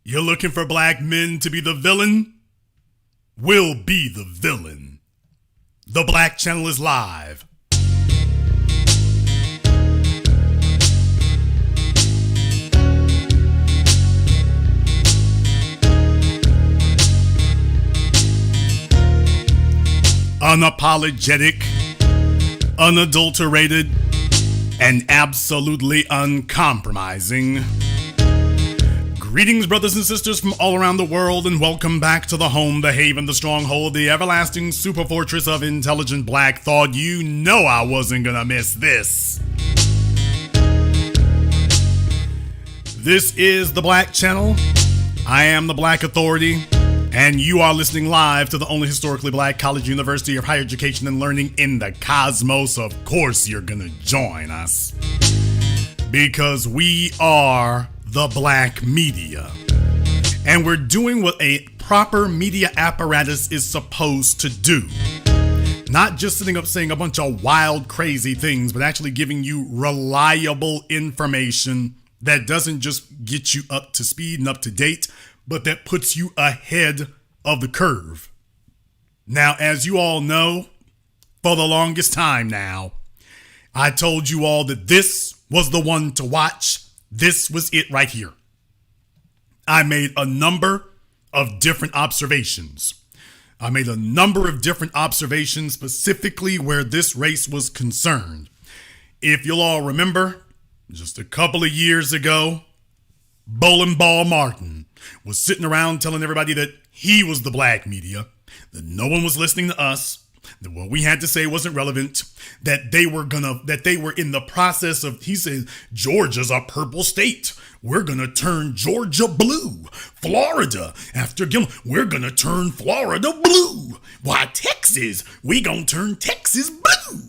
You're looking for black men to be the villain? We'll be the villain. The Black Channel is live. Unapologetic, unadulterated, and absolutely uncompromising. Greetings, brothers and sisters from all around the world, and welcome back to the home, the haven, the stronghold, the everlasting super fortress of intelligent black thought. You know I wasn't gonna miss this. This is the Black Channel. I am the Black Authority, and you are listening live to the only historically black college university of higher education and learning in the cosmos. Of course you're gonna join us, because we are the black media, and we're doing what a proper media apparatus is supposed to do. Not just sitting up saying a bunch of wild, crazy things, but actually giving you reliable information that doesn't just get you up to speed and up to date, but that puts you ahead of the curve. Now, as you all know, for the longest time now, I told you all that this was the one to watch. This was it right here. I made a number of different observations. Specifically where this race was concerned. If you'll all remember, just a couple of years ago, Bowling Ball Martin was sitting around telling everybody that he was the black media, that no one was listening to us, that what we had to say wasn't relevant, that they were in the process of, he said, Georgia's a purple state. We're gonna turn Georgia blue. Florida, after Gilmore, we're gonna turn Florida blue. Why, Texas, we gonna turn Texas blue.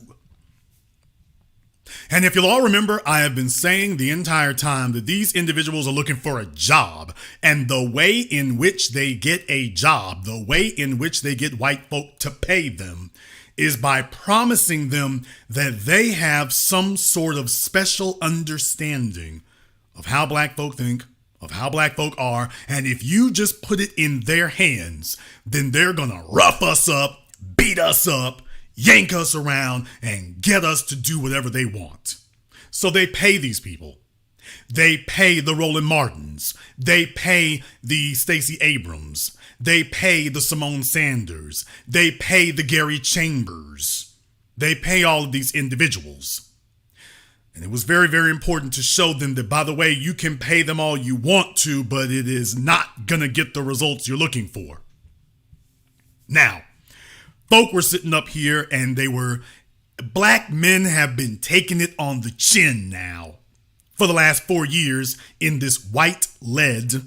And if you'll all remember, I have been saying the entire time that these individuals are looking for a job. And the way in which they get a job, the way in which they get white folk to pay them, is by promising them that they have some sort of special understanding of how black folk think, of how black folk are. And if you just put it in their hands, then they're gonna rough us up, beat us up, yank us around, and get us to do whatever they want. So they pay these people. They pay the Roland Martins. They pay the Stacey Abrams. They pay the Simone Sanders. They pay the Gary Chambers. They pay all of these individuals. And it was very, very important to show them that, by the way, you can pay them all you want to, but it is not going to get the results you're looking for. Now, folk were sitting up here and black men have been taking it on the chin now for the last 4 years in this white-led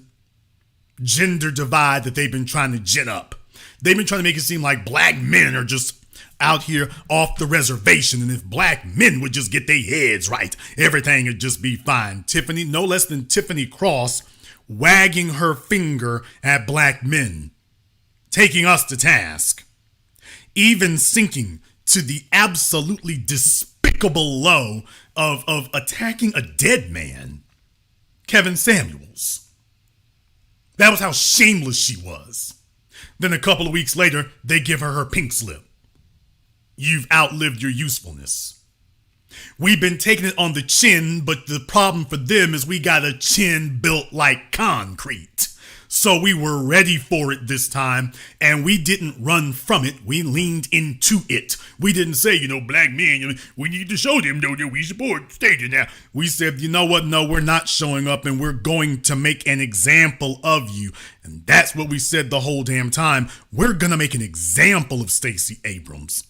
gender divide that they've been trying to gin up. They've been trying to make it seem like black men are just out here off the reservation, and if black men would just get their heads right, everything would just be fine. Tiffany, no less than Tiffany Cross, wagging her finger at black men, taking us to task, even sinking to the absolutely despicable low of attacking a dead man, Kevin Samuels. That was how shameless she was. Then a couple of weeks later, they give her pink slip. You've outlived your usefulness. We've been taking it on the chin, but the problem for them is we got a chin built like concrete. So we were ready for it this time, and we didn't run from it. We leaned into it. We didn't say, black men, we need to show them, though, that we support state now. We said, you know what? No, we're not showing up, and we're going to make an example of you. And that's what we said the whole damn time. We're going to make an example of Stacey Abrams.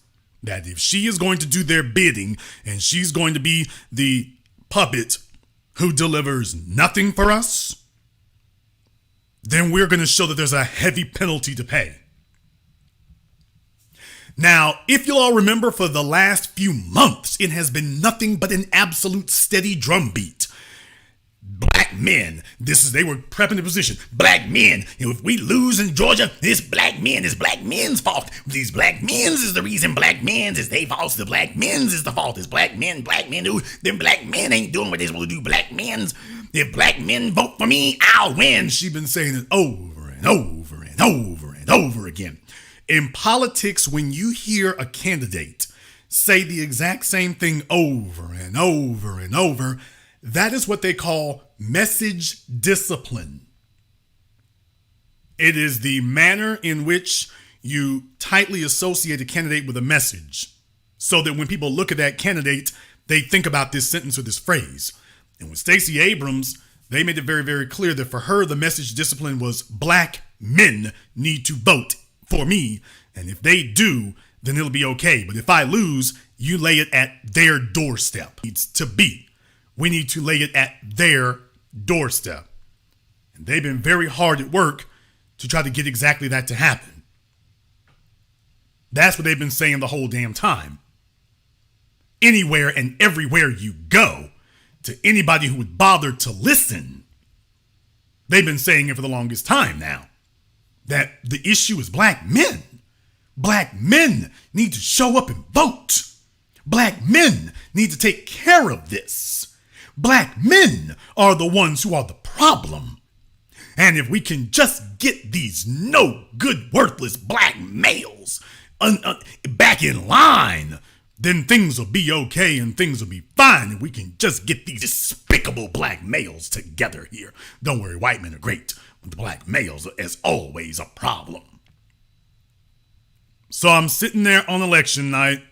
That if she is going to do their bidding, and she's going to be the puppet who delivers nothing for us, then we're going to show that there's a heavy penalty to pay. Now, if you'll all remember, for the last few months, it has been nothing but an absolute steady drumbeat. Black men, they were prepping the position. Black men, if we lose in Georgia, it's black men's fault. These black men's is the reason black men's is they fault. The black men's is the fault. It's black men, them black men ain't doing what they're supposed to do. Black men's, If black men vote for me, I'll win. She's been saying it over and over and over and over again. In politics, when you hear a candidate say the exact same thing over and over and over, that is what they call message discipline. It is the manner in which you tightly associate a candidate with a message so that when people look at that candidate, they think about this sentence or this phrase. And with Stacey Abrams, they made it very, very clear that for her, the message discipline was black men need to vote for me. And if they do, then it'll be okay. But if I lose, you lay it at their doorstep. It needs to be. We need to lay it at their doorstep. And they've been very hard at work to try to get exactly that to happen. That's what they've been saying the whole damn time. Anywhere and everywhere you go, to anybody who would bother to listen, they've been saying it for the longest time now, that the issue is black men. Black men need to show up and vote. Black men need to take care of this. Black men are the ones who are the problem. And if we can just get these no good, worthless black males back in line, then things will be okay and things will be fine. And we can just get these despicable black males together here. Don't worry, white men are great, but the black males are, as always, a problem. So I'm sitting there on election night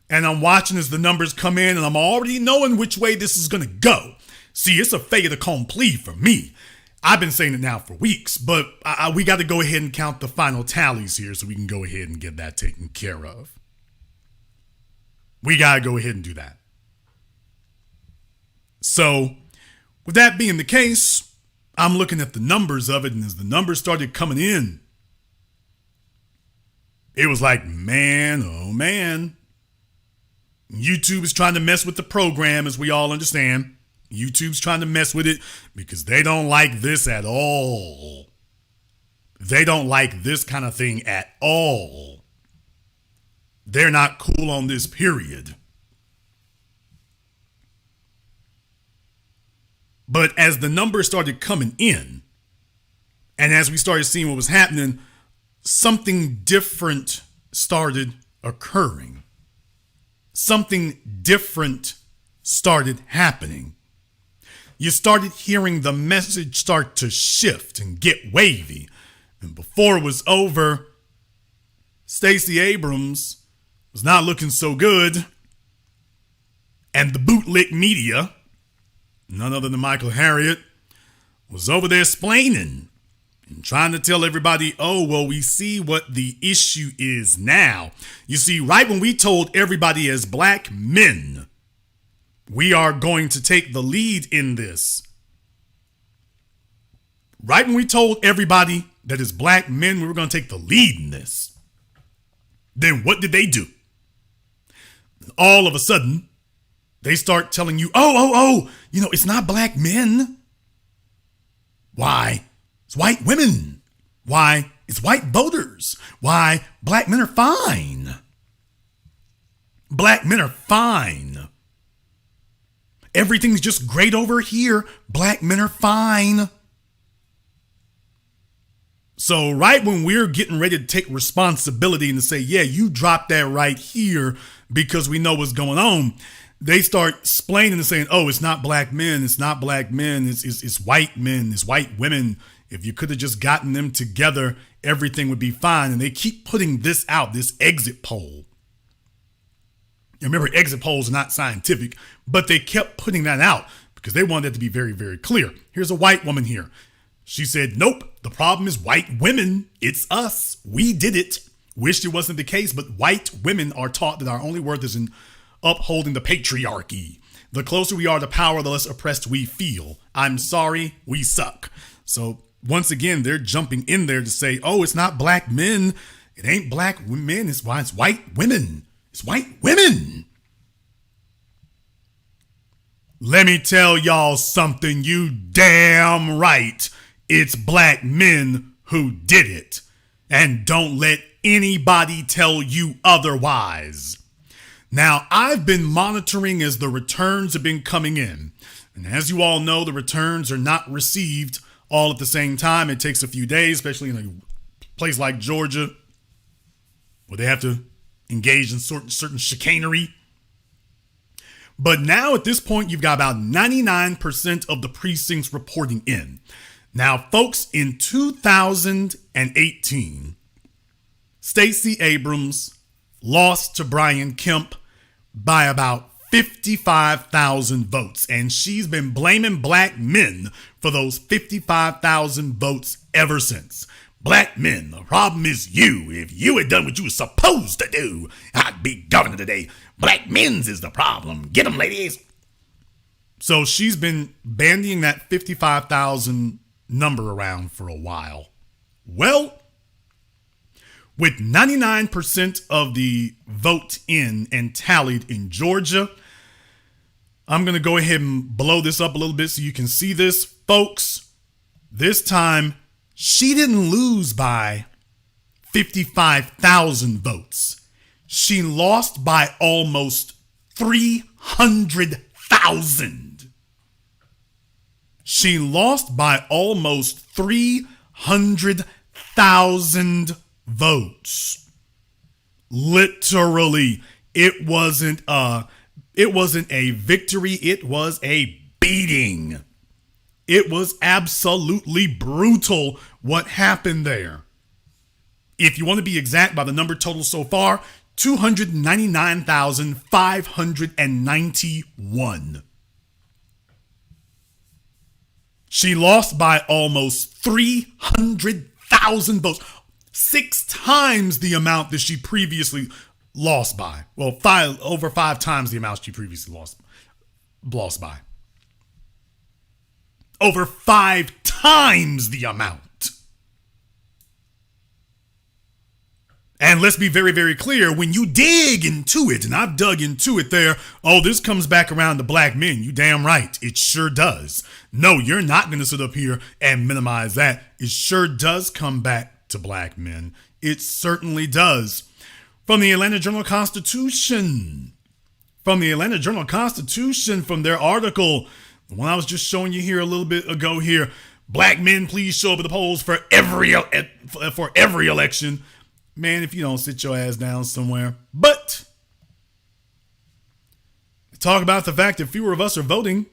and I'm watching as the numbers come in and I'm already knowing which way this is going to go. See, it's a fait accompli for me. I've been saying it now for weeks, but we got to go ahead and count the final tallies here so we can go ahead and get that taken care of. We got to go ahead and do that. So with that being the case, I'm looking at the numbers of it, and as the numbers started coming in, it was like, man, oh man. YouTube is trying to mess with the program, as we all understand. YouTube's trying to mess with it because they don't like this at all. They don't like this kind of thing at all. They're not cool on this, period. But as the numbers started coming in, and as we started seeing what was happening, something different started occurring. Something different started happening. You started hearing the message start to shift and get wavy. And before it was over, Stacey Abrams was not looking so good. And the bootlick media, none other than Michael Harriot, was over there explaining and trying to tell everybody, oh, well, we see what the issue is now. You see, right when we told everybody as black men, we are going to take the lead in this. Right when we told everybody that as black men, we were going to take the lead in this. Then what did they do? All of a sudden, they start telling you, it's not black men. Why? It's white women. Why? It's white voters. Why? Black men are fine. Black men are fine. Everything's just great over here. Black men are fine. So right when we're getting ready to take responsibility and to say, yeah, you dropped that right here because we know what's going on, they start explaining and saying, oh, it's not black men. It's not black men. It's white men. It's white women. If you could have just gotten them together, everything would be fine. And they keep putting this out, this exit poll. Remember, exit polls are not scientific, but they kept putting that out because they wanted it to be very, very clear. Here's a white woman here. She said, nope, the problem is white women. It's us. We did it. Wished it wasn't the case, but white women are taught that our only worth is in upholding the patriarchy. The closer we are to power, the less oppressed we feel. I'm sorry, we suck. So once again, they're jumping in there to say, oh, it's not black men. It ain't black men. It's white women. It's white women. Let me tell y'all something, you damn right. It's black men who did it. And don't let anybody tell you otherwise. Now, I've been monitoring as the returns have been coming in. And as you all know, the returns are not received all at the same time. It takes a few days, especially in a place like Georgia, where they have to engage in certain chicanery. But now at this point, you've got about 99% of the precincts reporting in. Now, folks, in 2018, Stacey Abrams lost to Brian Kemp by about 55,000 votes. And she's been blaming black men for those 55,000 votes ever since. Black men, the problem is you. If you had done what you were supposed to do, I'd be governor today. Black men's is the problem. Get them, ladies. So she's been bandying that 55,000 number around for a while. Well, with 99% of the vote in and tallied in Georgia, I'm going to go ahead and blow this up a little bit so you can see this. Folks, this time, she didn't lose by 55,000 votes. She lost by almost 300,000. She lost by almost 300,000 votes. Literally, it wasn't a victory, it was a beating. It was absolutely brutal what happened there. If you want to be exact by the number total so far, 299,591. She lost by almost 300,000 votes. 6 times the amount that she previously lost by. Well, over 5 times the amount she previously lost by. Over 5 times the amount. And let's be very, very clear, when you dig into it, and I've dug into it there, oh, this comes back around to black men. You damn right. It sure does. No, you're not going to sit up here and minimize that. It sure does come back to black men. It certainly does. From the Atlanta Journal-Constitution. From their article, the one I was just showing you here a little bit ago here. Black men, please show up at the polls for every election. Man, if you don't sit your ass down somewhere. But talk about the fact that fewer of us are voting.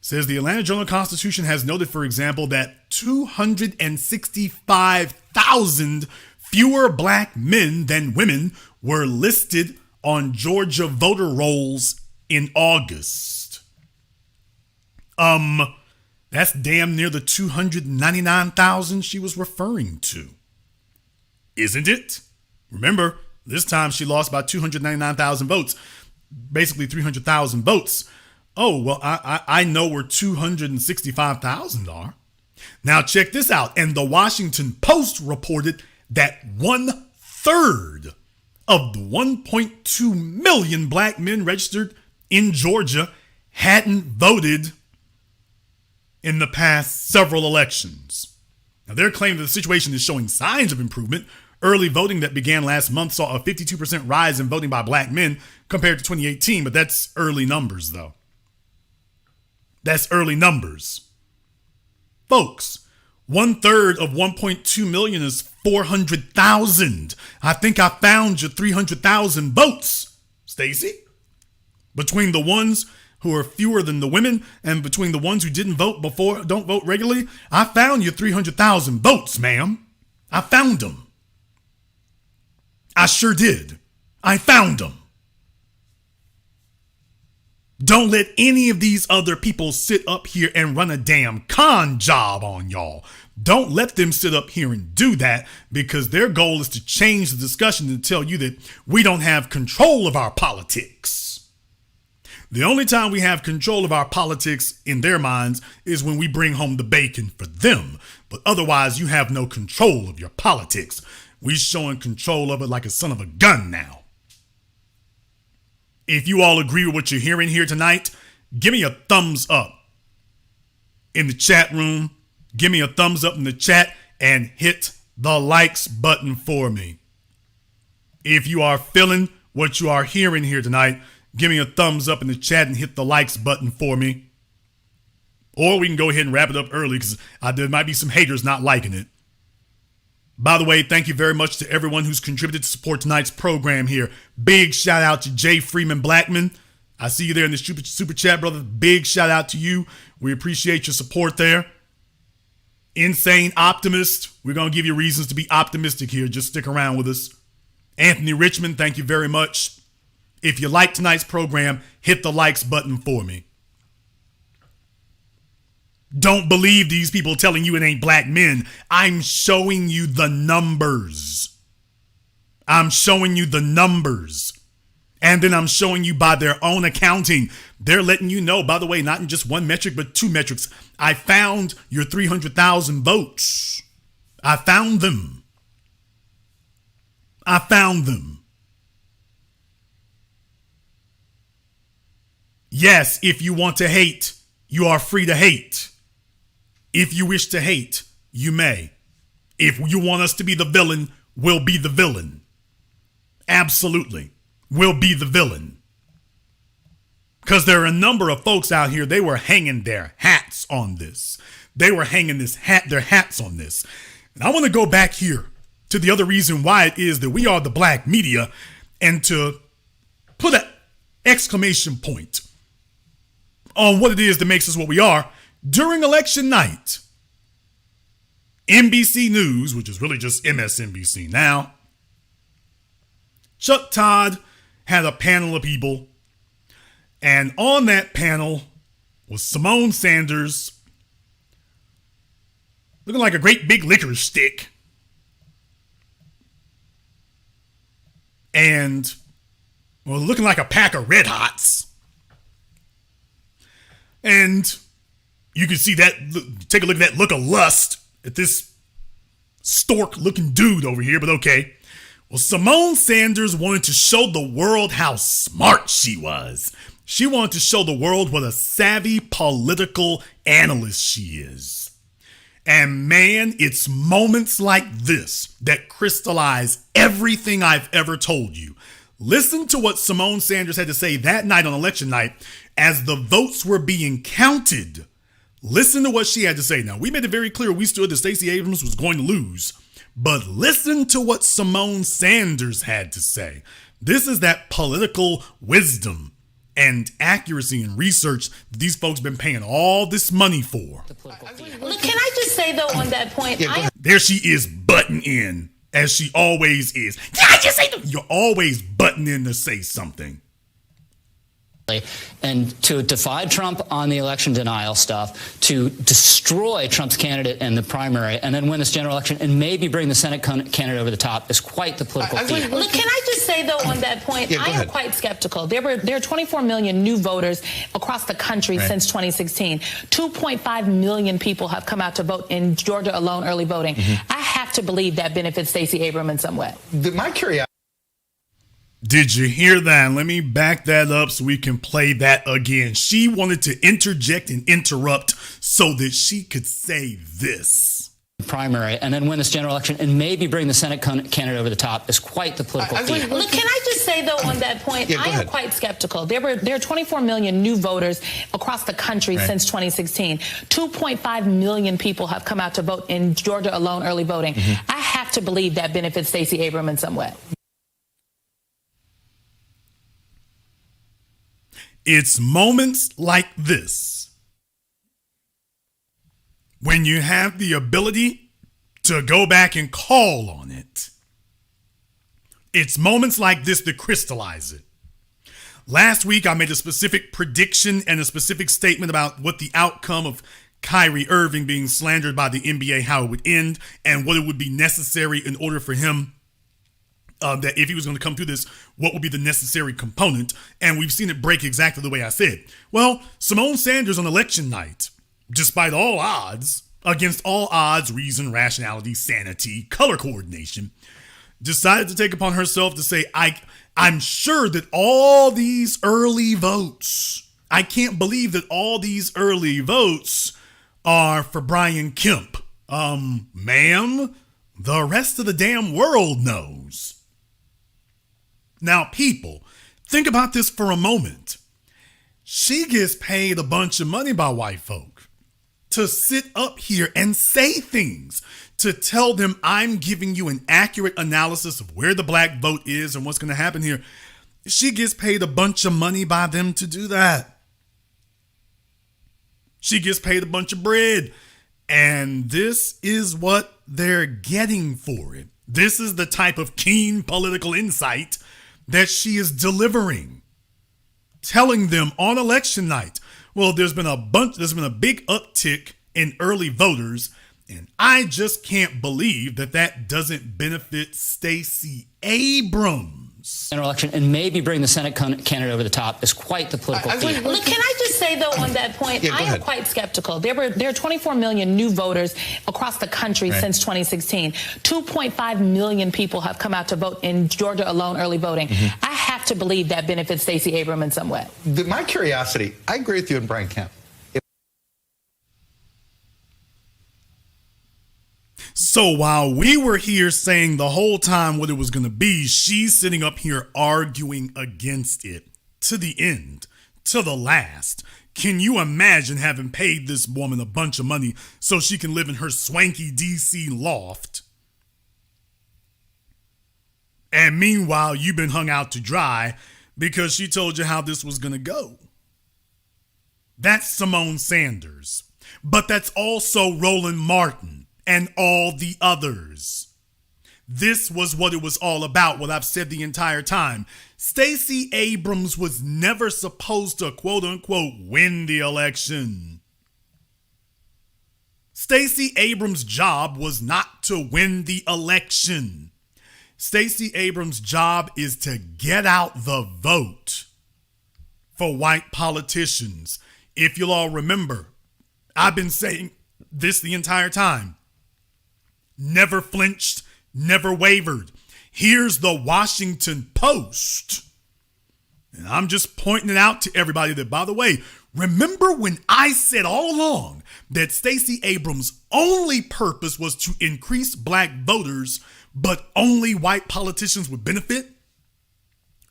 Says the Atlanta Journal-Constitution has noted, for example, that 265,000 fewer black men than women were listed on Georgia voter rolls in August. That's damn near the 299,000 she was referring to. Isn't it? Remember, this time she lost by 299,000 votes, basically 300,000 votes. Oh, well, I know where 265,000 are. Now check this out. And the Washington Post reported that 1/3 of the 1.2 million black men registered in Georgia hadn't voted in the past several elections. Now they're claiming that the situation is showing signs of improvement. Early voting that began last month saw a 52% rise in voting by black men compared to 2018, but that's early numbers though. That's early numbers. Folks, 1/3 of 1.2 million is 400,000. I think I found your 300,000 votes, Stacey. Between the ones who are fewer than the women and between the ones who didn't vote before, don't vote regularly, I found your 300,000 votes, ma'am. I found them. I sure did. I found them. Don't let any of these other people sit up here and run a damn con job on y'all. Don't let them sit up here and do that, because their goal is to change the discussion and tell you that we don't have control of our politics. The only time we have control of our politics in their minds is when we bring home the bacon for them. But otherwise, you have no control of your politics. We're showing control of it like a son of a gun now. If you all agree with what you're hearing here tonight, give me a thumbs up in the chat room. Give me a thumbs up in the chat and hit the likes button for me. If you are feeling what you are hearing here tonight, give me a thumbs up in the chat and hit the likes button for me. Or we can go ahead and wrap it up early because there might be some haters not liking it. By the way, thank you very much to everyone who's contributed to support tonight's program here. Big shout out to Jay Freeman Blackman. I see you there in the super chat, brother. Big shout out to you. We appreciate your support there. Insane Optimist. We're going to give you reasons to be optimistic here. Just stick around with us. Anthony Richmond, thank you very much. If you like tonight's program, hit the likes button for me. Don't believe these people telling you it ain't black men. I'm showing you the numbers. I'm showing you the numbers. And then I'm showing you by their own accounting. They're letting you know, by the way, not in just one metric, but two metrics. I found your 300,000 votes. I found them. I found them. Yes, if you want to hate, you are free to hate. If you wish to hate, you may. If you want us to be the villain, we'll be the villain. Absolutely. We'll be the villain. Because there are a number of folks out here, they were hanging their hats on this. They were hanging their hats on this. And I want to go back here to the other reason why it is that we are the black media, and to put an exclamation point on what it is that makes us what we are. During election night, NBC News, which is really just MSNBC now, Chuck Todd had a panel of people, and on that panel was Simone Sanders, looking like a great big licorice stick, and looking like a pack of Red Hots, and you can see that, take a look at that look of lust at this stork-looking dude over here, but okay. Well, Simone Sanders wanted to show the world how smart she was. She wanted to show the world what a savvy political analyst she is. And man, it's moments like this that crystallize everything I've ever told you. Listen to what Simone Sanders had to say that night on election night as the votes were being counted. Listen to what she had to say. Now, we made it very clear we stood that Stacey Abrams was going to lose. But listen to what Simone Sanders had to say. This is that political wisdom and accuracy and research that these folks been paying all this money for. Look, can I just say, though, on that point? Yeah, there she is butting in, as she always is. Can I just say, you're always butting in to say something. And to defy Trump on the election denial stuff, to destroy Trump's candidate in the primary, and then win this general election and maybe bring the Senate candidate over the top is quite the political feat. Look, can I just say, though, on that point, I am quite skeptical. There are 24 million new voters across the country since 2016. 2.5 million people have come out to vote in Georgia alone, early voting. I have to believe that benefits Stacey Abrams in some way. My curiosity. Did you hear that? Let me back that up so we can play that again. She wanted to interject and interrupt so that she could say this. Primary, and then win this general election and maybe bring the Senate candidate over the top is quite the political feat. Look, can I just say, though, on that point, I am quite skeptical. There are 24 million new voters across the country since 2016. 2.5 million people have come out to vote in Georgia alone, early voting. I have to believe that benefits Stacey Abrams in some way. It's moments like this when you have the ability to go back and call on it. It's moments like this that crystallize it. Last week, I made a specific prediction and a specific statement about what the outcome of Kyrie Irving being slandered by the NBA, how it would end, and what it would be necessary in order for him that if he was going to come through this, what would be the necessary component? And we've seen it break exactly the way I said. Well, Simone Sanders on election night, despite all odds, against all odds, reason, rationality, sanity, color coordination, decided to take upon herself to say, I'm sure that all these early votes, I can't believe that all these early votes are for Brian Kemp. Ma'am, the rest of the damn world knows. Now, people, think about this for a moment. She gets paid a bunch of money by white folk. to sit up here and say things, to tell them I'm giving you an accurate analysis of where the black vote is and what's going to happen here. She gets paid a bunch of money by them to do that. She gets paid a bunch of bread. And this is what they're getting for it. This is the type of keen political insight that she is delivering, telling them on election night, well, there's been a big uptick in early voters, and I just can't believe that doesn't benefit Stacey Abrams. General election and maybe bring the Senate candidate over the top is quite the political feat. Look, can I just say, though, on that point, I am quite skeptical. There are 24 million new voters across the country since 2016. 2.5 million people have come out to vote in Georgia alone, early voting. I have to believe that benefits Stacey Abrams in some way. My curiosity, I agree with you and Brian Kemp. So while we were here saying the whole time what it was going to be, she's sitting up here arguing against it to the end, to the last. Can you imagine having paid this woman a bunch of money so she can live in her swanky DC loft? And meanwhile, you've been hung out to dry because she told you how this was going to go. That's Simone Sanders. But that's also Roland Martin and all the others. This was what it was all about, what I've said the entire time. Stacey Abrams was never supposed to, quote unquote, win the election. Stacey Abrams' job was not to win the election. Stacey Abrams' job is to get out the vote for white politicians. If you'll all remember, I've been saying this the entire time. Never flinched, never wavered. Here's the Washington Post. And I'm just pointing it out to everybody that, by the way, remember when I said all along that Stacey Abrams' only purpose was to increase black voters, but only white politicians would benefit?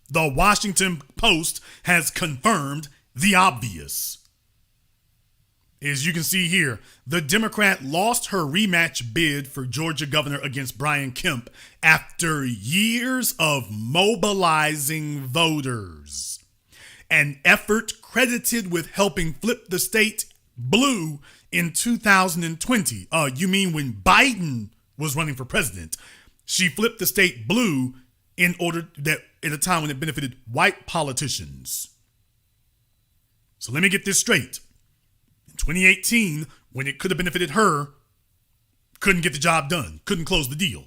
The Washington Post has confirmed the obvious. As you can see here, the Democrat lost her rematch bid for Georgia governor against Brian Kemp after years of mobilizing voters. An effort credited with helping flip the state blue in 2020. You mean when Biden was running for president? She flipped the state blue in order that at a time when it benefited white politicians. So let me get this straight. 2018, when it could have benefited her, couldn't get the job done, couldn't close the deal.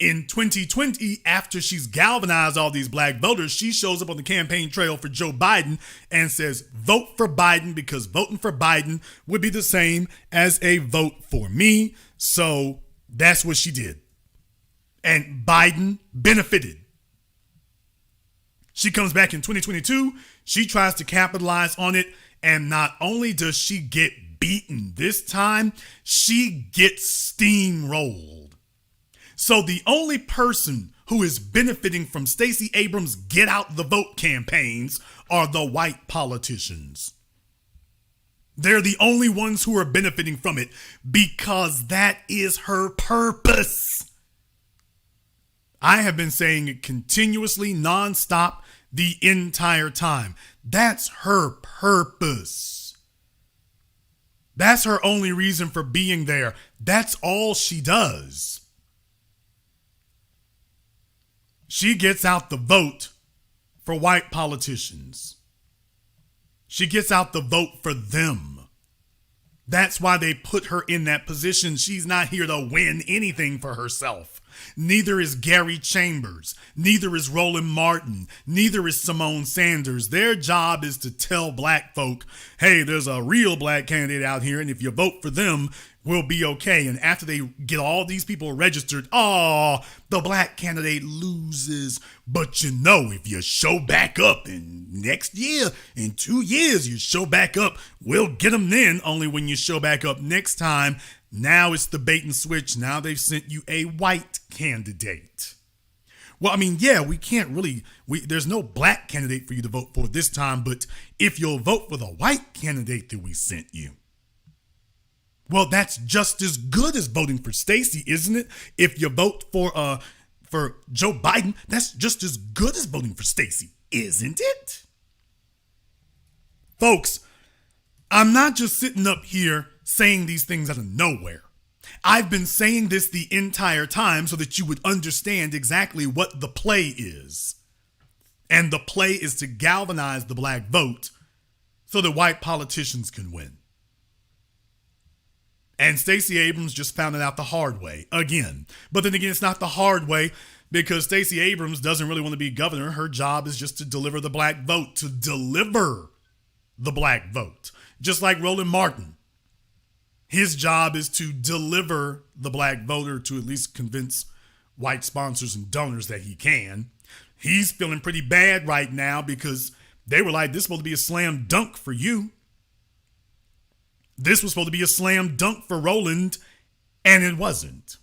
In 2020, after she's galvanized all these black voters, she shows up on the campaign trail for Joe Biden and says, vote for Biden because voting for Biden would be the same as a vote for me. So that's what she did. And Biden benefited. She comes back in 2022. She tries to capitalize on it. And not only does she get beaten this time, she gets steamrolled. So the only person who is benefiting from Stacey Abrams' get out the vote campaigns are the white politicians. They're the only ones who are benefiting from it because that is her purpose. I have been saying it continuously, nonstop, the entire time. That's her purpose. That's her only reason for being there. That's all she does. She gets out the vote for white politicians. She gets out the vote for them. That's why they put her in that position. She's not here to win anything for herself. Neither is Gary Chambers. Neither is Roland Martin. Neither is Simone Sanders. Their job is to tell black folk, hey, there's a real black candidate out here, and if you vote for them, we'll be okay. And after they get all these people registered, the black candidate loses. But you know, if you show back up in next year, in 2 years, you show back up, we'll get them then. Only when you show back up next time, now it's the bait and switch. Now they've sent you a white candidate. Well, I mean, yeah, we can't really, there's no black candidate for you to vote for this time, but if you'll vote for the white candidate that we sent you, Well, that's just as good as voting for Stacey, isn't it? If you vote for Joe Biden, that's just as good as voting for Stacey, isn't it? Folks, I'm not just sitting up here saying these things out of nowhere. I've been saying this the entire time so that you would understand exactly what the play is. And the play is to galvanize the black vote so that white politicians can win. And Stacey Abrams just found it out the hard way again. But then again, it's not the hard way because Stacey Abrams doesn't really want to be governor. Her job is just to deliver the black vote, to deliver the black vote. Just like Roland Martin. His job is to deliver the black voter, to at least convince white sponsors and donors that he can. He's feeling pretty bad right now because they were like, this is supposed to be a slam dunk for you. This was supposed to be a slam dunk for Roland, and it wasn't.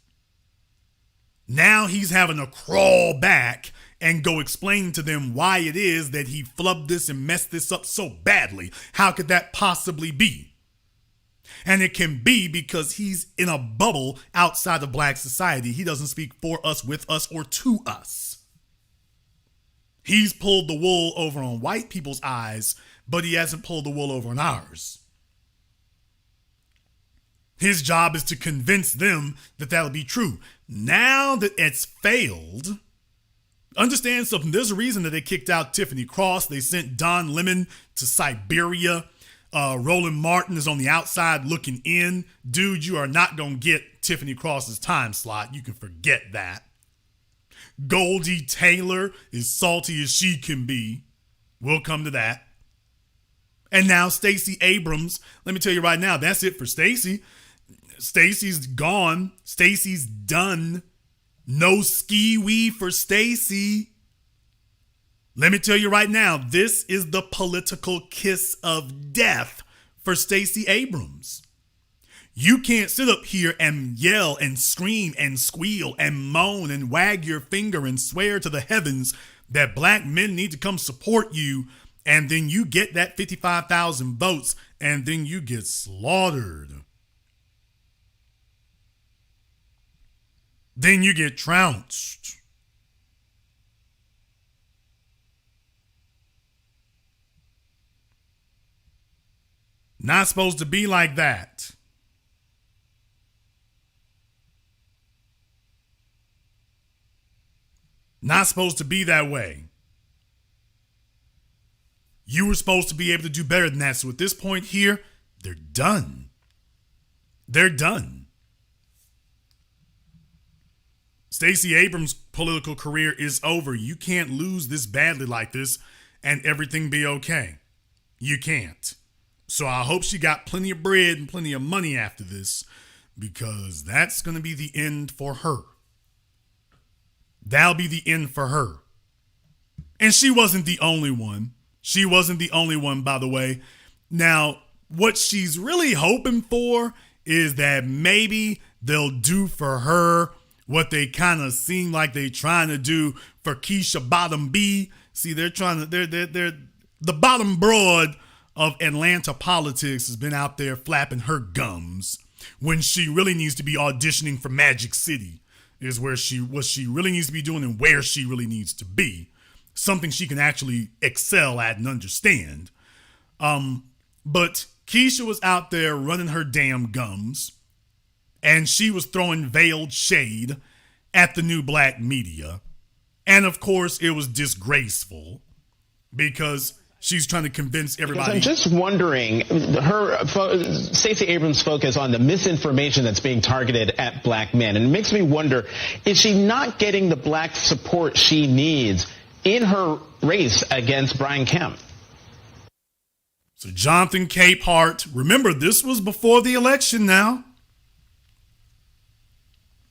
Now he's having to crawl back and go explain to them why it is that he flubbed this and messed this up so badly. How could that possibly be? And it can be because he's in a bubble outside of black society. He doesn't speak for us, with us, or to us. He's pulled the wool over on white people's eyes, but he hasn't pulled the wool over on ours. His job is to convince them that that'll be true. Now that it's failed, understand something. There's a reason that they kicked out Tiffany Cross. They sent Don Lemon to Siberia. Roland Martin is on the outside looking in. Dude, you are not going to get Tiffany Cross's time slot. You can forget that. Goldie Taylor is salty as she can be. We'll come to that. And now Stacey Abrams. Let me tell you right now, that's it for Stacey. Stacey's gone. Stacey's done. No ski-wee for Stacey. Let me tell you right now, this is the political kiss of death for Stacey Abrams. You can't sit up here and yell and scream and squeal and moan and wag your finger and swear to the heavens that black men need to come support you, and then you get that 55,000 votes and then you get slaughtered. Then you get trounced. Not supposed to be like that. Not supposed to be that way. You were supposed to be able to do better than that. So at this point here, they're done. They're done. Stacey Abrams' political career is over. You can't lose this badly like this and everything be okay. You can't. So I hope she got plenty of bread and plenty of money after this, because that's going to be the end for her. That'll be the end for her. And she wasn't the only one. She wasn't the only one, by the way. Now, what she's really hoping for is that maybe they'll do for her what they kind of seem like they're trying to do for Keisha Bottom B. See, they're the bottom broad of Atlanta politics has been out there flapping her gums when she really needs to be auditioning for Magic City is what she really needs to be doing and where she really needs to be. Something she can actually excel at and understand. But Keisha was out there running her damn gums, and she was throwing veiled shade at the new black media. And of course, it was disgraceful because she's trying to convince everybody. I'm just wondering, Stacey Abrams' focus on the misinformation that's being targeted at black men. And it makes me wonder, is she not getting the black support she needs in her race against Brian Kemp? So Jonathan Capehart, remember, this was before the election now.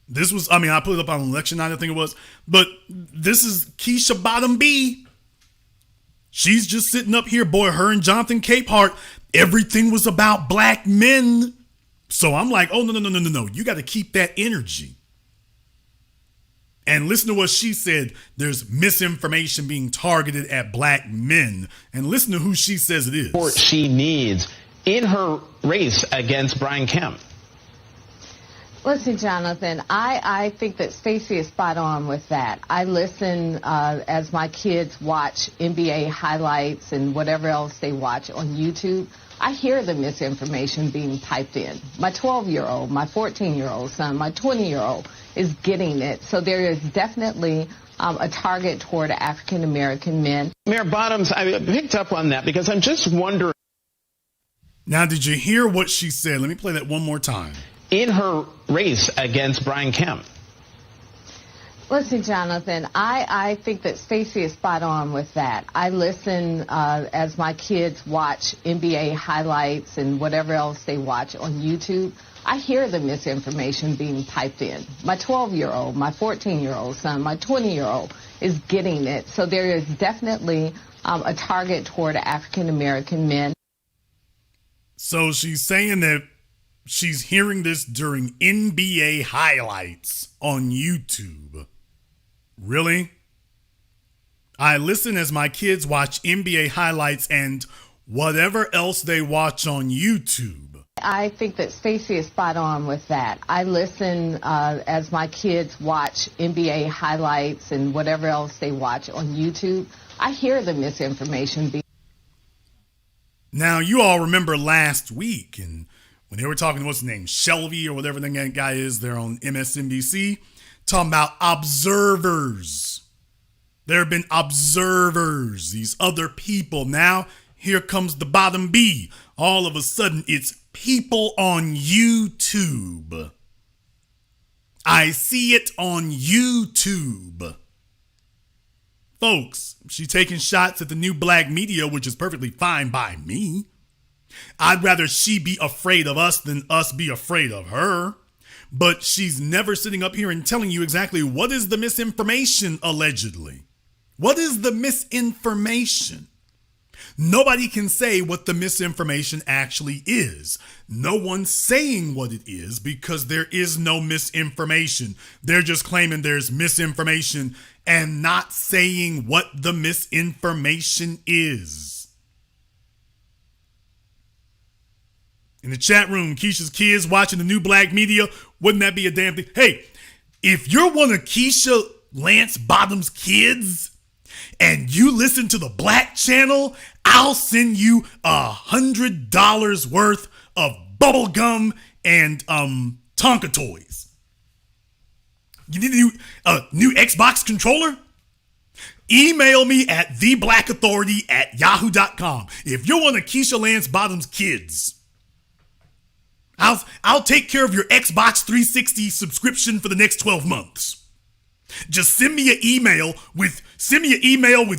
This was, I put it up on election night, I think it was. But this is Keisha Bottom B. She's just sitting up here, boy, her and Jonathan Capehart, everything was about black men. So I'm like, oh, no. You got to keep that energy. And listen to what she said. There's misinformation being targeted at black men. And listen to who she says it is. Support she needs in her race against Brian Kemp. Listen, Jonathan, I think that Stacey is spot on with that. I listen as my kids watch NBA highlights and whatever else they watch on YouTube. I hear the misinformation being piped in. My 12-year-old, my 14-year-old son, my 20-year-old is getting it. So there is definitely a target toward African-American men. Mayor Bottoms, I picked up on that because I'm just wondering. Now, did you hear what she said? Let me play that one more time. In her race against Brian Kemp. Listen, Jonathan, I think that Stacey is spot on with that. I listen as my kids watch NBA highlights and whatever else they watch on YouTube. I hear the misinformation being piped in. My 12-year-old, my 14-year-old son, my 20-year-old is getting it. So there is definitely a target toward African-American men. So she's saying that she's hearing this during NBA highlights on YouTube. Really? I listen as my kids watch NBA highlights and whatever else they watch on YouTube. I think that Stacey is spot on with that. I listen as my kids watch NBA highlights and whatever else they watch on YouTube. I hear the misinformation being. Now, you all remember last week, and when they were talking to what's his name, Shelby or whatever that guy is there on MSNBC, talking about observers. There have been observers, these other people. Now, here comes the bottom B. All of a sudden, it's people on YouTube. I see it on YouTube. Folks, she's taking shots at the new black media, which is perfectly fine by me. I'd rather she be afraid of us than us be afraid of her. But she's never sitting up here and telling you exactly what is the misinformation, allegedly. What is the misinformation? Nobody can say what the misinformation actually is. No one's saying what it is because there is no misinformation. They're just claiming there's misinformation and not saying what the misinformation is. In the chat room, Keisha's kids watching the new black media. Wouldn't that be a damn thing? Hey, if you're one of Keisha Lance Bottoms' kids and you listen to the Black Channel, I'll send you $100 worth of bubble gum and Tonka toys. You need a new Xbox controller? Email me at TheBlackAuthority@yahoo.com. If you're one of Keisha Lance Bottoms' kids, I'll take care of your Xbox 360 subscription for the next 12 months. Just send me an email with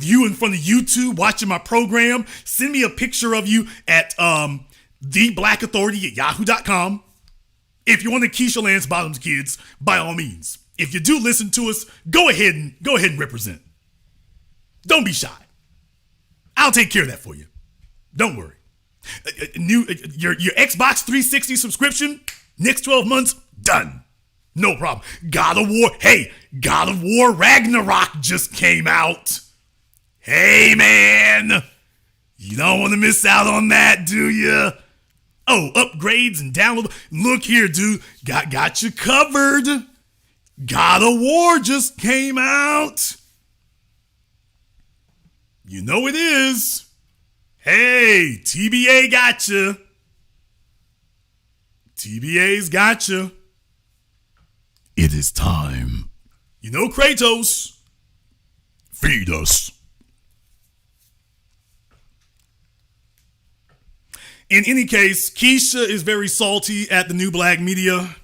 you in front of YouTube watching my program. Send me a picture of you at TheBlackAuthority@yahoo.com. If you're one of Keisha Lance Bottoms' kids, by all means. If you do listen to us, go ahead and represent. Don't be shy. I'll take care of that for you. Don't worry. Your Xbox 360 subscription, next 12 months, done. No problem. God of War Ragnarok just came out. Hey, man. You don't want to miss out on that, do you? Oh, upgrades and download. Look here, dude. Got you covered. God of War just came out. You know it is. Hey, TBA gotcha. TBA's gotcha. It is time. You know Kratos. Feed us. In any case, Keisha is very salty at the new black media.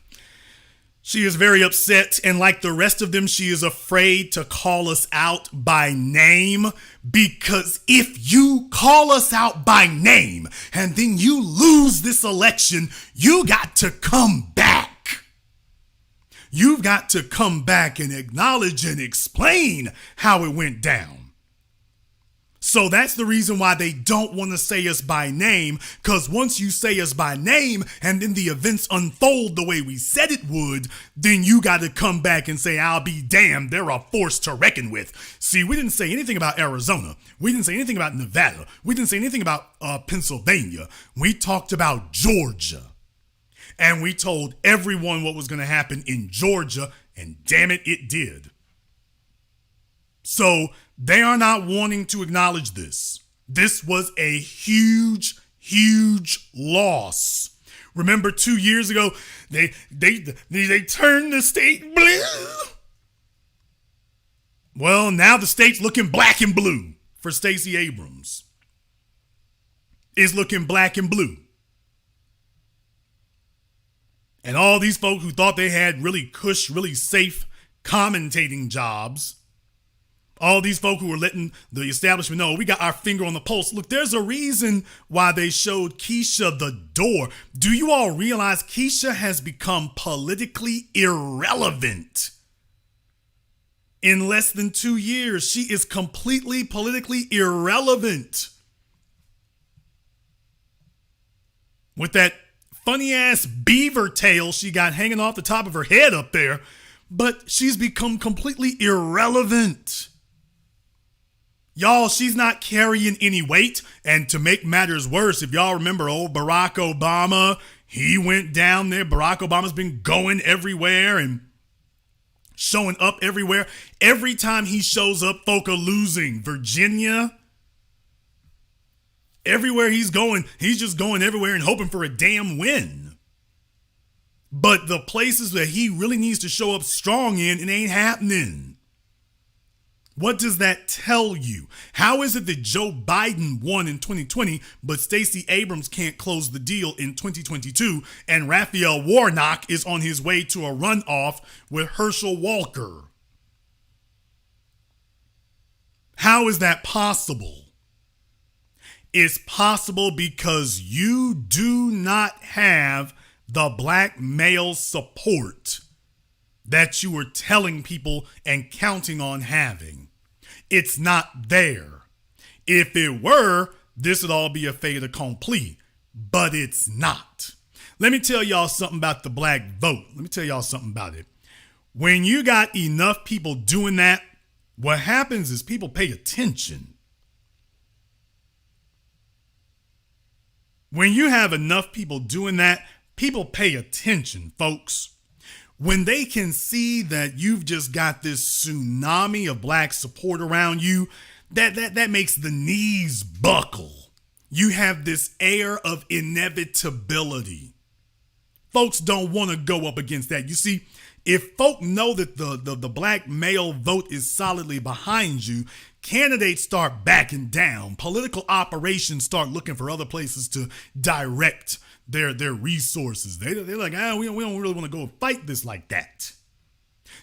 She is very upset, and like the rest of them, she is afraid to call us out by name, because if you call us out by name and then you lose this election, you got to come back. You've got to come back and acknowledge and explain how it went down. So that's the reason why they don't want to say us by name, because once you say us by name and then the events unfold the way we said it would, then you got to come back and say, I'll be damned, they're a force to reckon with. See, we didn't say anything about Arizona. We didn't say anything about Nevada. We didn't say anything about Pennsylvania. We talked about Georgia. And we told everyone what was going to happen in Georgia, and damn it, it did. So they are not wanting to acknowledge this. This was a huge, huge loss. Remember 2 years ago, they turned the state blue. Well, now the state's looking black and blue for Stacey Abrams. It's looking black and blue. And all these folks who thought they had really cush, really safe commentating jobs, all these folk who were letting the establishment know we got our finger on the pulse. Look, there's a reason why they showed Keisha the door. Do you all realize Keisha has become politically irrelevant? In less than 2 years, she is completely politically irrelevant. With that funny ass beaver tail she got hanging off the top of her head up there, but she's become completely irrelevant. Y'all, she's not carrying any weight. And to make matters worse, if y'all remember old Barack Obama, he went down there. Barack Obama's been going everywhere and showing up everywhere. Every time he shows up, folk are losing. Virginia, everywhere he's going, he's just going everywhere and hoping for a damn win. But the places that he really needs to show up strong in, it ain't happening. What does that tell you? How is it that Joe Biden won in 2020, but Stacey Abrams can't close the deal in 2022, and Raphael Warnock is on his way to a runoff with Herschel Walker? How is that possible? It's possible because you do not have the black male support that you were telling people and counting on having. It's not there. If it were, this would all be a fait accompli, but it's not. Let me tell y'all something about the black vote. Let me tell y'all something about it. When you got enough people doing that, what happens is people pay attention. When you have enough people doing that, people pay attention, folks. When they can see that you've just got this tsunami of black support around you, that makes the knees buckle. You have this air of inevitability. Folks don't want to go up against that. You see, if folk know that the black male vote is solidly behind you, candidates start backing down. Political operations start looking for other places to direct their resources. They're like, we don't really want to go fight this like that.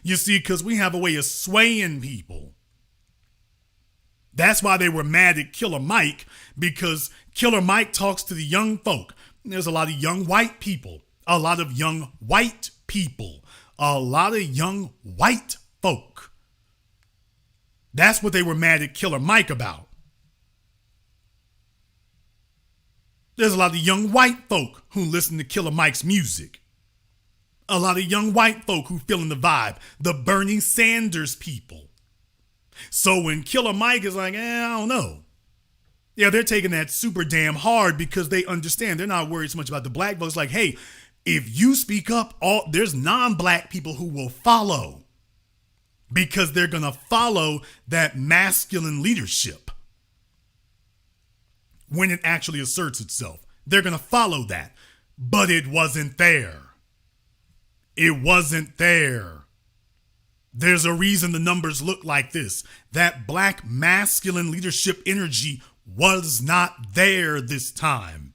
You see, because we have a way of swaying people. That's why they were mad at Killer Mike, because Killer Mike talks to the young folk. There's a lot of young white people, a lot of young white people, a lot of young white folk. That's what they were mad at Killer Mike about. There's a lot of young white folk who listen to Killer Mike's music. A lot of young white folk who feeling the vibe. The Bernie Sanders people. So when Killer Mike is like, I don't know. Yeah, they're taking that super damn hard because they understand. They're not worried so much about the black votes. Like, hey, if you speak up, there's non-black people who will follow. Because they're going to follow that masculine leadership. When it actually asserts itself, they're going to follow that. But it wasn't there. It wasn't there. There's a reason the numbers look like this. That black masculine leadership energy was not there this time.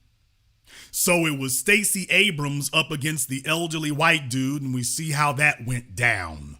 So it was Stacey Abrams up against the elderly white dude, and we see how that went down.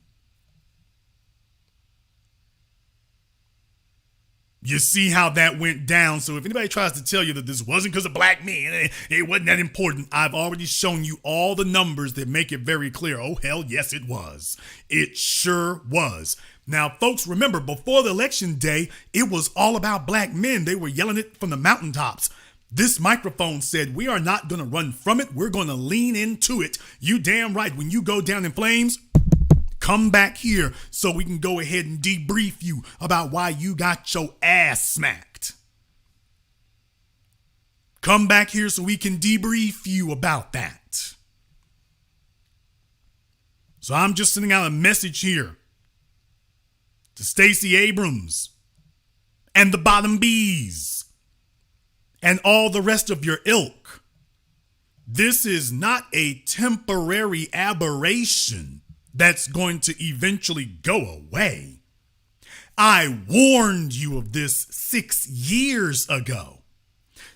You see how that went down. So if anybody tries to tell you that this wasn't because of black men, it wasn't that important, I've already shown you all the numbers that make it very clear. Oh, hell yes, it was. It sure was. Now, folks, remember, before the election day, it was all about black men. They were yelling it from the mountaintops. This microphone said, we are not going to run from it. We're going to lean into it. You damn right. When you go down in flames, come back here so we can go ahead and debrief you about why you got your ass smacked. Come back here so we can debrief you about that. So I'm just sending out a message here to Stacey Abrams and the bottom bees and all the rest of your ilk. This is not a temporary aberration that's going to eventually go away. I warned you of this 6 years ago.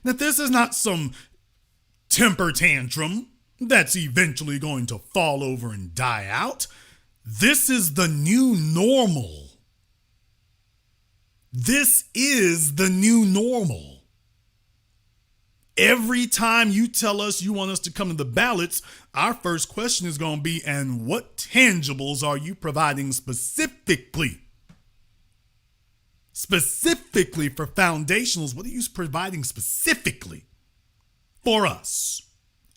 Now, this is not some temper tantrum that's eventually going to fall over and die out. This is the new normal. This is the new normal. Every time you tell us you want us to come to the ballots, our first question is going to be, and what tangibles are you providing specifically? Specifically for foundationals, what are you providing specifically for us?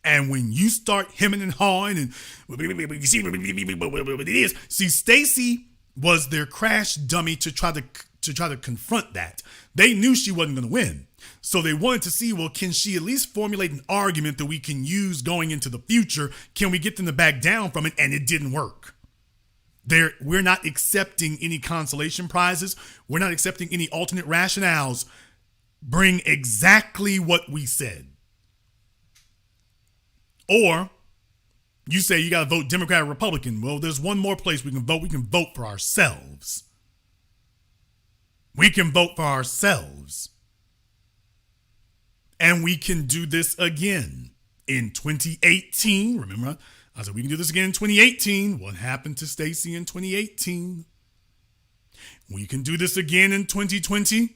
And when you start hemming and hawing and see what it is, see, Stacey was their crash dummy to try to confront that. They knew she wasn't going to win. So they wanted to see, well, can she at least formulate an argument that we can use going into the future? Can we get them to back down from it? And it didn't work. We're not accepting any consolation prizes. We're not accepting any alternate rationales. Bring exactly what we said. Or you say you got to vote Democrat or Republican. Well, there's one more place we can vote. We can vote for ourselves. We can vote for ourselves. And we can do this again in 2018. Remember, I said we can do this again in 2018. What happened to Stacey in 2018? We can do this again in 2020.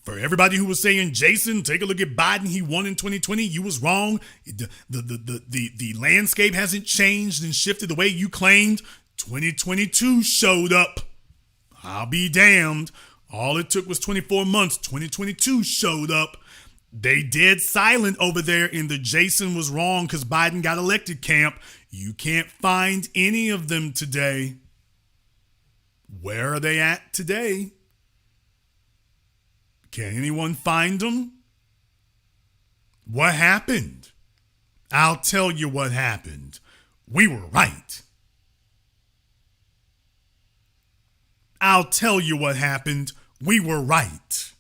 For everybody who was saying, Jason, take a look at Biden, he won in 2020, you was wrong. The landscape hasn't changed and shifted the way you claimed. 2022 showed up. I'll be damned. All it took was 24 months. 2022 showed up. They dead silent over there in the Jason was wrong because Biden got elected camp. You can't find any of them today. Where are they at today? Can anyone find them? What happened? I'll tell you what happened. We were right. I'll tell you what happened. We were right.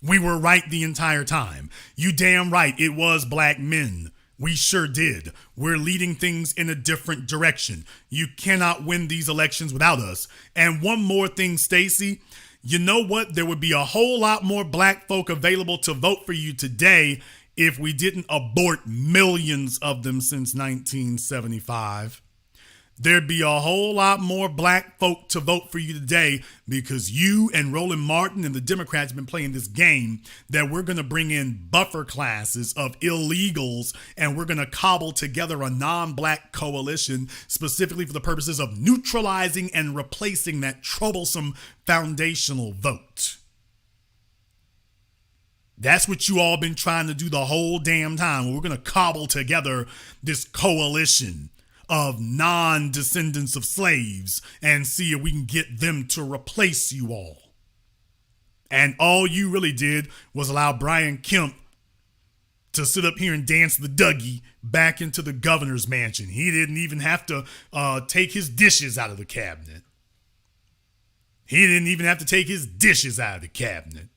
We were right the entire time. You damn right, it was black men. We sure did. We're leading things in a different direction. You cannot win these elections without us. And one more thing, Stacey, you know what? There would be a whole lot more black folk available to vote for you today if we didn't abort millions of them since 1975. There'd be a whole lot more black folk to vote for you today because you and Roland Martin and the Democrats have been playing this game that we're going to bring in buffer classes of illegals and we're going to cobble together a non-black coalition specifically for the purposes of neutralizing and replacing that troublesome foundational vote. That's what you all been trying to do the whole damn time. We're going to cobble together this coalition of non-descendants of slaves and see if we can get them to replace you all. And all you really did was allow Brian Kemp to sit up here and dance the Dougie back into the governor's mansion. He didn't even have to take his dishes out of the cabinet. He didn't even have to take his dishes out of the cabinet.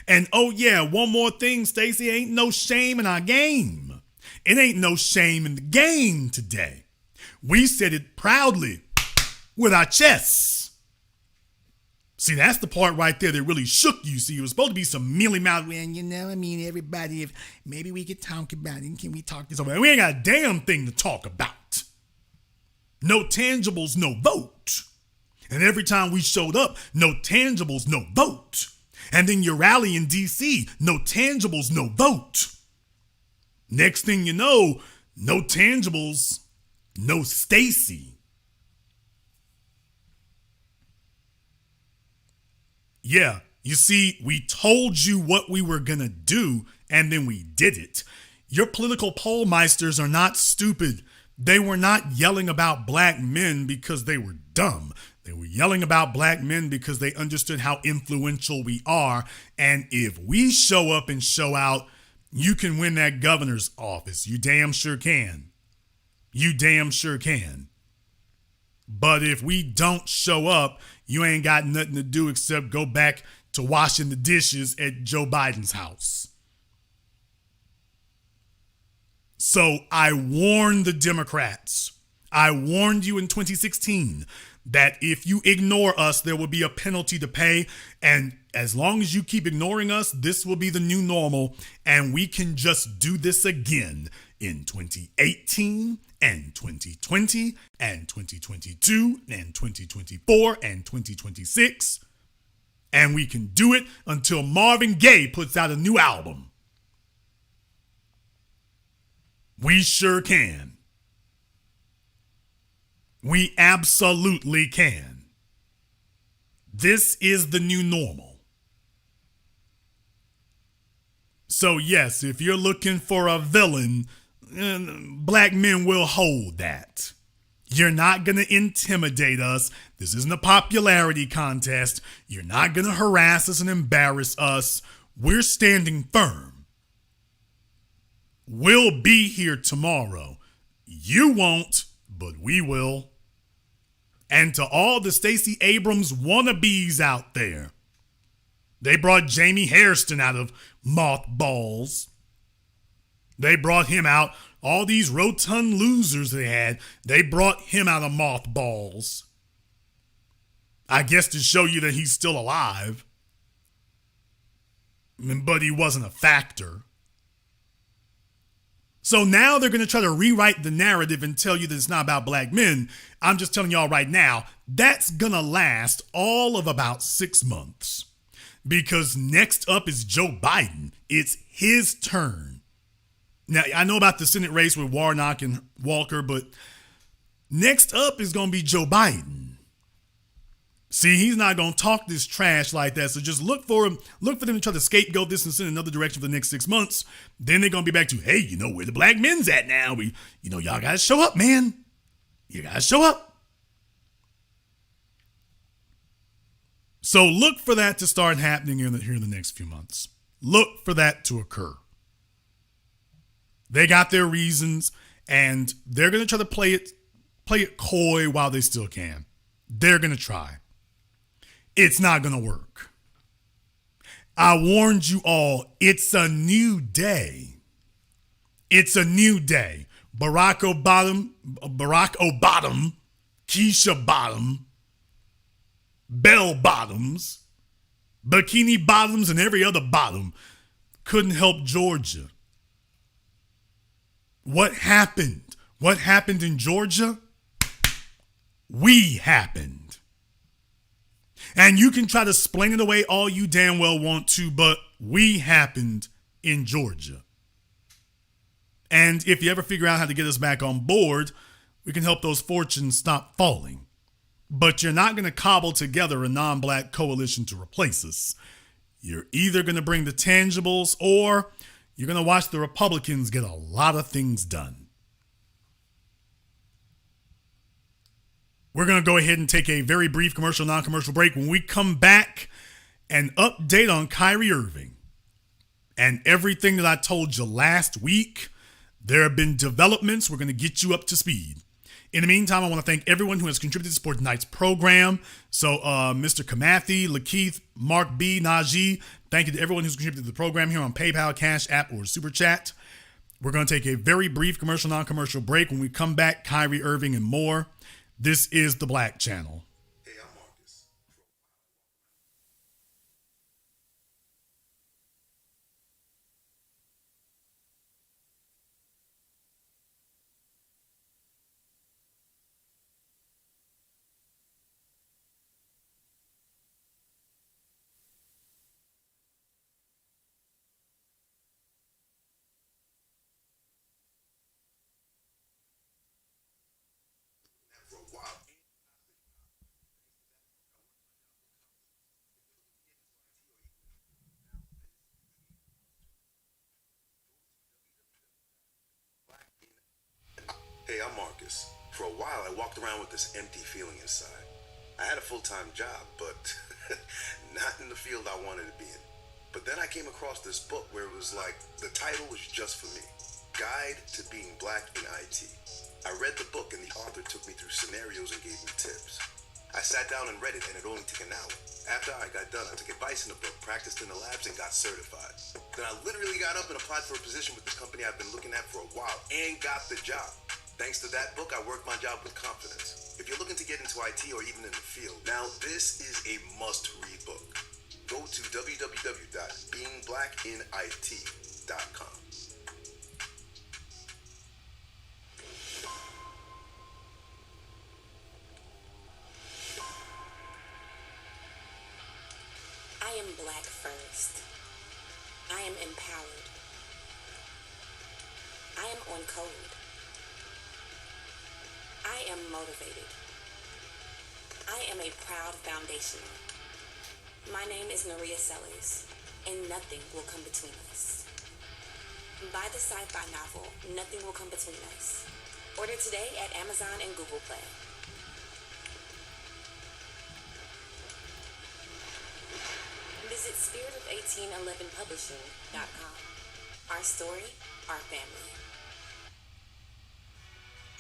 And oh yeah, one more thing, Stacey, ain't no shame in our game. It ain't no shame in the game today. We said it proudly with our chests. See, that's the part right there that really shook you. See, it was supposed to be some mealy-mouthed, well, you know, I mean, everybody, if maybe we could talk about it. Can we talk this over? We ain't got a damn thing to talk about. No tangibles, no vote. And every time we showed up, no tangibles, no vote. And then your rally in D.C., no tangibles, no vote. Next thing you know, no tangibles, no Stacey. Yeah, you see, we told you what we were going to do, and then we did it. Your political pollmeisters are not stupid. They were not yelling about black men because they were dumb. They were yelling about black men because they understood how influential we are. And if we show up and show out, you can win that governor's office. You damn sure can. You damn sure can. But if we don't show up, you ain't got nothing to do except go back to washing the dishes at Joe Biden's house. So I warned the Democrats. I warned you in 2016 that if you ignore us, there will be a penalty to pay. And as long as you keep ignoring us, this will be the new normal. And we can just do this again in 2018 and 2020 and 2022 and 2024 and 2026. And we can do it until Marvin Gaye puts out a new album. We sure can. We absolutely can. This is the new normal. So yes, if you're looking for a villain, black men will hold that. You're not going to intimidate us. This isn't a popularity contest. You're not going to harass us and embarrass us. We're standing firm. We'll be here tomorrow. You won't, but we will. And to all the Stacey Abrams wannabes out there, they brought Jamie Hairston out of mothballs. They brought him out. All these rotund losers they brought him out of mothballs. I guess to show you that he's still alive. But he wasn't a factor. So now they're going to try to rewrite the narrative and tell you that it's not about black men. I'm just telling y'all right now, that's going to last all of about 6 months. Because next up is Joe Biden. It's his turn. Now, I know about the Senate race with Warnock and Walker, but next up is going to be Joe Biden. See, he's not going to talk this trash like that. So just look for them to try to scapegoat this and send another direction for the next 6 months. Then they're going to be back to, hey, where the black men's at now? Y'all got to show up, man. You got to show up. So look for that to start happening here in the next few months. Look for that to occur. They got their reasons, and they're going to try to play it coy while they still can. They're going to try. It's not going to work. I warned you all, it's a new day. It's a new day. Barack Obama, Keisha Bottom, bell bottoms, bikini bottoms, and every other bottom couldn't help Georgia. What happened? What happened in Georgia? We happened. And you can try to explain it away all you damn well want to, but we happened in Georgia. And if you ever figure out how to get us back on board, we can help those fortunes stop falling. But you're not going to cobble together a non-black coalition to replace us. You're either going to bring the tangibles or you're going to watch the Republicans get a lot of things done. We're going to go ahead and take a very brief commercial, non-commercial break. When we come back, an update on Kyrie Irving and everything that I told you last week. There have been developments. We're going to get you up to speed. In the meantime, I want to thank everyone who has contributed to support tonight's program. So, Mr. Kamathi, Lakeith, Mark B, Najee, thank you to everyone who's contributed to the program here on PayPal, Cash App, or Super Chat. We're going to take a very brief commercial, non-commercial break. When we come back, Kyrie Irving and more. This is The Black Channel. Hey, I'm Marcus. For a while. Hey, I'm Marcus. For a while, I walked around with this empty feeling inside. I had a full-time job, but not in the field I wanted to be in. But then I came across this book where it was like, the title was just for me. Guide to Being Black in IT. I read the book and the author took me through scenarios and gave me tips. sat down and read it, and it only took an hour. After I got done, I took advice in the book, practiced in the labs, and got certified. Then I literally got up and applied for a position with this company I've been looking at for a while and got the job. Thanks to that book, I worked my job with confidence. If you're looking to get into IT or even in the field, now this is a must-read book. Go to www.beingblackInIT.com. I am black first. I am empowered. I am on code. I am motivated. I am a proud foundational. My name is Maria Sellers, and nothing will come between us. Buy the sci-fi novel, Nothing Will Come Between Us. Order today at Amazon and Google Play. Visit spiritof1811publishing.com. Our story, our family.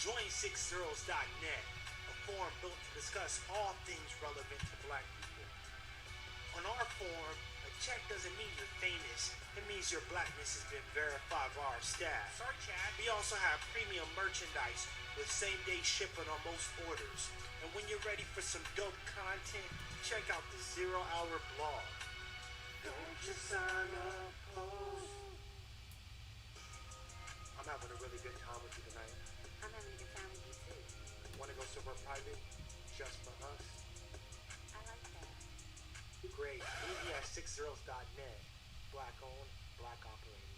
Join sixzeros.net, a forum built to discuss all things relevant to black people. On our forum, a check doesn't mean you're famous. It means your blackness has been verified by our staff. Sorry, Chad. We also have premium merchandise with same-day shipping on most orders. And when you're ready for some dope content, check out the 0 Hour blog. Don't you sign up, post. I'm having a really good time with you tonight. I'm having a good time with you too. Want to go somewhere private, just for us? I like that. Great. Meet me at sixzeros.net. Black owned, black operated.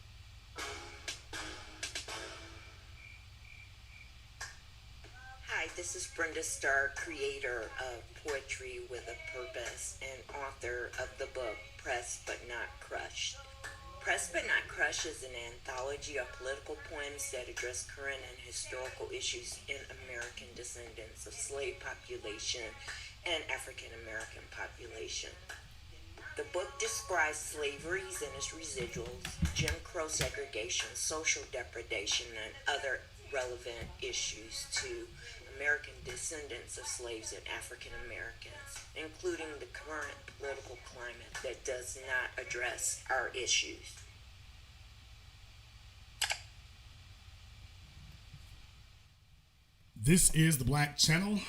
Hi, this is Brenda Starr, creator of Poetry with a Purpose and author of the book Pressed But Not Crushed. Pressed But Not Crushed is an anthology of political poems that address current and historical issues in American descendants of slave population and African American population. The book describes slavery and its residuals, Jim Crow segregation, social depredation, and other relevant issues to American descendants of slaves and African Americans, including the current political climate that does not address our issues. This is the Black Channel.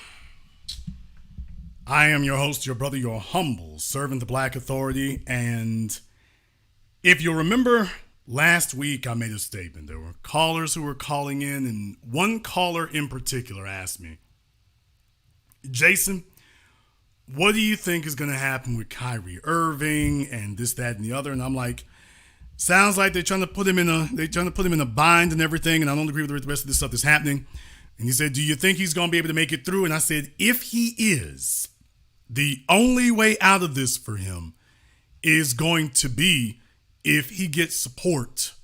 I am your host, your brother, your humble servant, the Black Authority. And if you'll remember, last week I made a statement. There were callers who were calling in, and one caller in particular asked me, Jason, what do you think is going to happen with Kyrie Irving and this, that, and the other? And I'm like, sounds like they're trying to put him in a bind and everything, and I don't agree with the rest of this stuff that's happening. And he said, do you think he's going to be able to make it through? And I said, if he is, the only way out of this for him is going to be if he gets support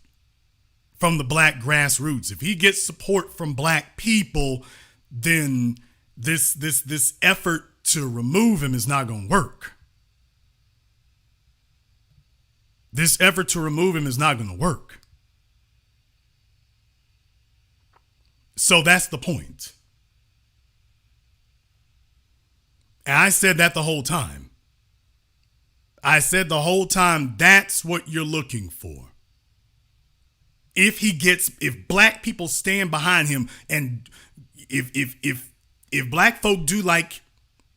from the black grassroots. If he gets support from black people, then this effort to remove him is not going to work. This effort to remove him is not going to work. So that's the point. And I said that the whole time. I said the whole time, that's what you're looking for. If black people stand behind him, and if black folk do like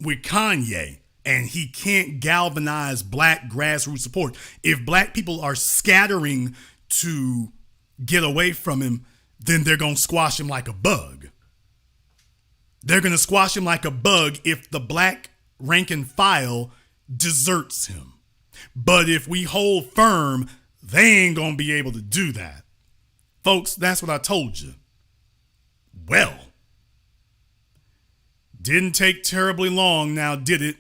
with Kanye, and he can't galvanize black grassroots support, if black people are scattering to get away from him, then they're going to squash him like a bug. They're going to squash him like a bug if the black rank and file deserts him. But if we hold firm, they ain't going to be able to do that. Folks, that's what I told you. Well, didn't take terribly long now, did it?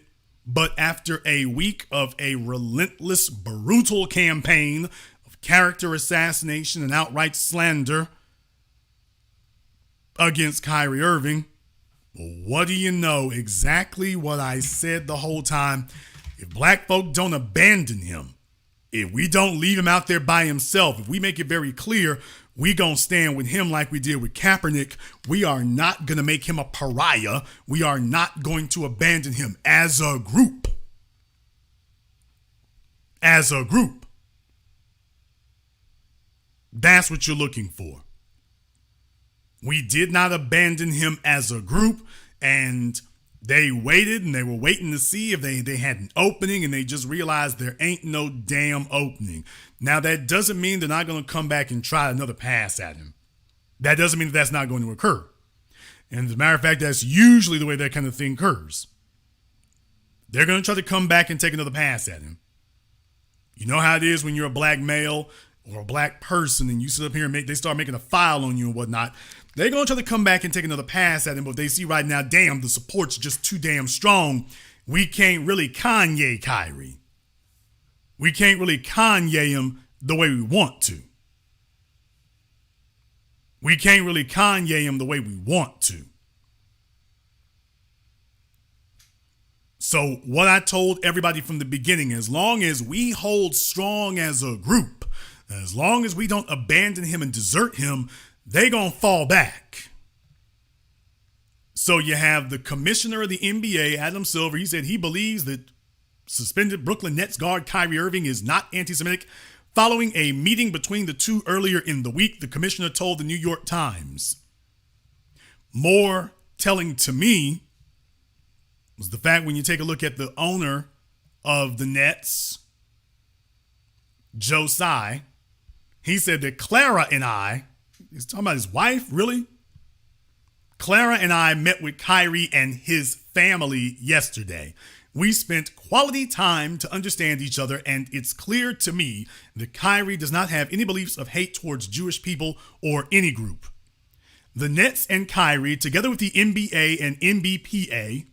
But after a week of a relentless, brutal campaign of character assassination and outright slander against Kyrie Irving, what do you know? Exactly what I said the whole time. If black folk don't abandon him, if we don't leave him out there by himself, if we make it very clear, we gonna stand with him like we did with Kaepernick. We are not gonna make him a pariah. We are not going to abandon him as a group. As a group. That's what you're looking for. We did not abandon him as a group, and they waited and they were waiting to see if they had an opening, and they just realized there ain't no damn opening. Now, that doesn't mean they're not going to come back and try another pass at him. That doesn't mean that's not going to occur. And as a matter of fact, that's usually the way that kind of thing occurs. They're going to try to come back and take another pass at him. You know how it is when you're a black male or a black person and you sit up here and they start making a file on you and whatnot. They're going to try to come back and take another pass at him, but they see right now, damn, the support's just too damn strong. We can't really Kanye Kyrie. We can't really Kanye him the way we want to. We can't really Kanye him the way we want to. So what I told everybody from the beginning, as long as we hold strong as a group, as long as we don't abandon him and desert him, they gonna fall back. So you have the commissioner of the NBA, Adam Silver. He said he believes that suspended Brooklyn Nets guard Kyrie Irving is not anti-Semitic. Following a meeting between the two earlier in the week, the commissioner told the New York Times. More telling to me was the fact when you take a look at the owner of the Nets, Joe Tsai, he said that Clara and I, he's talking about his wife, really? Clara and I met with Kyrie and his family yesterday. We spent quality time to understand each other, and it's clear to me that Kyrie does not have any beliefs of hate towards Jewish people or any group. The Nets and Kyrie, together with the NBA and NBPA,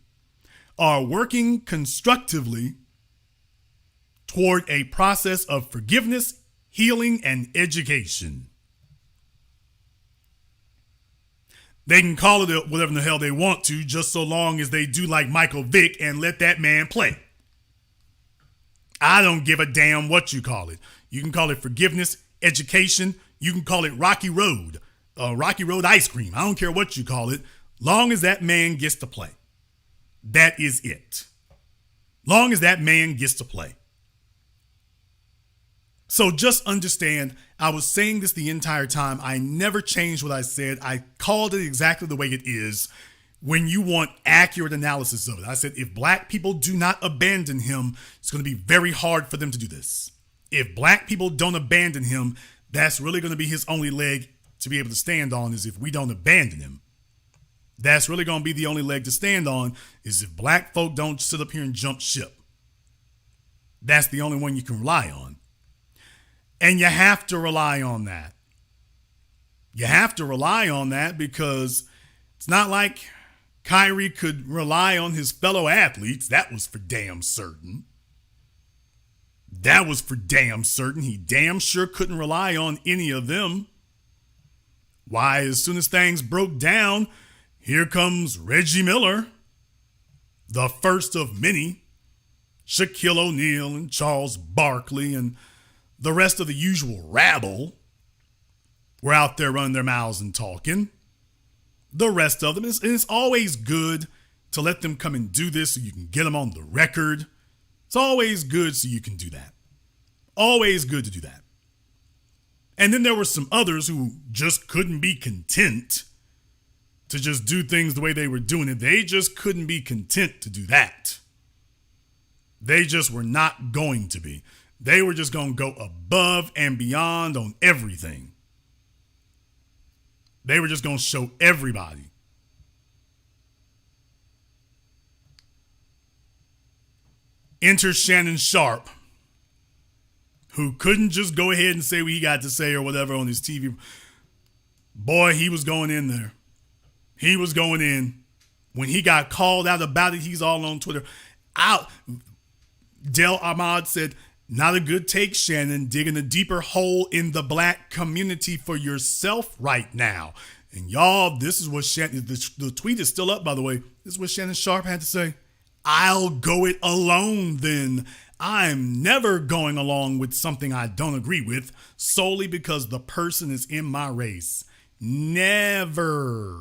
are working constructively toward a process of forgiveness, healing, and education. They can call it whatever the hell they want to, just so long as they do like Michael Vick and let that man play. I don't give a damn what you call it. You can call it forgiveness, education. You can call it Rocky Road ice cream. I don't care what you call it, long as that man gets to play. That is it. Long as that man gets to play. So just understand, I was saying this the entire time. I never changed what I said. I called it exactly the way it is when you want accurate analysis of it. I said, if black people do not abandon him, it's going to be very hard for them to do this. If black people don't abandon him, that's really going to be his only leg to be able to stand on, is if we don't abandon him. That's really going to be the only leg to stand on, is if black folk don't sit up here and jump ship. That's the only one you can rely on. And you have to rely on that. You have to rely on that because it's not like Kyrie could rely on his fellow athletes. That was for damn certain. That was for damn certain. He damn sure couldn't rely on any of them. Why, as soon as things broke down, here comes Reggie Miller, the first of many. Shaquille O'Neal and Charles Barkley and the rest of the usual rabble were out there running their mouths and talking. The rest of them, it's always good to let them come and do this so you can get them on the record. It's always good so you can do that. Always good to do that. And then there were some others who just couldn't be content to just do things the way they were doing it. They just couldn't be content to do that. They just were not going to be. They were just going to go above and beyond on everything. They were just going to show everybody. Enter Shannon Sharp, who couldn't just go ahead and say what he got to say or whatever on his TV. Boy, he was going in there. He was going in. When he got called out about it, he's all on Twitter. Del Ahmad said, "Not a good take, Shannon. Digging a deeper hole in the black community for yourself right now." And y'all, this is what Shannon, the tweet is still up, by the way. This is what Shannon Sharp had to say. "I'll go it alone then. I'm never going along with something I don't agree with solely because the person is in my race. Never.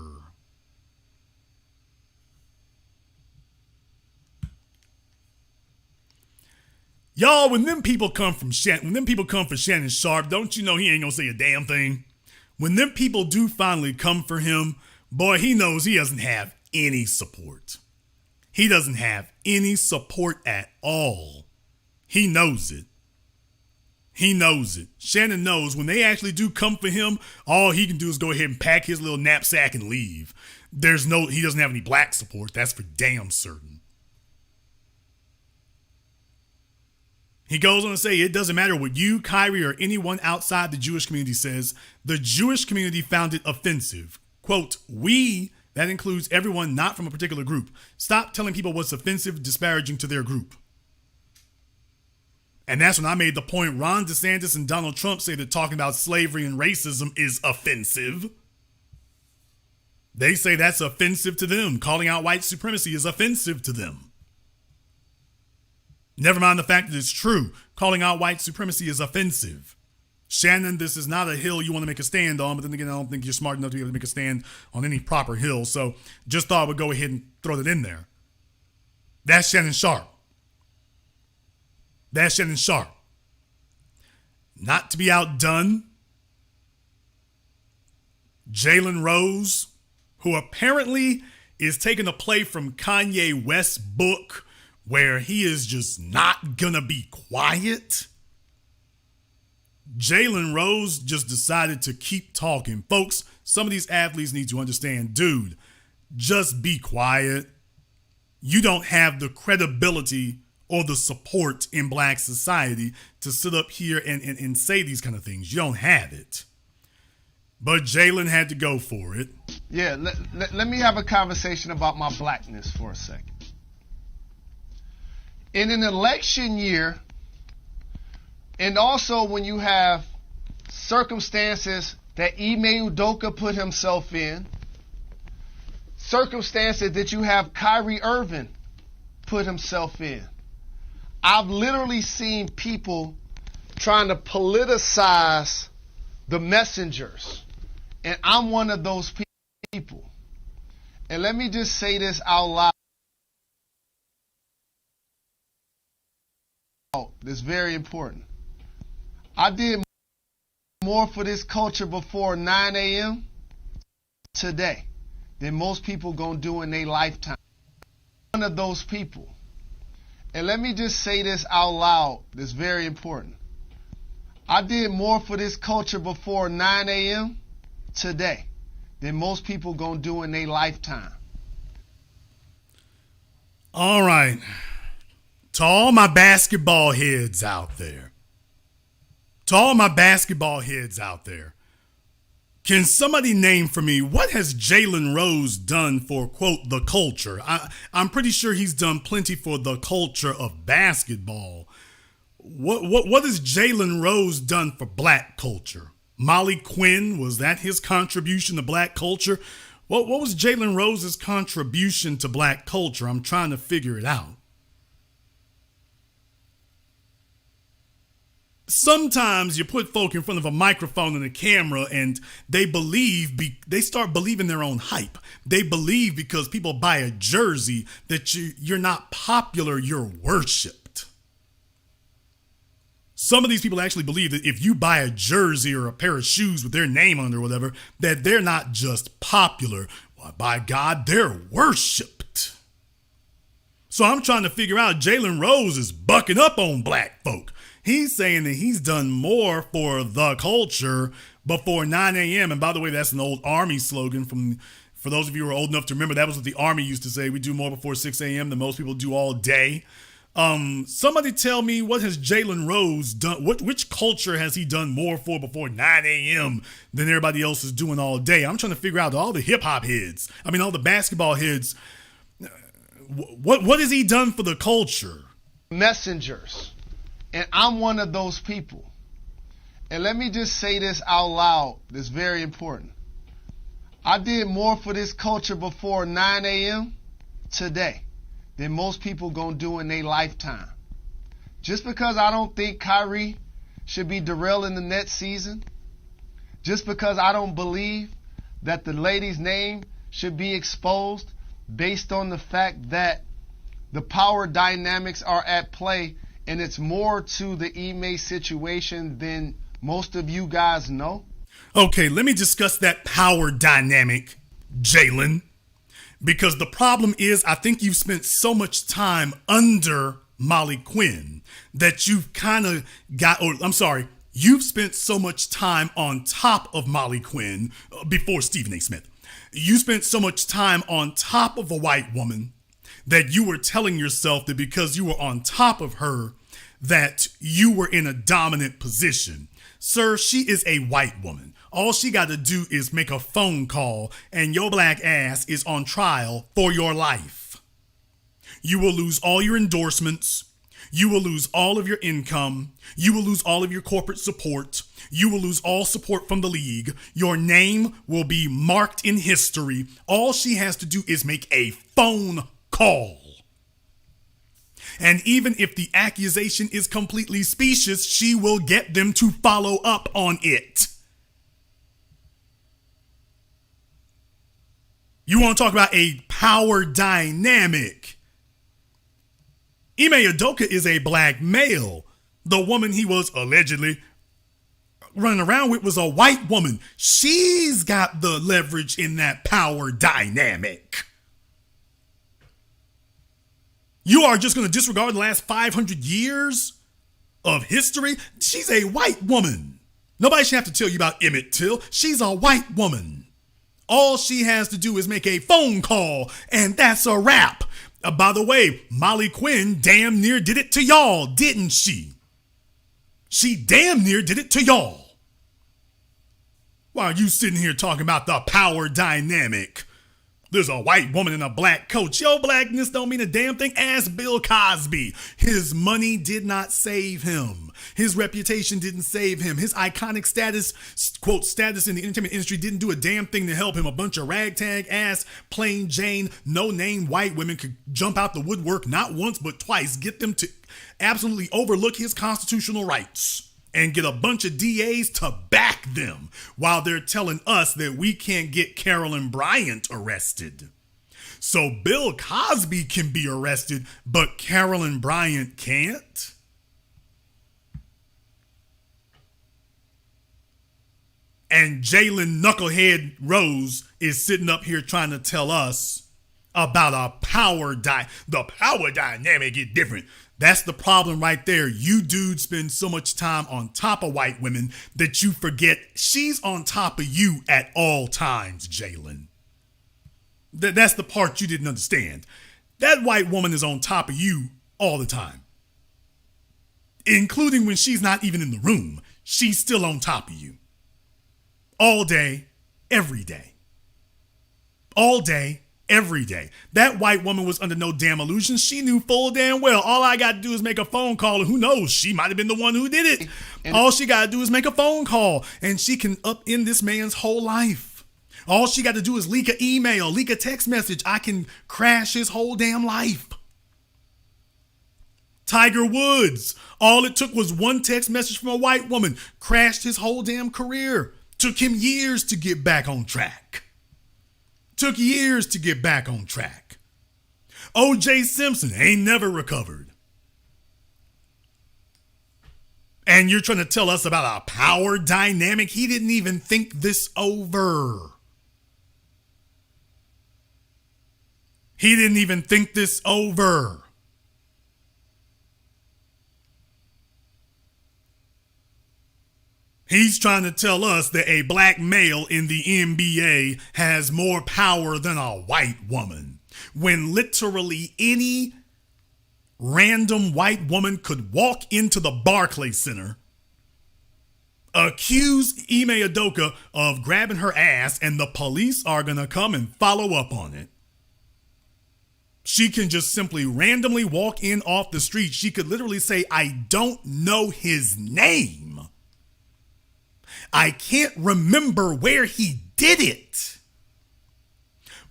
Y'all, when them people come for Shannon Sharp, don't you know he ain't gonna say a damn thing? When them people do finally come for him, boy, he knows he doesn't have any support. He doesn't have any support at all. He knows it. He knows it. Shannon knows when they actually do come for him, all he can do is go ahead and pack his little knapsack and leave. He doesn't have any black support. That's for damn certain. He goes on to say, it doesn't matter what you, Kyrie, or anyone outside the Jewish community says. The Jewish community found it offensive. Quote, we, that includes everyone not from a particular group. Stop telling people what's offensive, disparaging to their group. And that's when I made the point Ron DeSantis and Donald Trump say that talking about slavery and racism is offensive. They say that's offensive to them. Calling out white supremacy is offensive to them. Never mind the fact that it's true. Calling out white supremacy is offensive. Shannon, this is not a hill you want to make a stand on, but then again, I don't think you're smart enough to be able to make a stand on any proper hill. So just thought I would go ahead and throw that in there. That's Shannon Sharp. That's Shannon Sharp. Not to be outdone, Jalen Rose, who apparently is taking a play from Kanye West's book where he is just not gonna be quiet. Jalen Rose just decided to keep talking. Folks, some of these athletes need to understand, dude, just be quiet. You don't have the credibility or the support in black society to sit up here and say these kind of things. You don't have it. But Jalen had to go for it. Yeah, let me have a conversation about my blackness for a second. In an election year, and also when you have circumstances that Ime Udoka put himself in, circumstances that you have Kyrie Irving put himself in, I've literally seen people trying to politicize the messengers. And I'm one of those people. And let me just say this out loud. It's very important. I did more for this culture before 9 a.m. today than most people gonna do in their lifetime. One of those people. And let me just say this out loud. It's very important. I did more for this culture before 9 a.m. today than most people gonna do in their lifetime. All right. To all my basketball heads out there. Can somebody name for me what has Jalen Rose done for, quote, the culture? I'm pretty sure he's done plenty for the culture of basketball. What has Jalen Rose done for black culture? Molly Quinn, was that his contribution to black culture? What was Jalen Rose's contribution to black culture? I'm trying to figure it out. Sometimes you put folk in front of a microphone and a camera and they start believing their own hype. They believe because people buy a jersey that you're not popular, you're worshipped. Some of these people actually believe that if you buy a jersey or a pair of shoes with their name on it or whatever, that they're not just popular. Well, by God, they're worshipped. So I'm trying to figure out, Jalen Rose is bucking up on black folk. He's saying that he's done more for the culture before 9 a.m. And by the way, that's an old Army slogan for those of you who are old enough to remember, that was what the Army used to say. We do more before 6 a.m. than most people do all day. Somebody tell me, what has Jalen Rose done? Which culture has he done more for before 9 a.m. than everybody else is doing all day? I'm trying to figure out all the hip hop heads. All the basketball heads. What has he done for the culture? Messengers. And I'm one of those people. And let me just say this out loud. It's very important. I did more for this culture before 9 a.m. today than most people gonna do in their lifetime. Just because I don't think Kyrie should be derailing the Nets season, just because I don't believe that the lady's name should be exposed based on the fact that the power dynamics are at play and it's more to the Ime situation than most of you guys know. Okay, let me discuss that power dynamic, Jalen. Because the problem is, I think you've spent so much time under Molly Quinn that you've kind of you've spent so much time on top of Molly Quinn before Stephen A. Smith. You spent so much time on top of a white woman that you were telling yourself that because you were on top of her, that you were in a dominant position. Sir, she is a white woman. All she got to do is make a phone call and your black ass is on trial for your life. You will lose all your endorsements. You will lose all of your income. You will lose all of your corporate support. You will lose all support from the league. Your name will be marked in history. All she has to do is make a phone call. And even if the accusation is completely specious, she will get them to follow up on it. You want to talk about a power dynamic? Ime Udoka is a black male. The woman he was allegedly running around with was a white woman. She's got the leverage in that power dynamic. You are just going to disregard the last 500 years of history? She's a white woman. Nobody should have to tell you about Emmett Till. She's a white woman. All she has to do is make a phone call, and that's a wrap. By the way, Molly Quinn damn near did it to y'all, didn't she? She damn near did it to y'all. Why are you sitting here talking about the power dynamic? There's a white woman in a black coat. Your blackness don't mean a damn thing. Ask Bill Cosby. His money did not save him. His reputation didn't save him. His iconic status, quote, status in the entertainment industry didn't do a damn thing to help him. A bunch of ragtag ass, plain Jane, no-name white women could jump out the woodwork not once but twice, get them to absolutely overlook his constitutional rights and get a bunch of DAs to back them while they're telling us that we can't get Carolyn Bryant arrested. So Bill Cosby can be arrested, but Carolyn Bryant can't? And Jalen Knucklehead Rose is sitting up here trying to tell us about the power dynamic is different. That's the problem right there. You dudes spend so much time on top of white women that you forget she's on top of you at all times, Jalen. That's the part you didn't understand. That white woman is on top of you all the time. Including when she's not even in the room. She's still on top of you. All day, every day. All day, every day. That white woman was under no damn illusion. She knew full damn well. All I got to do is make a phone call, and who knows? She might have been the one who did it. All she got to do is make a phone call, and she can upend this man's whole life. All she got to do is leak an email, leak a text message. I can crash his whole damn life. Tiger Woods. All it took was one text message from a white woman. Crashed his whole damn career. Took him years to get back on track. Took years to get back on track. O.J. Simpson ain't never recovered. And you're trying to tell us about a power dynamic? He didn't even think this over. He didn't even think this over. He's trying to tell us that a black male in the NBA has more power than a white woman, when literally any random white woman could walk into the Barclays Center, accuse Ime Udoka of grabbing her ass, and the police are going to come and follow up on it. She can just simply randomly walk in off the street. She could literally say, I don't know his name. I can't remember where he did it.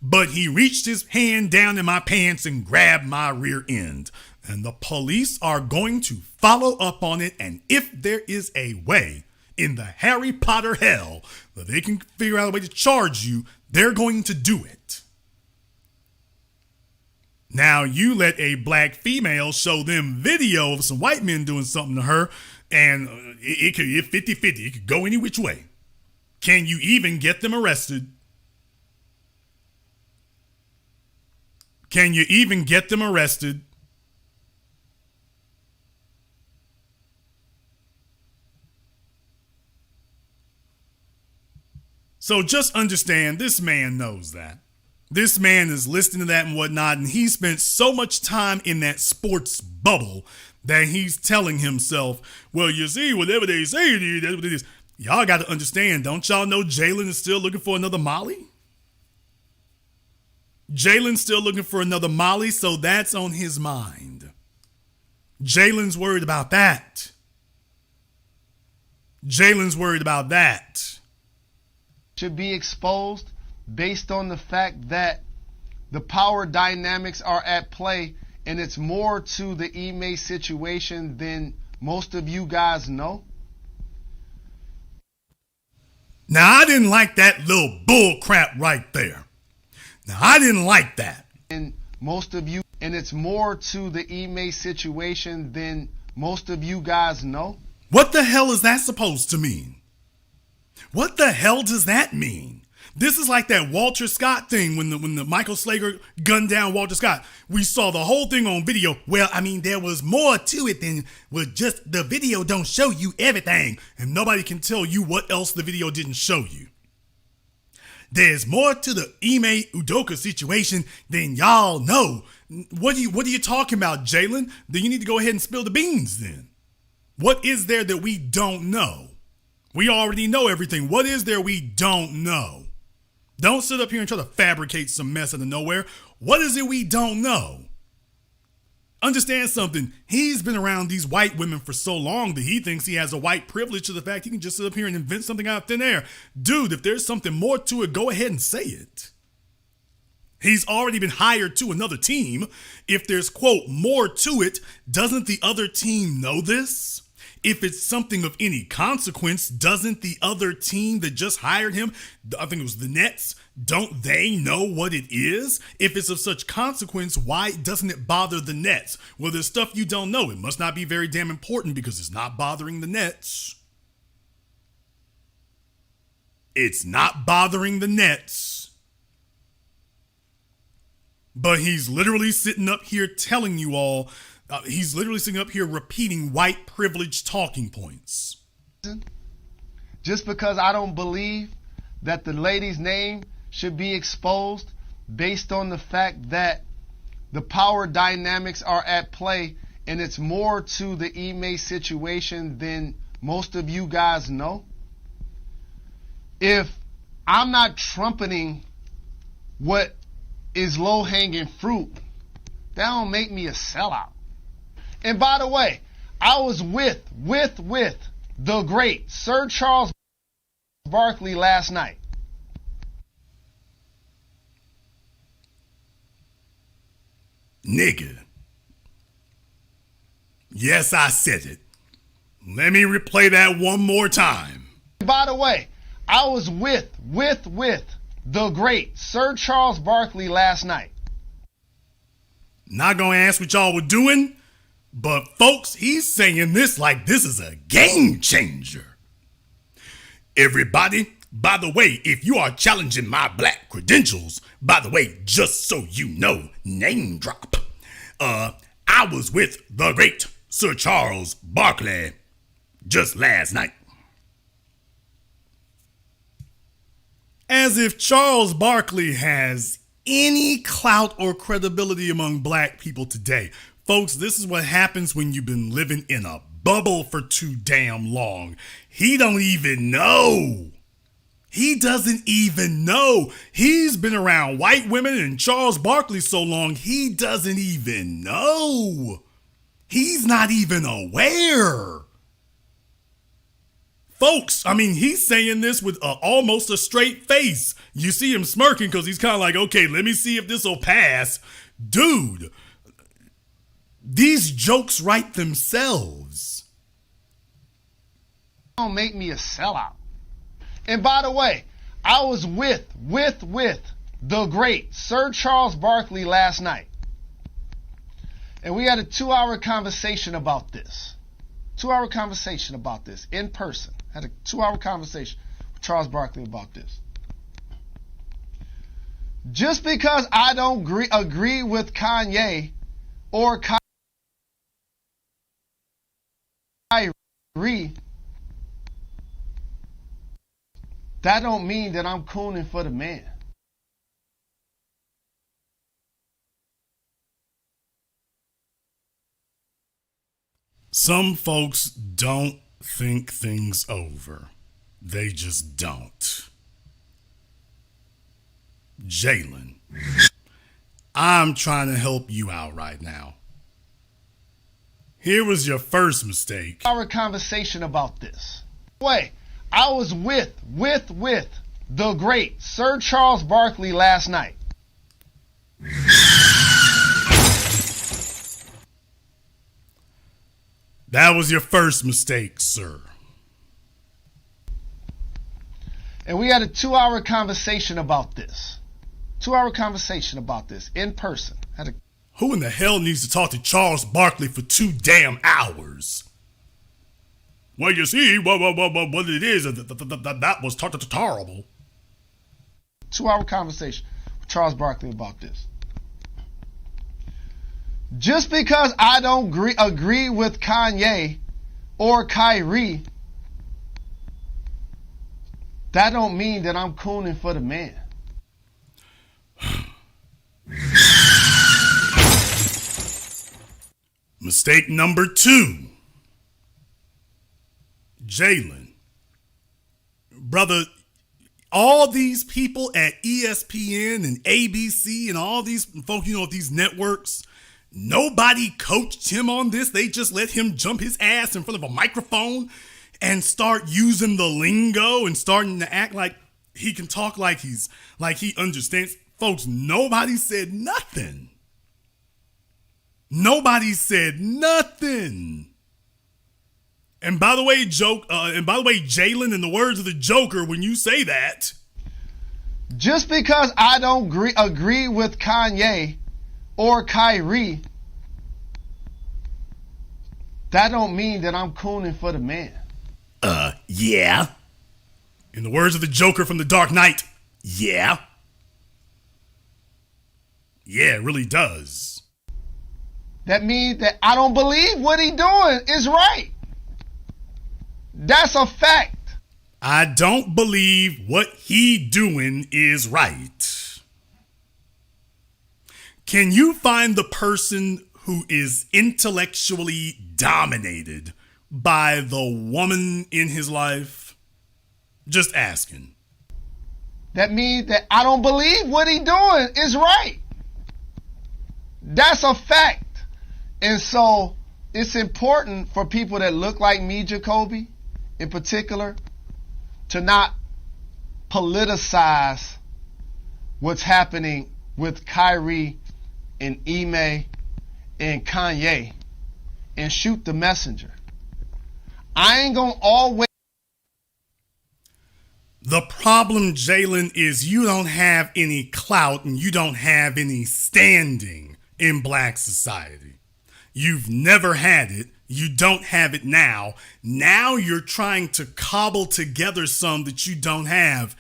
But he reached his hand down in my pants and grabbed my rear end. And the police are going to follow up on it, and if there is a way in the Harry Potter hell that they can figure out a way to charge you, they're going to do it. Now, you let a black female show them video of some white men doing something to her, and it could 50-50. It could go any which way. Can you even get them arrested? Can you even get them arrested? So just understand, this man knows that. This man is listening to that and whatnot, and he spent so much time in that sports bubble that he's telling himself, well, you see, whatever they say it is, that's what it is. Y'all got to understand, don't y'all know Jalen is still looking for another Molly? Jalen's still looking for another Molly, so that's on his mind. Jalen's worried about that. Jalen's worried about that. Should be exposed based on the fact that the power dynamics are at play, and it's more to the Ime situation than most of you guys know? Now, I didn't like that little bull crap right there. Now, I didn't like that. And most of you, and it's more to the Ime situation than most of you guys know? What the hell is that supposed to mean? What the hell does that mean? This is like that Walter Scott thing when the Michael Slager gunned down Walter Scott. We saw the whole thing on video. Well, I mean, there was more to it than just the video don't show you everything. And nobody can tell you what else the video didn't show you. There's more to the Ime Udoka situation than y'all know. What are you talking about, Jalen? Then you need to go ahead and spill the beans then. What is there that we don't know? We already know everything. What is there we don't know? Don't sit up here and try to fabricate some mess out of nowhere. What is it we don't know? Understand something. He's been around these white women for so long that he thinks he has a white privilege to the fact he can just sit up here and invent something out of thin air. Dude, if there's something more to it, go ahead and say it. He's already been hired to another team. If there's, quote, more to it, doesn't the other team know this? If it's something of any consequence, doesn't the other team that just hired him, I think it was the Nets, don't they know what it is? If it's of such consequence, why doesn't it bother the Nets? Well, there's stuff you don't know. It must not be very damn important because it's not bothering the Nets. It's not bothering the Nets. But he's literally sitting up here telling you all, he's literally sitting up here repeating white privilege talking points. Just because I don't believe that the lady's name should be exposed based on the fact that the power dynamics are at play, and it's more to the Ime situation than most of you guys know. If I'm not trumpeting what is low-hanging fruit, that don't make me a sellout. And by the way, I was with the great Sir Charles Barkley last night. Nigga. Yes, I said it. Let me replay that one more time. By the way, I was with the great Sir Charles Barkley last night. Not gonna ask what y'all were doing, but folks, he's saying this like this is a game changer. Everybody, by the way, if you are challenging my black credentials, by the way, just so you know, name drop. I was with the great Sir Charles Barkley just last night. As if Charles Barkley has any clout or credibility among black people today. Folks, this is what happens when you've been living in a bubble for too damn long. He don't even know. He doesn't even know. He's been around white women and Charles Barkley so long, he doesn't even know. He's not even aware. Folks, I mean, he's saying this with almost a straight face. You see him smirking because he's kind of like, okay, let me see if this will pass. Dude, These jokes write themselves. Don't make me a sellout. And by the way, I was with the great Sir Charles Barkley last night. And we had a 2-hour conversation about this. 2-hour conversation about this in person. Had a 2-hour conversation with Charles Barkley about this. Just because I don't agree with Kanye or Kyrie, that don't mean that I'm cooning for the man. Some folks don't think things over. They just don't. Jalen, I'm trying to help you out right now. Here was your first mistake. Our conversation about this. Wait, I was with the great Sir Charles Barkley last night. That was your first mistake, sir. And we had a 2-hour conversation about this. 2-hour conversation about this in person. Who in the hell needs to talk to Charles Barkley for 2 damn hours? Well, you see, what it is, that was terrible. 2-hour conversation with Charles Barkley about this. Just because I don't agree with Kanye or Kyrie, that don't mean that I'm cooning for the man. Mistake number 2. Jalen. Brother, all these people at ESPN and ABC and all these folk, these networks, nobody coached him on this. They just let him jump his ass in front of a microphone and start using the lingo and starting to act like he can talk like he understands. Folks, nobody said nothing. Nobody said nothing. And by the way, Jalen, in the words of the Joker, when you say that, just because I don't agree with Kanye or Kyrie, that don't mean that I'm cooning for the man. Yeah. In the words of the Joker from The Dark Knight, yeah. Yeah, it really does. That means that I don't believe what he doing is right. That's a fact. I don't believe what he doing is right. Can you find the person who is intellectually dominated by the woman in his life? Just asking. That means that I don't believe what he doing is right. That's a fact. And so it's important for people that look like me, Jacoby, in particular, to not politicize what's happening with Kyrie and Ime and Kanye and shoot the messenger. I ain't gonna always. The problem, Jalen, is you don't have any clout and you don't have any standing in black society. You've never had it. You don't have it now. Now you're trying to cobble together some that you don't have.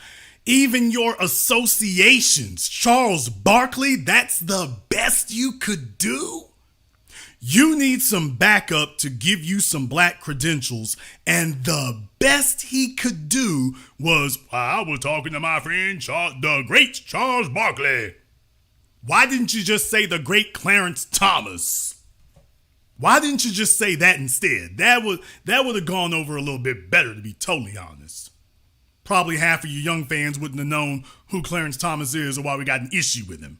Even your associations, Charles Barkley, that's the best you could do? You need some backup to give you some black credentials, and the best he could do was, I was talking to my friend, the great Charles Barkley. Why didn't you just say the great Clarence Thomas? Why didn't you just say that instead? That would have gone over a little bit better, to be totally honest. Probably half of you young fans wouldn't have known who Clarence Thomas is or why we got an issue with him.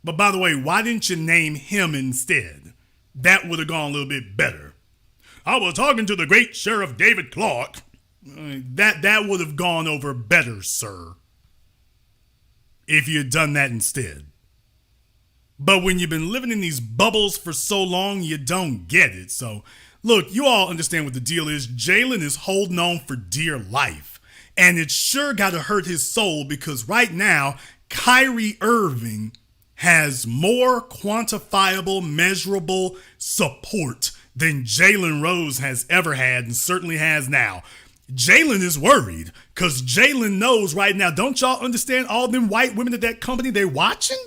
But by the way, why didn't you name him instead? That would have gone a little bit better. I was talking to the great Sheriff David Clark. That would have gone over better, sir, if you had done that instead. But when you've been living in these bubbles for so long, you don't get it. So, look, you all understand what the deal is. Jalen is holding on for dear life. And it's sure got to hurt his soul because right now, Kyrie Irving has more quantifiable, measurable support than Jalen Rose has ever had and certainly has now. Jalen is worried because Jalen knows right now, don't y'all understand all them white women at that company, they're watching?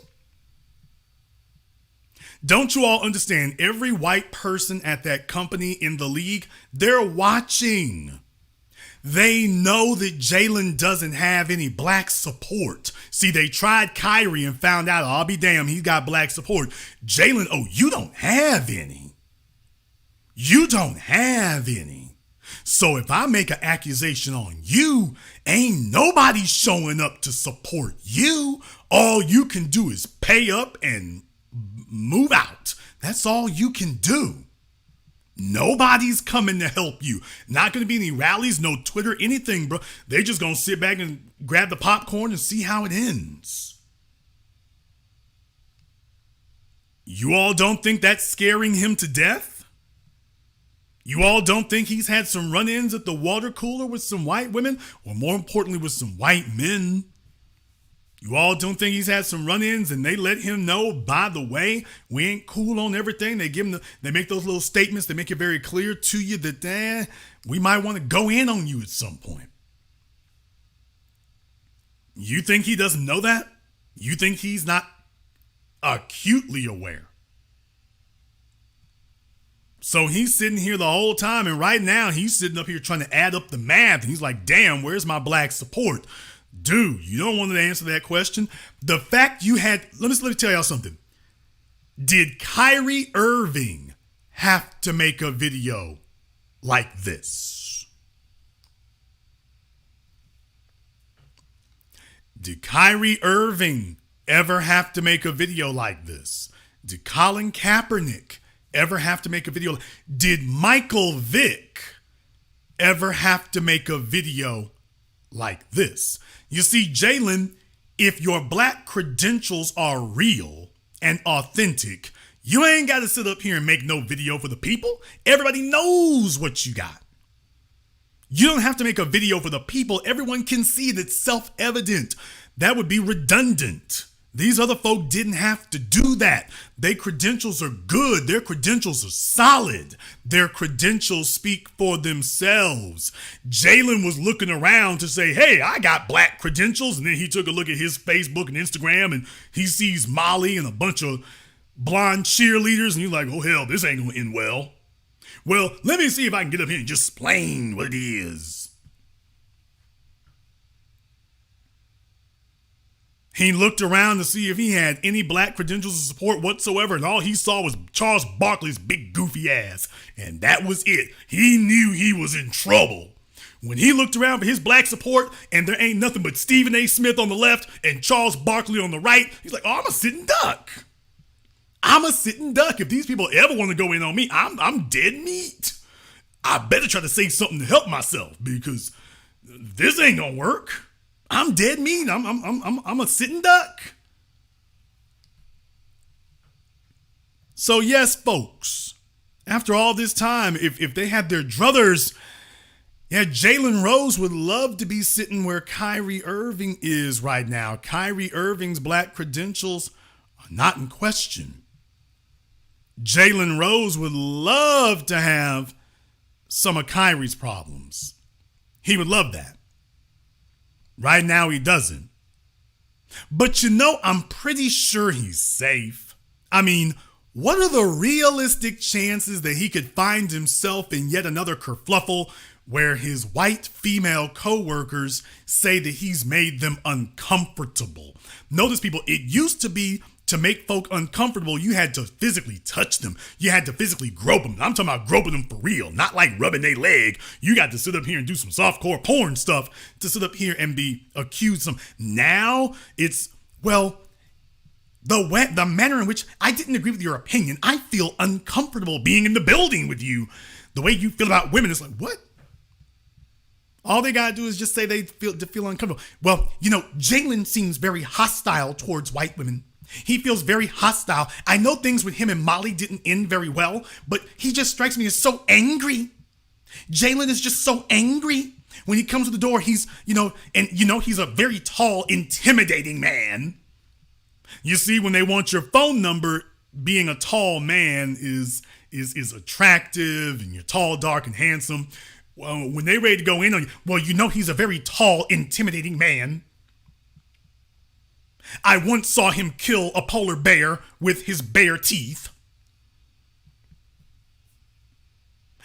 Don't you all understand every white person at that company in the league, they're watching. They know that Jalen doesn't have any black support. See, they tried Kyrie and found out, I'll be damned, he's got black support. Jalen, oh, you don't have any. You don't have any. So if I make an accusation on you, ain't nobody showing up to support you. All you can do is pay up and move out. That's all you can do. Nobody's coming to help you. Not going to be any rallies, no Twitter, anything, bro. They're just going to sit back and grab the popcorn and see how it ends. You all don't think that's scaring him to death? You all don't think he's had some run-ins at the water cooler with some white women, or more importantly, with some white men? You all don't think he's had some run-ins and they let him know, by the way, we ain't cool on everything. They give him they make those little statements. They make it very clear to you that we might want to go in on you at some point. You think he doesn't know that? You think he's not acutely aware? So he's sitting here the whole time, and right now he's sitting up here trying to add up the math, and he's like, damn, where's my black support? Dude, you don't want to answer that question. The fact you had, let me tell y'all something. Did Kyrie Irving have to make a video like this? Did Kyrie Irving ever have to make a video like this? Did Colin Kaepernick ever have to make a video? Did Michael Vick ever have to make a video like this? You see, Jalen, if your black credentials are real and authentic, you ain't got to sit up here and make no video for the people. Everybody knows what you got. You don't have to make a video for the people. Everyone can see it. It's self-evident. That would be redundant. These other folk didn't have to do that. Their credentials are good. Their credentials are solid. Their credentials speak for themselves. Jalen was looking around to say, hey, I got black credentials. And then he took a look at his Facebook and Instagram and he sees Molly and a bunch of blonde cheerleaders. And he's like, oh, hell, this ain't going to end well. Well, let me see if I can get up here and just explain what it is. He looked around to see if he had any black credentials of support whatsoever, and all he saw was Charles Barkley's big goofy ass. And that was it. He knew he was in trouble. When he looked around for his black support, and there ain't nothing but Stephen A. Smith on the left and Charles Barkley on the right, he's like, oh, I'm a sitting duck. I'm a sitting duck. If these people ever want to go in on me, I'm dead meat. I better try to say something to help myself, because this ain't gonna work. I'm dead meat. I'm a sitting duck. So yes, folks, after all this time, if they had their druthers, yeah, Jalen Rose would love to be sitting where Kyrie Irving is right now. Kyrie Irving's black credentials are not in question. Jalen Rose would love to have some of Kyrie's problems. He would love that. Right now, he doesn't. But I'm pretty sure he's safe. I mean, what are the realistic chances that he could find himself in yet another kerfluffle where his white female co-workers say that he's made them uncomfortable? Notice, people, it used to be to make folk uncomfortable, you had to physically touch them. You had to physically grope them. I'm talking about groping them for real, not like rubbing their leg. You got to sit up here and do some softcore porn stuff to sit up here and be accused of. Now it's, well, the manner in which I didn't agree with your opinion. I feel uncomfortable being in the building with you. The way you feel about women is like, what? All they got to do is just say they feel uncomfortable. Well, Jalen seems very hostile towards white women. He feels very hostile. I know things with him and Molly didn't end very well, but he just strikes me as so angry. Jalen is just so angry. When he comes to the door, he's a very tall, intimidating man. You see, when they want your phone number, being a tall man is attractive, and you're tall, dark, and handsome. Well, when they're ready to go in on you, well, he's a very tall, intimidating man. I once saw him kill a polar bear with his bare teeth.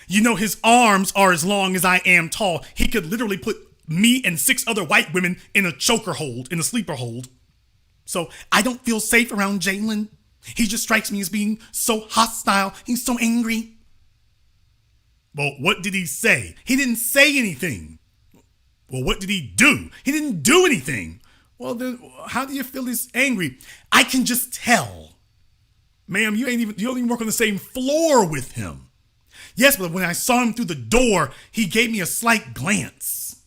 His arms are as long as I am tall. He could literally put me and 6 other white women in a choker hold, in a sleeper hold. So I don't feel safe around Jalen. He just strikes me as being so hostile. He's so angry. Well, what did he say? He didn't say anything. Well, what did he do? He didn't do anything. Well, then how do you feel he's angry? I can just tell. Ma'am, you don't even work on the same floor with him. Yes, but when I saw him through the door, he gave me a slight glance.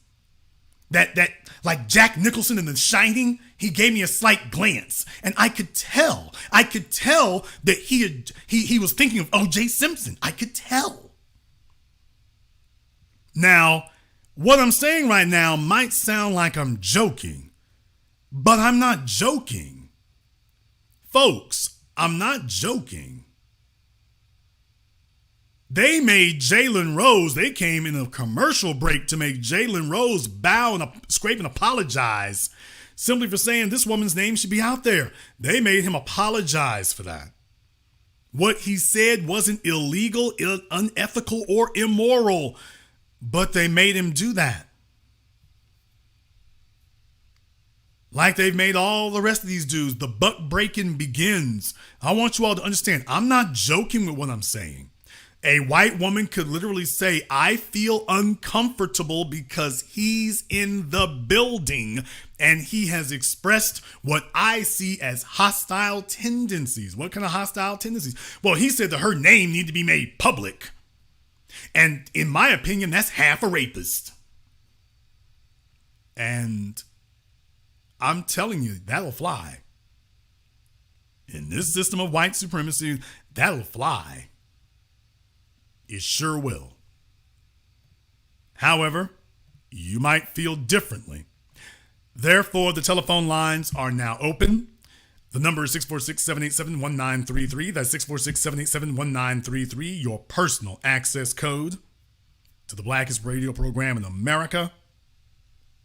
That like Jack Nicholson in The Shining, he gave me a slight glance. And I could tell that he was thinking of O.J. Simpson. I could tell. Now, what I'm saying right now might sound like I'm joking, but I'm not joking. Folks, I'm not joking. They made Jalen Rose, they came in a commercial break to make Jalen Rose bow and scrape and apologize simply for saying this woman's name should be out there. They made him apologize for that. What he said wasn't illegal, unethical, or immoral, but they made him do that. Like they've made all the rest of these dudes. The buck breaking begins. I want you all to understand, I'm not joking with what I'm saying. A white woman could literally say, I feel uncomfortable because he's in the building and he has expressed what I see as hostile tendencies. What kind of hostile tendencies? Well, he said that her name needed to be made public. And in my opinion, that's half a rapist. And I'm telling you, that'll fly. In this system of white supremacy, that'll fly. It sure will. However, you might feel differently. Therefore, the telephone lines are now open. The number is 646-787-1933. That's 646-787-1933, your personal access code to the blackest radio program in America,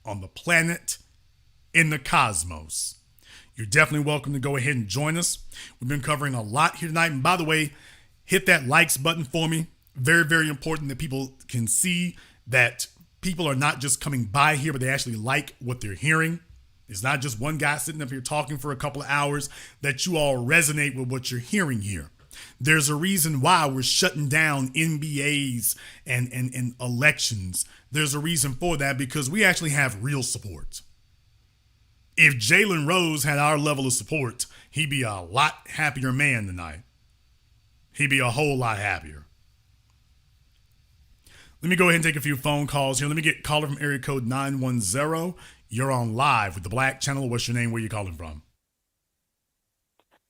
on the planet, in the cosmos. You're definitely welcome to go ahead and join us. We've been covering a lot here tonight. And by the way, hit that likes button for me. Very, very important that people can see that people are not just coming by here, but they actually like what they're hearing. It's not just one guy sitting up here talking for a couple of hours, that you all resonate with what you're hearing here. There's a reason why we're shutting down NBAs and elections. There's a reason for that, because we actually have real support. If Jalen Rose had our level of support, he'd be a lot happier man tonight. He'd be a whole lot happier. Let me go ahead and take a few phone calls here. Let me get caller from area code 910. You're on live with the Black Channel. What's your name? Where are you calling from?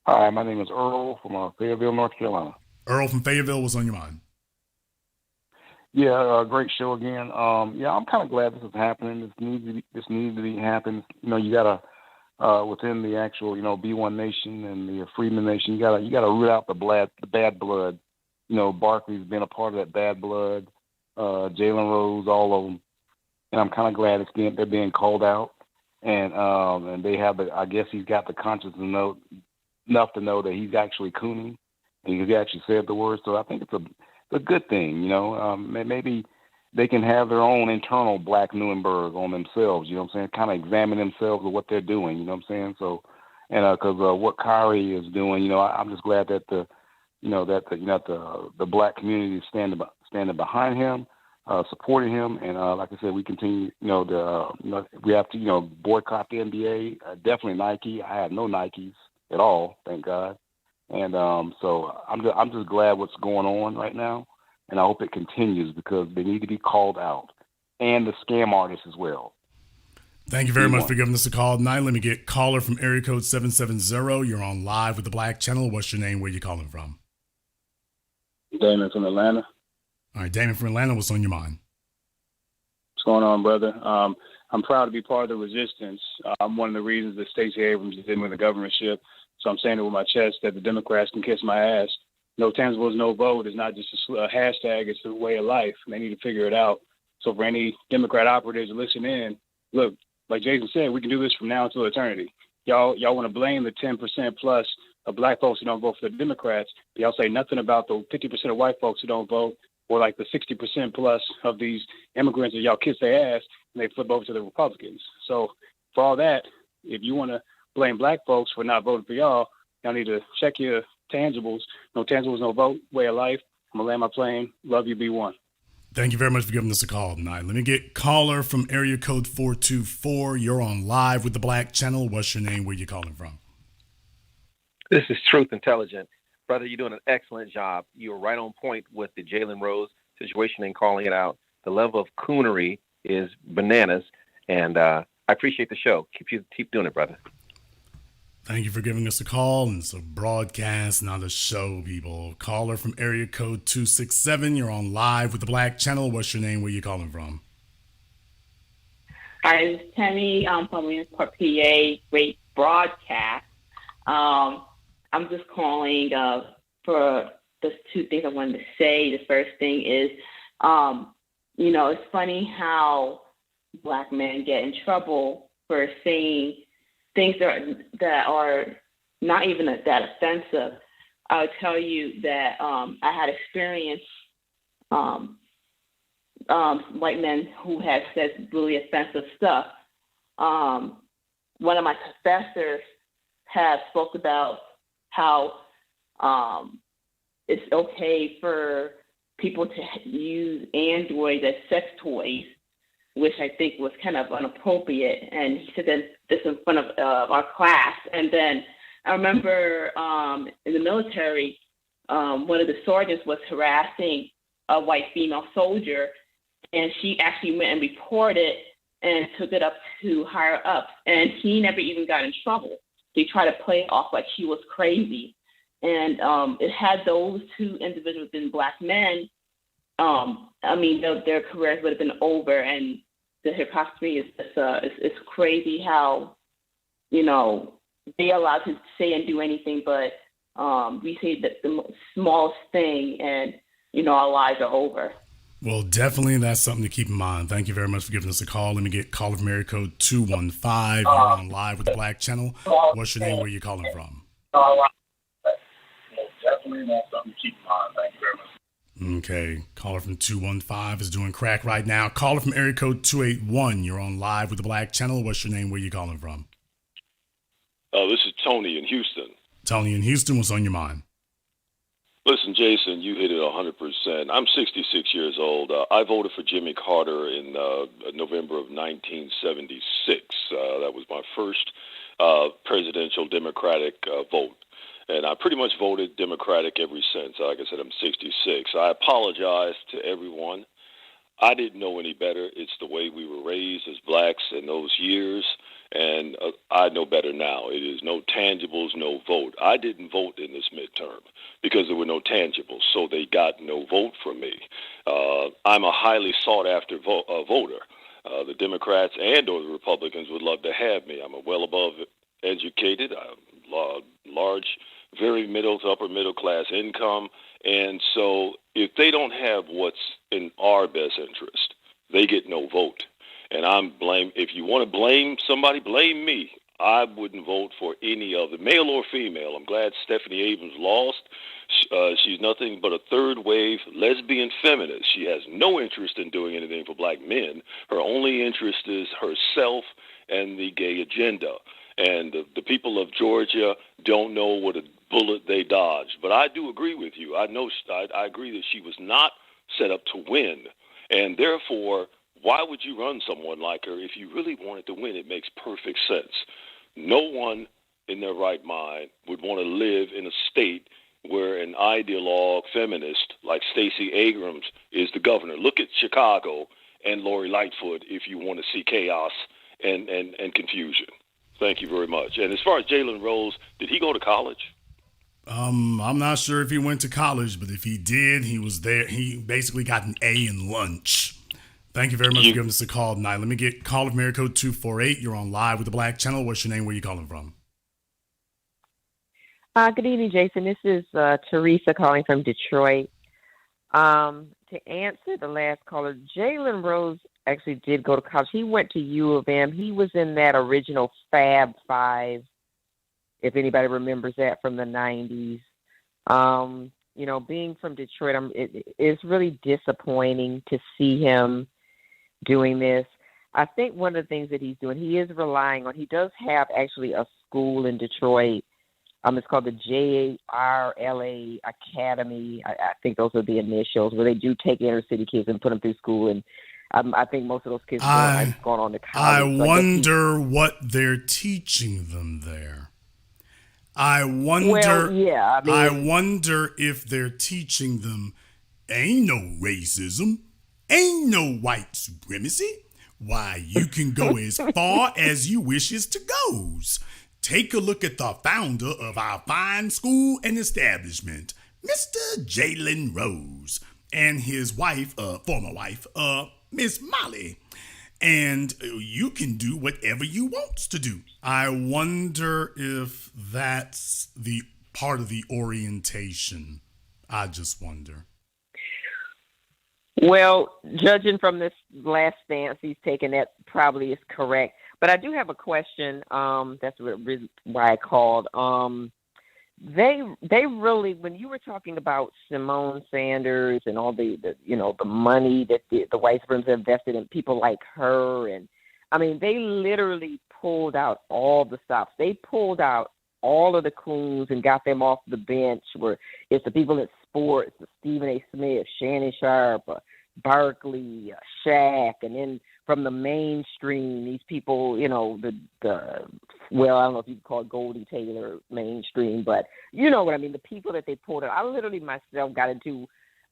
Hi, my name is Earl from Fayetteville, North Carolina. Earl from Fayetteville, what's on your mind? Yeah, great show again. Yeah, I'm kind of glad this is happening. This needs to be happening. You gotta within the actual B1 Nation and the Freedman Nation, you gotta root out the bad blood. Barkley's been a part of that bad blood. Jalen Rose, all of them, and I'm kind of glad they're being called out, and they have I guess he's got the conscience enough to know that he's actually cooning, and he actually said the words. So I think it's a good thing, maybe they can have their own internal Black Nuremberg on themselves, kind of examine themselves with what they're doing, So, and because what Kyrie is doing, I'm just glad that the Black community is standing behind him, supporting him, and like I said, we continue. We have to boycott the NBA. Definitely Nike. I have no Nikes at all, thank God. And so I'm just glad what's going on right now, and I hope it continues because they need to be called out, and the scam artists as well. Thank you very much for giving us a call tonight. Let me get caller from area code 770. You're on live with the Black Channel. What's your name? Where you calling from? Damon from Atlanta. All right, Damon from Atlanta. What's on your mind? What's going on, brother? I'm proud to be part of the resistance. I'm one of the reasons that Stacey Abrams is in with the governorship. So I'm saying it with my chest that the Democrats can kiss my ass. No tangibles, no vote is not just a hashtag. It's a way of life. And they need to figure it out. So for any Democrat operatives to listen in, look, like Jason said, we can do this from now until eternity. Y'all want to blame the 10% plus of black folks who don't vote for the Democrats. But y'all say nothing about the 50% of white folks who don't vote, or like the 60% plus of these immigrants that y'all kiss their ass and they flip over to the Republicans. So for all that, if you want to blame black folks for not voting for y'all need to check your tangibles. No tangibles, no vote, way of life. I'm going to land my plane. Love you, B1. Thank you very much for giving us a call tonight. Let me get caller from area code 424. You're on live with the Black Channel. What's your name? Where you calling from? This is Truth Intelligent. Brother, you're doing an excellent job. You're right on point with the Jalen Rose situation and calling it out. The level of coonery is bananas, and I appreciate the show. Keep doing it, brother. Thank you for giving us a call. And it's a broadcast, not a show, people. Caller from area code 267. You're on live with the Black Channel. What's your name? Where you calling from? Hi, this is Tammy. I'm from Williamsport, PA. Great broadcast. I'm just calling for the two things I wanted to say. The first thing is, it's funny how black men get in trouble for saying things that are not even that offensive. I'll tell you that I had experienced white men who had said really offensive stuff. One of my professors has spoke about how it's okay for people to use Android as sex toys, which I think was kind of inappropriate. And he said this in front of our class. And then I remember in the military, one of the sergeants was harassing a white female soldier, and she actually went and reported and took it up to higher ups, and he never even got in trouble. He tried to play it off like she was crazy. And it had those two individuals been black men, their careers would have been over. And the hypocrisy is it's crazy how, they allowed to say and do anything, but we say that the smallest thing and, our lives are over. Well, definitely that's something to keep in mind. Thank you very much for giving us a call. Let me get caller from area code 215. You're on live with the Black Channel. What's your name? Where you calling from? Definitely that's something to keep in mind. Thank you very much. Okay. Caller from 215 is doing crack right now. Caller from area code 281. You're on live with the Black Channel. What's your name? Where you calling from? This is Tony in Houston. Tony in Houston, what's on your mind? Listen, Jason, you hit it 100%. I'm 66 years old. I voted for Jimmy Carter in November of 1976. That was my first presidential Democratic vote. And I pretty much voted Democratic ever since. Like I said, I'm 66. I apologize to everyone. I didn't know any better. It's the way we were raised as blacks in those years. And I know better now. It is no tangibles, no vote. I didn't vote in this midterm because there were no tangibles, so they got no vote from me. I'm a highly sought-after voter. The Democrats and or the Republicans would love to have me. I'm a well above educated, large, very middle to upper middle class income. And so if they don't have what's in our best interest, they get no vote. And if you want to blame somebody, blame me. I wouldn't vote for any other, male or female. I'm glad Stephanie Abrams lost. She's nothing but a third wave lesbian feminist. She has no interest in doing anything for black men. Her only interest is herself and the gay agenda. And the people of Georgia don't know what a bullet they dodged. But I do agree with you. I agree that she was not set up to win. And therefore, why would you run someone like her? If you really wanted to win, it makes perfect sense. No one in their right mind would want to live in a state where an ideologue feminist like Stacey Abrams is the governor. Look at Chicago and Lori Lightfoot if you want to see chaos and confusion. Thank you very much. And as far as Jalen Rose, did he go to college? I'm not sure if he went to college, but if he did, he was there. He basically got an A in lunch. Thank you very much for giving us a call tonight. Let me get call of America code 248. You're on live with the Black Channel. What's your name? Where are you calling from? Good evening, Jason. This is Teresa calling from Detroit. To answer the last caller, Jalen Rose actually did go to college. He went to U of M. He was in that original Fab Five, if anybody remembers that from the 90s. Being from Detroit, it's really disappointing to see him doing this. I think one of the things that he's doing, he is relying on, he does have actually a school in Detroit. It's called the JRLA Academy. I think those are the initials, where they do take inner city kids and put them through school. And I think most of those kids have gone on to college. I wonder what they're teaching them there. I wonder if they're teaching them ain't no racism, ain't no white supremacy. Why, you can go as far as you wishes to goes. Take a look at the founder of our fine school and establishment, Mr. Jalen Rose, and his wife, former wife, Miss Molly. And you can do whatever you wants to do. I wonder if that's the part of the orientation. I just wonder. Well, judging from this last stance he's taken, that probably is correct. But I do have a question. That's why I called. They really, when you were talking about Simone Sanders and all the money that the white supremacists invested in people like her, and I mean, they literally pulled out all the stops. They pulled out all of the coons and got them off the bench. Where it's the people at sports, Stephen A. Smith, Shannon Sharp, Barkley, Shaq, and then from the mainstream, these people, well, I don't know if you can call it Goldie Taylor mainstream, but you know what I mean, the people that they pulled out. I literally myself got into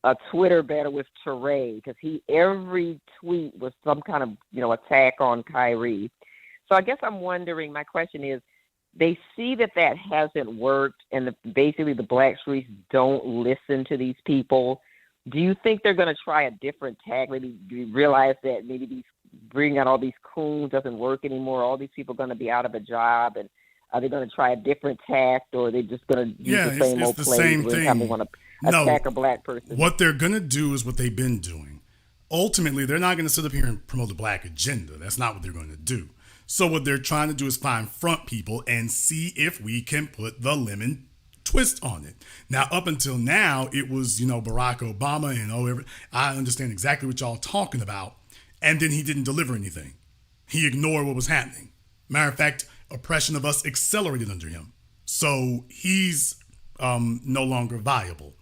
a Twitter battle with Teray because every tweet was some kind of, attack on Kyrie. So I guess I'm wondering, my question is, they see that hasn't worked and basically the black streets don't listen to these people. Do you think they're going to try a different tack? Maybe realize that maybe bringing out all these coons doesn't work anymore. All these people are going to be out of a job, and are they going to try a different tact, or are they just going to use the same old play every time they want to attack a black person? What they're going to do is what they've been doing. Ultimately, they're not going to sit up here and promote a black agenda. That's not what they're going to do. So what they're trying to do is find front people and see if we can put the lemon twist on it. Now, up until now, it was, Barack Obama and I understand exactly what y'all talking about. And then he didn't deliver anything. He ignored what was happening. Matter of fact, oppression of us accelerated under him. So he's no longer viable.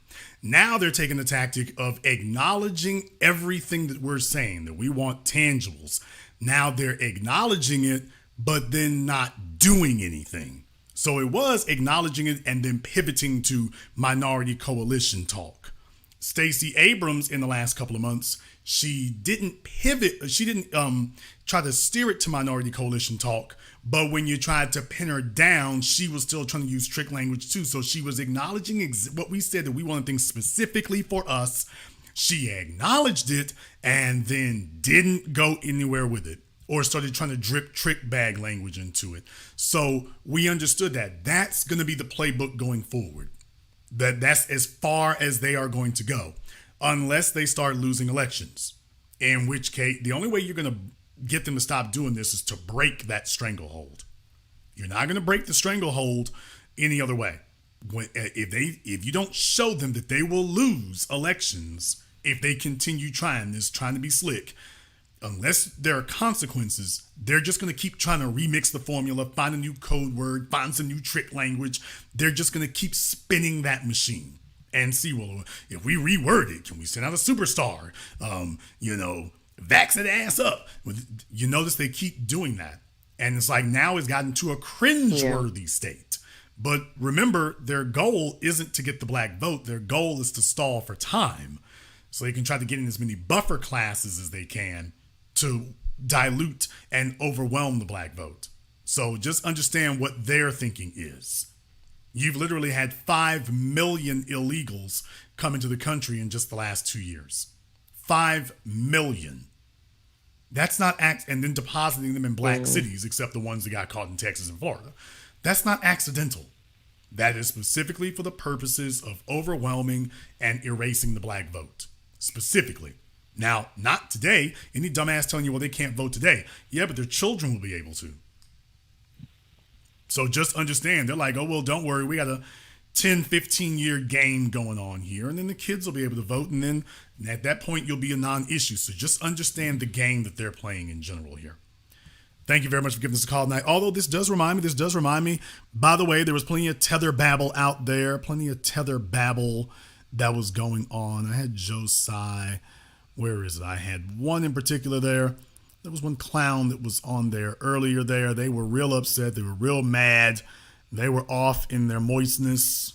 Now they're taking the tactic of acknowledging everything that we're saying, that we want tangibles. Now they're acknowledging it, but then not doing anything. So it was acknowledging it and then pivoting to minority coalition talk. Stacey Abrams in the last couple of months, she didn't pivot. She didn't try to steer it to minority coalition talk. But when you tried to pin her down, she was still trying to use trick language too. So she was acknowledging what we said, that we wanted things specifically for us. She acknowledged it and then didn't go anywhere with it, or started trying to drip trick bag language into it. So we understood that that's going to be the playbook going forward. That's as far as they are going to go, unless they start losing elections, in which case the only way you're going to get them to stop doing this is to break that stranglehold. You're not going to break the stranglehold any other way. If you don't show them that they will lose elections if they continue trying to be slick, unless there are consequences, they're just going to keep trying to remix the formula, find a new code word, find some new trick language. They're just going to keep spinning that machine and see, well, if we reword it, can we send out a superstar? Vax that ass up. You notice they keep doing that. And it's like now it's gotten to a cringeworthy state. But remember, their goal isn't to get the black vote. Their goal is to stall for time, so they can try to get in as many buffer classes as they can to dilute and overwhelm the black vote. So just understand what their thinking is. You've literally had 5 million illegals come into the country in just the last 2 years. 5 million. That's not and then depositing them in black cities, except the ones that got caught in Texas and Florida. That's not accidental. That is specifically for the purposes of overwhelming and erasing the black vote. Specifically. Now, not today. Any dumbass telling you, well, they can't vote today. Yeah, but their children will be able to. So just understand, they're like, oh, well, don't worry. We got a 10, 15-year game going on here. And then the kids will be able to vote. And then at that point, you'll be a non-issue. So just understand the game that they're playing in general here. Thank you very much for giving us a call tonight. Although this does remind me, by the way, there was plenty of tether babble out there. Plenty of tether babble that was going on. I had Josiah. Where is it? I had one in particular there. There was one clown that was on there earlier there. They were real upset. They were real mad. They were off in their moistness.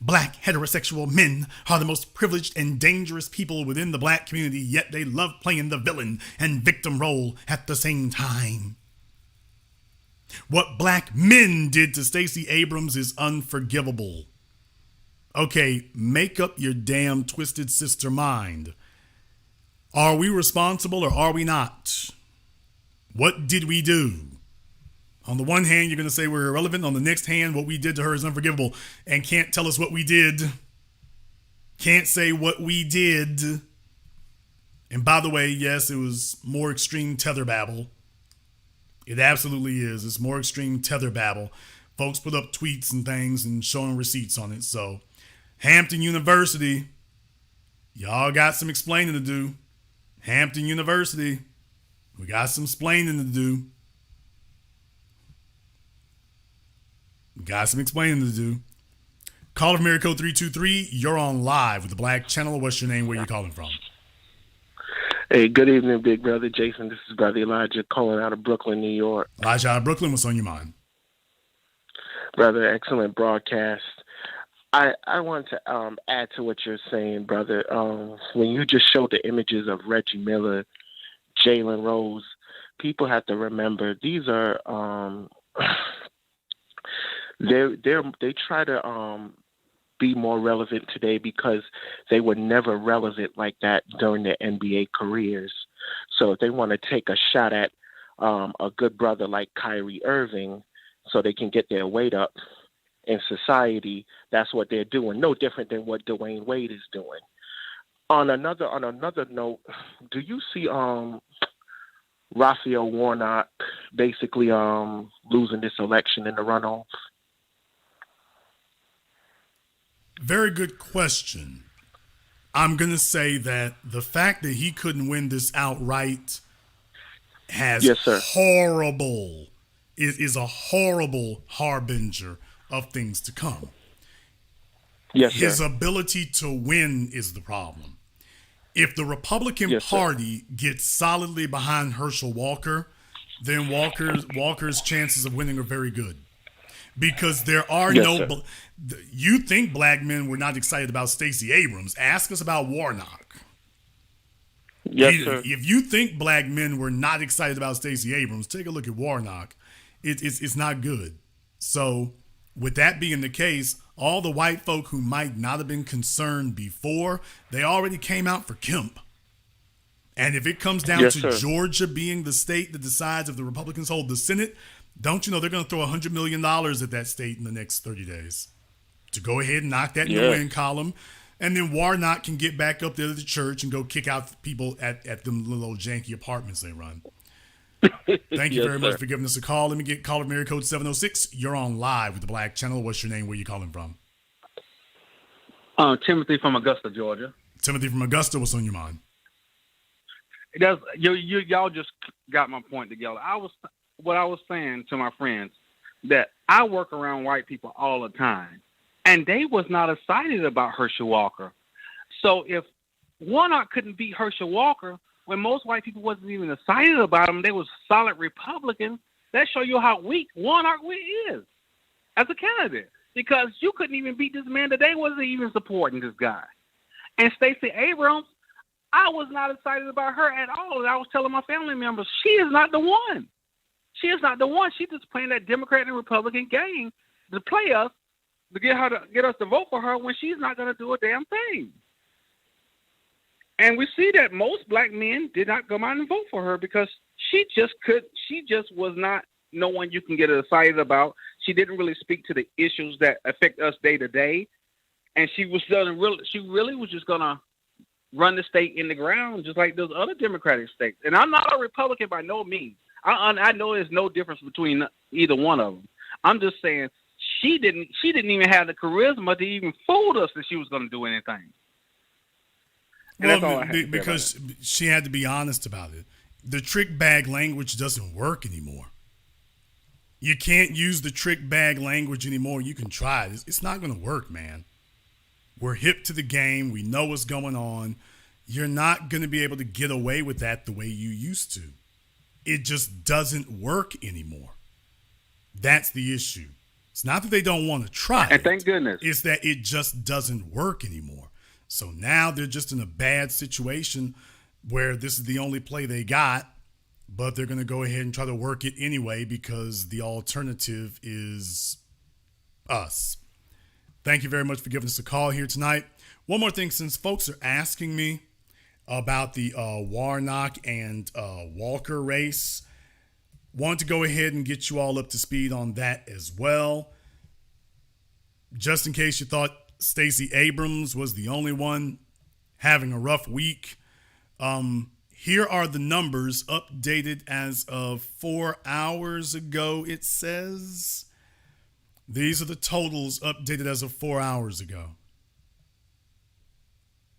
Black heterosexual men are the most privileged and dangerous people within the black community, yet they love playing the villain and victim role at the same time. What black men did to Stacey Abrams is unforgivable. Okay, make up your damn twisted sister mind. Are we responsible or are we not? What did we do? On the one hand, you're going to say we're irrelevant. On the next hand, what we did to her is unforgivable and can't tell us what we did. Can't say what we did. And by the way, yes, it was more extreme tether babble. It absolutely is. It's more extreme tether babble. Folks put up tweets and things and showing receipts on it. So Hampton University, y'all got some explaining to do. Hampton University, we got some explaining to do. Got some explaining to do. Call of America 323. You're on live with the Black Channel. What's your name? Where you calling from? Hey, good evening, big brother Jason. This is Brother Elijah calling out of Brooklyn, New York. Elijah out of Brooklyn. What's on your mind? Brother, excellent broadcast. I want to add to what you're saying, brother. When you just showed the images of Reggie Miller, Jalen Rose, people have to remember these are they try to be more relevant today because they were never relevant like that during their NBA careers. So if they want to take a shot at a good brother like Kyrie Irving so they can get their weight up in society, that's what they're doing. No different than what Dwayne Wade is doing. On another note, do you see Raphael Warnock basically losing this election in the runoff? Very good question. I'm going to say that the fact that he couldn't win this outright has horrible, is a horrible harbinger of things to come. Yes, His sir. ability to win is the problem. If the Republican Party gets solidly behind Herschel Walker, then Walker's chances of winning are very good. Because there are you think black men were not excited about Stacey Abrams. Ask us about Warnock. Yes, sir. If you think black men were not excited about Stacey Abrams, take a look at Warnock. It's not good. So with that being the case, all the white folk who might not have been concerned before, they already came out for Kemp. And if it comes down to Georgia being the state that decides if the Republicans hold the Senate, don't you know they're going to throw $100 million at that state in the next 30 days to go ahead and knock that no-win column. And then Warnock can get back up there to the church and go kick out people at them little janky apartments they run. Thank you very much for giving us a call. Let me get call of area code 706. You're on live with the Black Channel. What's your name? Where you calling from? Timothy from Augusta, Georgia. Timothy from Augusta. What's on your mind? Y'all just got my point together. What I was saying to my friends, that I work around white people all the time, and they was not excited about Herschel Walker. So if Warnock couldn't beat Herschel Walker, when most white people wasn't even excited about him, they was solid Republicans, that show you how weak Warnock is as a candidate. Because you couldn't even beat this man today, wasn't even supporting this guy. And Stacey Abrams, I was not excited about her at all. And I was telling my family members, she is not the one. She is not the one. She's just playing that Democrat and Republican game to play us, to get us to vote for her when she's not going to do a damn thing. And we see that most black men did not come out and vote for her because she just was not no one you can get excited about. She didn't really speak to the issues that affect us day to day. And she really was just going to run the state in the ground just like those other Democratic states. And I'm not a Republican by no means. I know there's no difference between either one of them. I'm just saying she didn't even have the charisma to even fool us that she was going to do anything. Well, because she had to be honest about it. The trick bag language doesn't work anymore. You can't use the trick bag language anymore. You can try it. It's not going to work, man. We're hip to the game. We know what's going on. You're not going to be able to get away with that the way you used to. It just doesn't work anymore. That's the issue. It's not that they don't want to try and thank goodness. It's that it just doesn't work anymore. So now they're just in a bad situation where this is the only play they got, but they're going to go ahead and try to work it anyway because the alternative is us. Thank you very much for giving us a call here tonight. One more thing, since folks are asking me about the Warnock and Walker race, want to go ahead and get you all up to speed on that as well. Just in case you thought Stacey Abrams was the only one having a rough week. Here are the numbers updated as of 4 hours ago, it says. These are the totals updated as of 4 hours ago.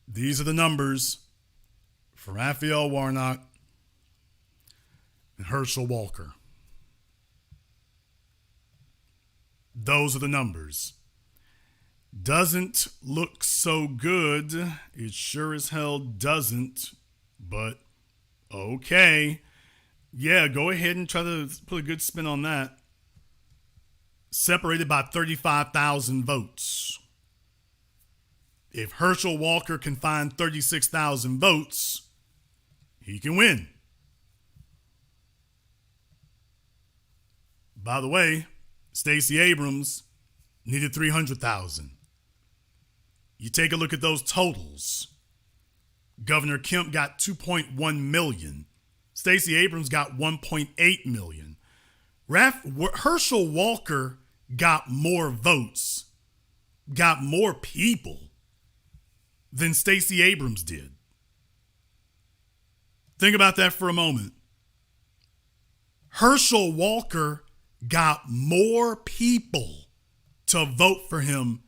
These are the numbers for Raphael Warnock and Herschel Walker. Those are the numbers. Doesn't look so good. It sure as hell doesn't. But okay. Yeah, go ahead and try to put a good spin on that. Separated by 35,000 votes. If Herschel Walker can find 36,000 votes, he can win. By the way, Stacey Abrams needed 300,000. You take a look at those totals. Governor Kemp got 2.1 million. Stacey Abrams got 1.8 million. Herschel Walker got more votes, got more people than Stacey Abrams did. Think about that for a moment. Herschel Walker got more people to vote for him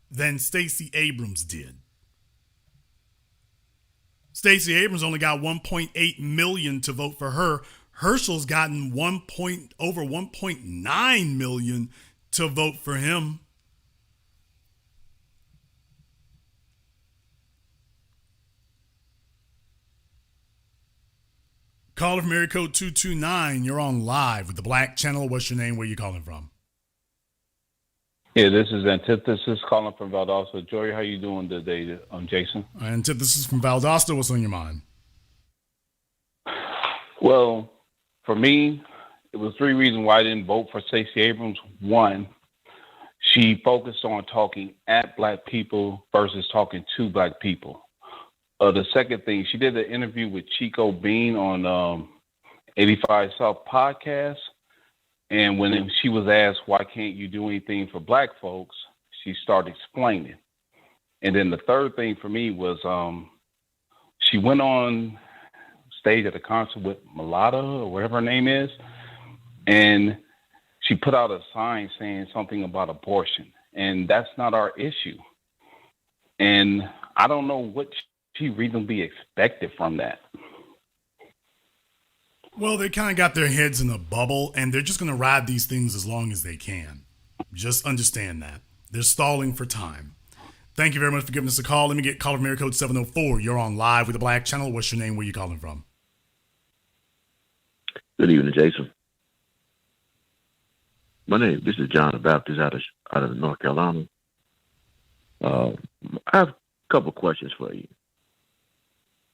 than Stacey Abrams did. Stacey Abrams only got 1.8 million to vote for her. Herschel's gotten over 1.9 million to vote for him. Caller from area code 229. You're on live with the Black Channel. What's your name? Where you calling from? Yeah, this is Antithesis calling from Valdosta. Joey, how you doing today, Jason? Antithesis from Valdosta. What's on your mind? Well, for me, it was 3 reasons why I didn't vote for Stacey Abrams. 1, she focused on talking at black people versus talking to black people. The second thing, she did an interview with Chico Bean on 85 South podcast. And when she was asked, why can't you do anything for black folks, she started explaining. And then the third thing for me was she went on stage at a concert with Mulata or whatever her name is, and she put out a sign saying something about abortion. And that's not our issue. And I don't know what she reasonably expected from that. Well, they kind of got their heads in a bubble, and they're just going to ride these things as long as they can. Just understand that. They're stalling for time. Thank you very much for giving us a call. Let me get caller from area code 704. You're on live with the Black Channel. What's your name? Where you calling from? Good evening, Jason. This is John the Baptist out of North Carolina. I have a couple questions for you.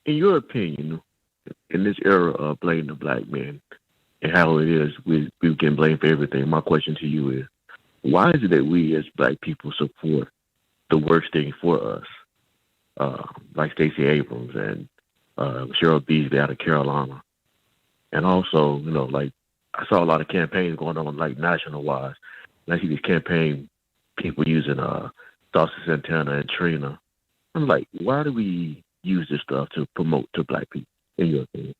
in your opinion, in this era of blaming the black man and how it is, we get blamed for everything. My question to you is, why is it that we as black people support the worst thing for us, like Stacey Abrams and Cheryl Beasley out of Carolina? And also, like I saw a lot of campaigns going on, like national-wise. And I see these campaign people using Saucy Santana and Trina. I'm like, why do we use this stuff to promote to black people, in your opinion?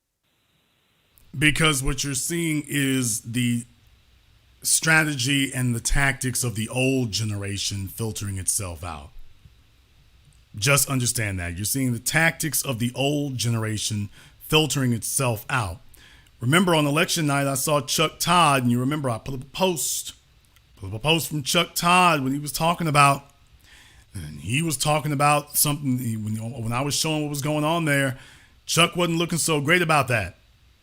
Because what you're seeing is the strategy and the tactics of the old generation filtering itself out. Just understand that. You're seeing the tactics of the old generation filtering itself out. Remember on election night, I saw Chuck Todd, and you remember I put up a post from Chuck Todd when he was talking about something. When I was showing what was going on there, Chuck wasn't looking so great about that.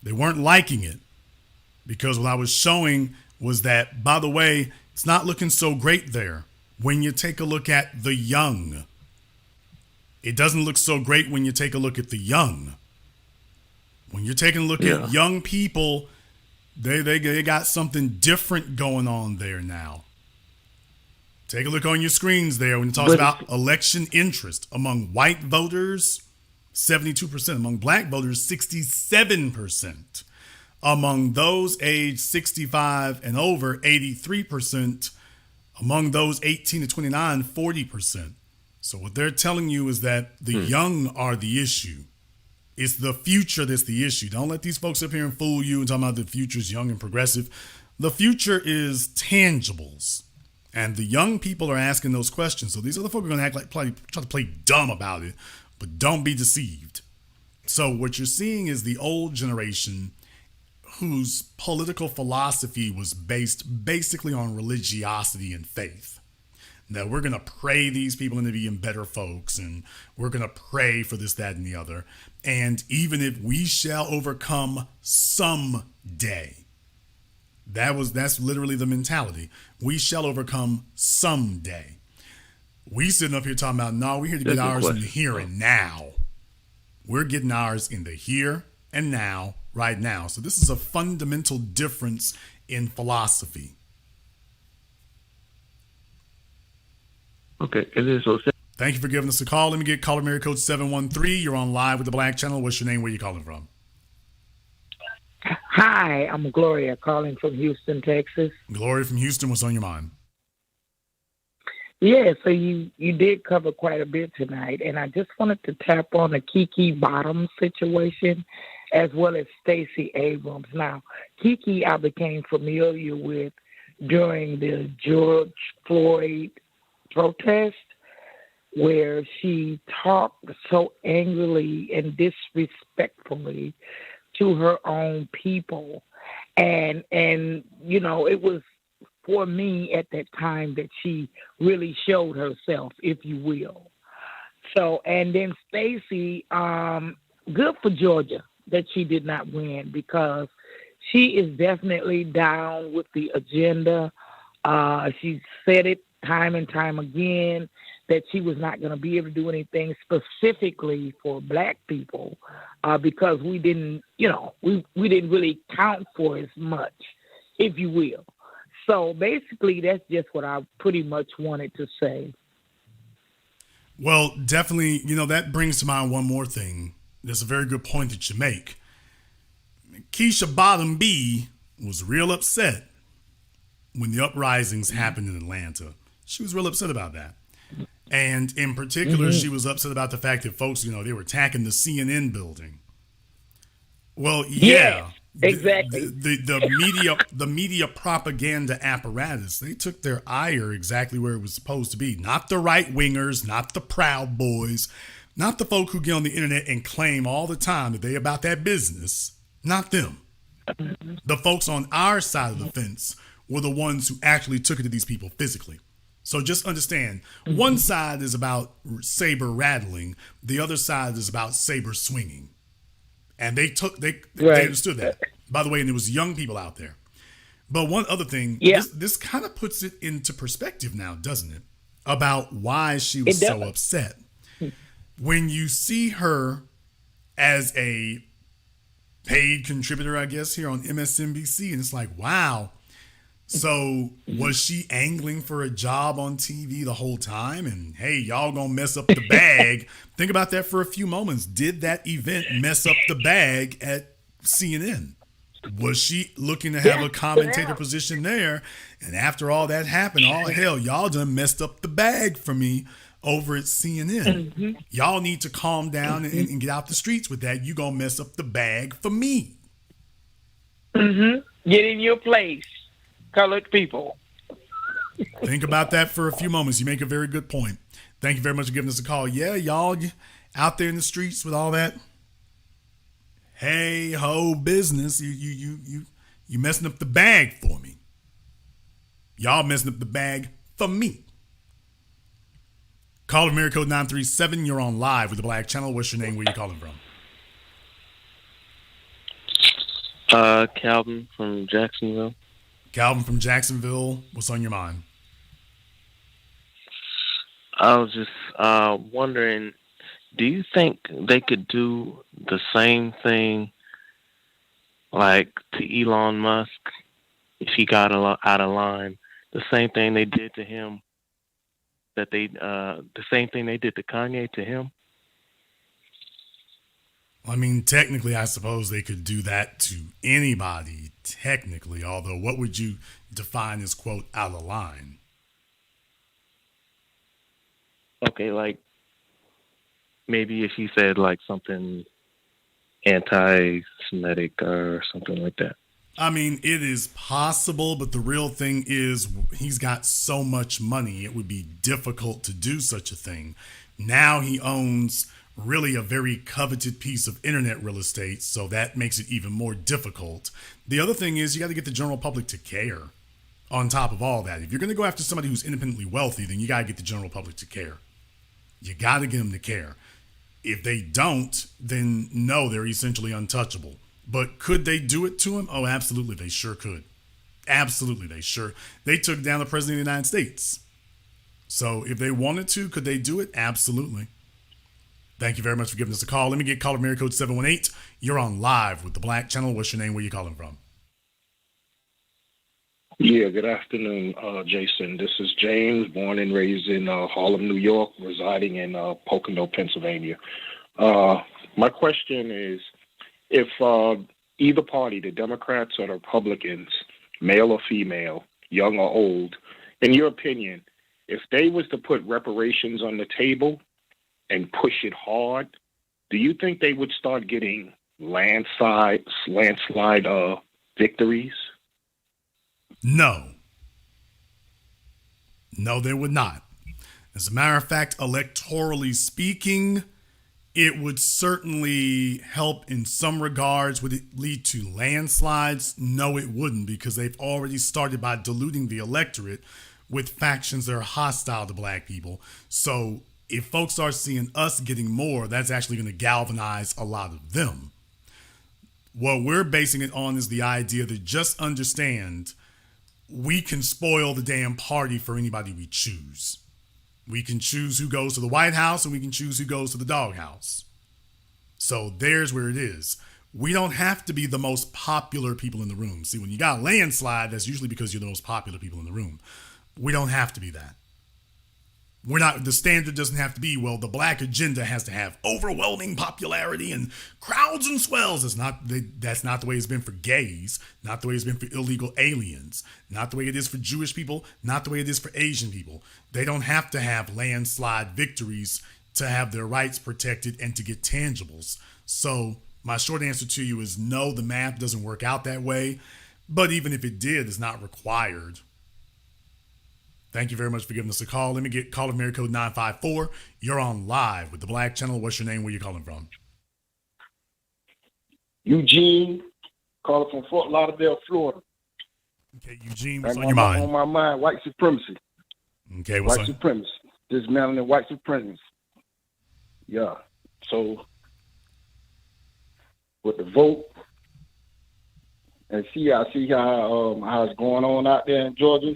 They weren't liking it because what I was showing was that, by the way, it's not looking so great there. When you take a look at the young, it doesn't look so great when you take a look at the young. When you're taking a look at young people, they got something different going on there now. Take a look on your screens there when it talks about election interest among white voters, 72%. Among black voters, 67%. Among those aged 65 and over, 83%. Among those 18 to 29, 40%. So what they're telling you is that the young are the issue. It's the future that's the issue. Don't let these folks up here and fool you and talk about the future's young and progressive. The future is tangibles. And the young people are asking those questions. So these other folks are going to try to play dumb about it, but don't be deceived. So what you're seeing is the old generation whose political philosophy was based basically on religiosity and faith. That we're going to pray these people into being better folks, and we're going to pray for this, that, and the other. And even if we shall overcome someday, that's literally the mentality. We shall overcome someday. We sitting up here talking about, no, we're here to get ours in the here and now. We're getting ours in the here and now, right now. So this is a fundamental difference in philosophy. Okay, and then thank you for giving us a call. Let me get caller Mary Code 713. You're on live with the Black Channel. What's your name? Where are you calling from? Hi, I'm Gloria calling from Houston, Texas. Gloria from Houston, what's on your mind? Yeah, so you did cover quite a bit tonight, and I just wanted to tap on the Kiki Bottoms situation as well as Stacey Abrams. Now, Kiki I became familiar with during the George Floyd protest, where she talked so angrily and disrespectfully to her own people. And it was for me at that time that she really showed herself, if you will. So, and then Stacey, good for Georgia that she did not win, because she is definitely down with the agenda. She said it time and time again that she was not going to be able to do anything specifically for black people because we didn't, we didn't really count for as much, if you will. So basically, that's just what I pretty much wanted to say. Well, definitely, that brings to mind one more thing. That's a very good point that you make. Keisha Bottom B was real upset when the uprisings happened in Atlanta. She was real upset about that. And in particular, she was upset about the fact that folks, they were attacking the CNN building. Well, yeah. Exactly. The media propaganda apparatus, they took their ire exactly where it was supposed to be. Not the right wingers, not the Proud Boys, not the folk who get on the internet and claim all the time that they about that business. Not them. The folks on our side of the fence were the ones who actually took it to these people physically. So just understand, one side is about saber rattling, the other side is about saber swinging. And they understood that, by the way, and there was young people out there. But one other thing, this kind of puts it into perspective now, doesn't it? About why she was so upset. When you see her as a paid contributor, I guess, here on MSNBC. And it's like, wow. So was she angling for a job on TV the whole time? And hey, y'all gonna mess up the bag. Think about that for a few moments. Did that event mess up the bag at CNN? Was she looking to have a commentator position there? And after all that happened, oh hell, y'all done messed up the bag for me over at CNN. Mm-hmm. Y'all need to calm down and get out the streets with that. You gonna mess up the bag for me. Mm-hmm. Get in your place, colored people. Think about that for a few moments. You make a very good point. Thank you very much for giving us a call. Yeah, y'all out there in the streets with all that hey ho business. You messing up the bag for me. Y'all messing up the bag for me. Call America code 937. You're on live with the Black Channel. What's your name? Where you calling from? Calvin from Jacksonville. Calvin from Jacksonville. What's on your mind? I was just wondering, do you think they could do the same thing like to Elon Musk if he got out of line? The same thing they did to him, the same thing they did to Kanye to him? I mean, technically, I suppose they could do that to anybody, technically, although what would you define as, quote, out of line? Okay, like maybe if he said like something anti-Semitic or something like that. I mean, it is possible, but the real thing is he's got so much money, it would be difficult to do such a thing. Now he owns really a very coveted piece of internet real estate, so that makes it even more difficult. The other thing is you got to get the general public to care on top of all that. If you're going to go after somebody who's independently wealthy, then you got to get the general public to care. You got to get them to care. If they don't, then no, they're essentially untouchable. But could they do it to him? Oh, absolutely. They sure could. Absolutely. They took down the president of the United States. So if they wanted to, could they do it? Absolutely. Thank you very much for giving us a call. Let me get caller Mary code 718. You're on live with the Black Channel. What's your name? Where you calling from? Yeah, good afternoon, Jason. This is James, born and raised in Harlem, New York, residing in Pocono, Pennsylvania. My question is, if either party, the Democrats or the Republicans, male or female, young or old, in your opinion, if they was to put reparations on the table and push it hard, do you think they would start getting landslide victories? No, they would not. As a matter of fact, electorally speaking, it would certainly help in some regards. Would it lead to landslides? No, it wouldn't, because they've already started by diluting the electorate with factions that are hostile to black people. So if folks are seeing us getting more, that's actually going to galvanize a lot of them. What we're basing it on is the idea that just understand we can spoil the damn party for anybody we choose. We can choose who goes to the White House and we can choose who goes to the doghouse. So there's where it is. We don't have to be the most popular people in the room. See, when you got a landslide, that's usually because you're the most popular people in the room. We don't have to be that. The standard doesn't have to be, well, the black agenda has to have overwhelming popularity and crowds and swells. That's not the way it's been for gays, not the way it's been for illegal aliens, not the way it is for Jewish people, not the way it is for Asian people. They don't have to have landslide victories to have their rights protected and to get tangibles. So my short answer to you is no, the math doesn't work out that way. But even if it did, it's not required. Thank you very much for giving us a call. Let me get caller Mary code 954. You're on live with the Black Channel. What's your name? Where you calling from? Eugene, calling from Fort Lauderdale, Florida. Okay, Eugene, what's on your mind? On my mind, white supremacy. Okay, white supremacy. Dismantling white supremacy. Yeah. So with the vote, and I see how it's going on out there in Georgia.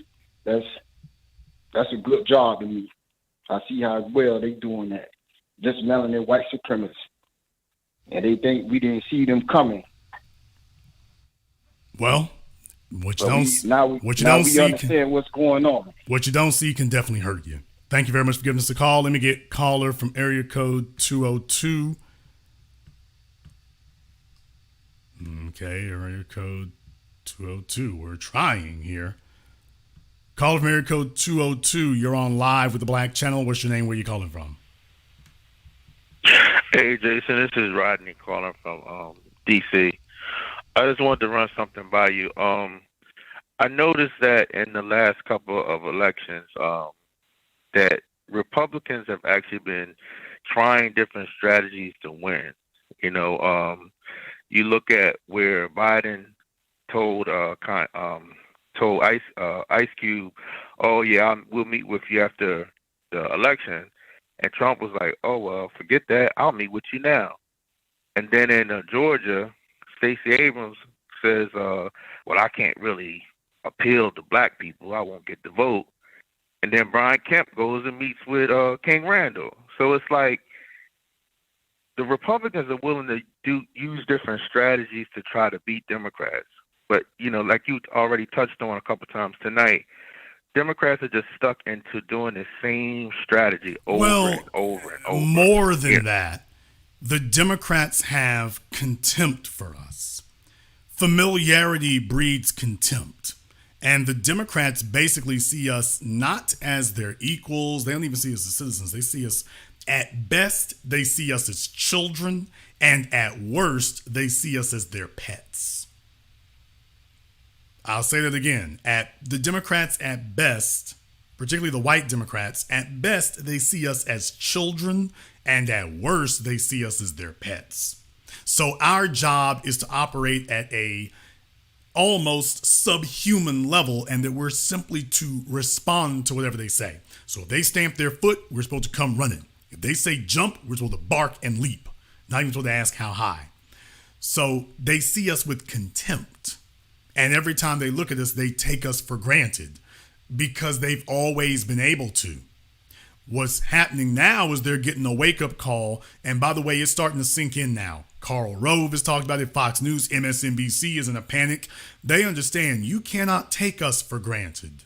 That's a good job to me. I see how well they doing that. Dismantling their white supremacy. and they think we didn't see them coming. Well, what you But don't see understand what's going on. What you don't see can definitely hurt you. Thank you very much for giving us a call. Let me get caller from area code 202. Okay, area code 202. We're trying here. Caller from area code 202. You're on live with the Black Channel. What's your name? Where you calling from? Hey, Jason. This is Rodney calling from D.C. I just wanted to run something by you. I noticed that in the last couple of elections, that Republicans have actually been trying different strategies to win. You know, you look at where Biden told Ice Cube, "Oh yeah, we'll meet with you after the election," and Trump was like, "Oh well, forget that. I'll meet with you now." And then in Georgia, Stacey Abrams says, "Well, I can't really appeal to black people. I won't get the vote." And then Brian Kemp goes and meets with King Randall. So it's like the Republicans are willing to use different strategies to try to beat Democrats. But, you know, like you already touched on a couple times tonight, Democrats are just stuck into doing the same strategy over and over and over. More than that, the Democrats have contempt for us. Familiarity breeds contempt. And the Democrats basically see us not as their equals. They don't even see us as citizens. They see us, at best, they see us as children. And at worst, they see us as their pets. I'll say that again. The Democrats, at best, particularly the white Democrats, at best, they see us as children. And at worst, they see us as their pets. So our job is to operate at a almost subhuman level, and that we're simply to respond to whatever they say. So if they stamp their foot, we're supposed to come running. If they say jump, we're supposed to bark and leap, not even supposed to ask how high. So they see us with contempt. And every time they look at us, they take us for granted because they've always been able to. What's happening now is they're getting a wake-up call. And by the way, it's starting to sink in now. Karl Rove has talked about it. Fox News, MSNBC is in a panic. They understand you cannot take us for granted.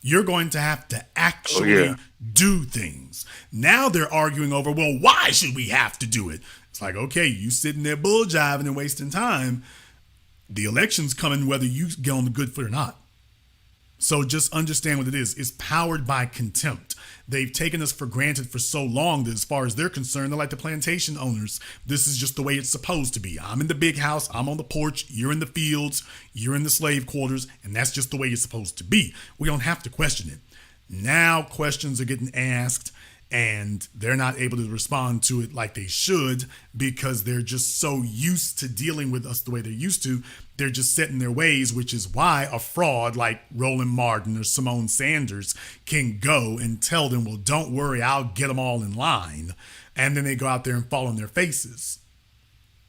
You're going to have to actually do things. Now they're arguing over, well, why should we have to do it? It's like, okay, you sitting there bull jiving and wasting time. The election's coming whether you get on the good foot or not. So just understand what it is. It's powered by contempt. They've taken us for granted for so long that as far as they're concerned, they're like the plantation owners. This is just the way it's supposed to be. I'm in the big house. I'm on the porch. You're in the fields. You're in the slave quarters. And that's just the way it's supposed to be. We don't have to question it. Now questions are getting asked and they're not able to respond to it like they should because they're just so used to dealing with us the way they're used to. They're just set in their ways, which is why a fraud like Roland Martin or Simone Sanders can go and tell them, well, don't worry, I'll get them all in line. And then they go out there and fall on their faces.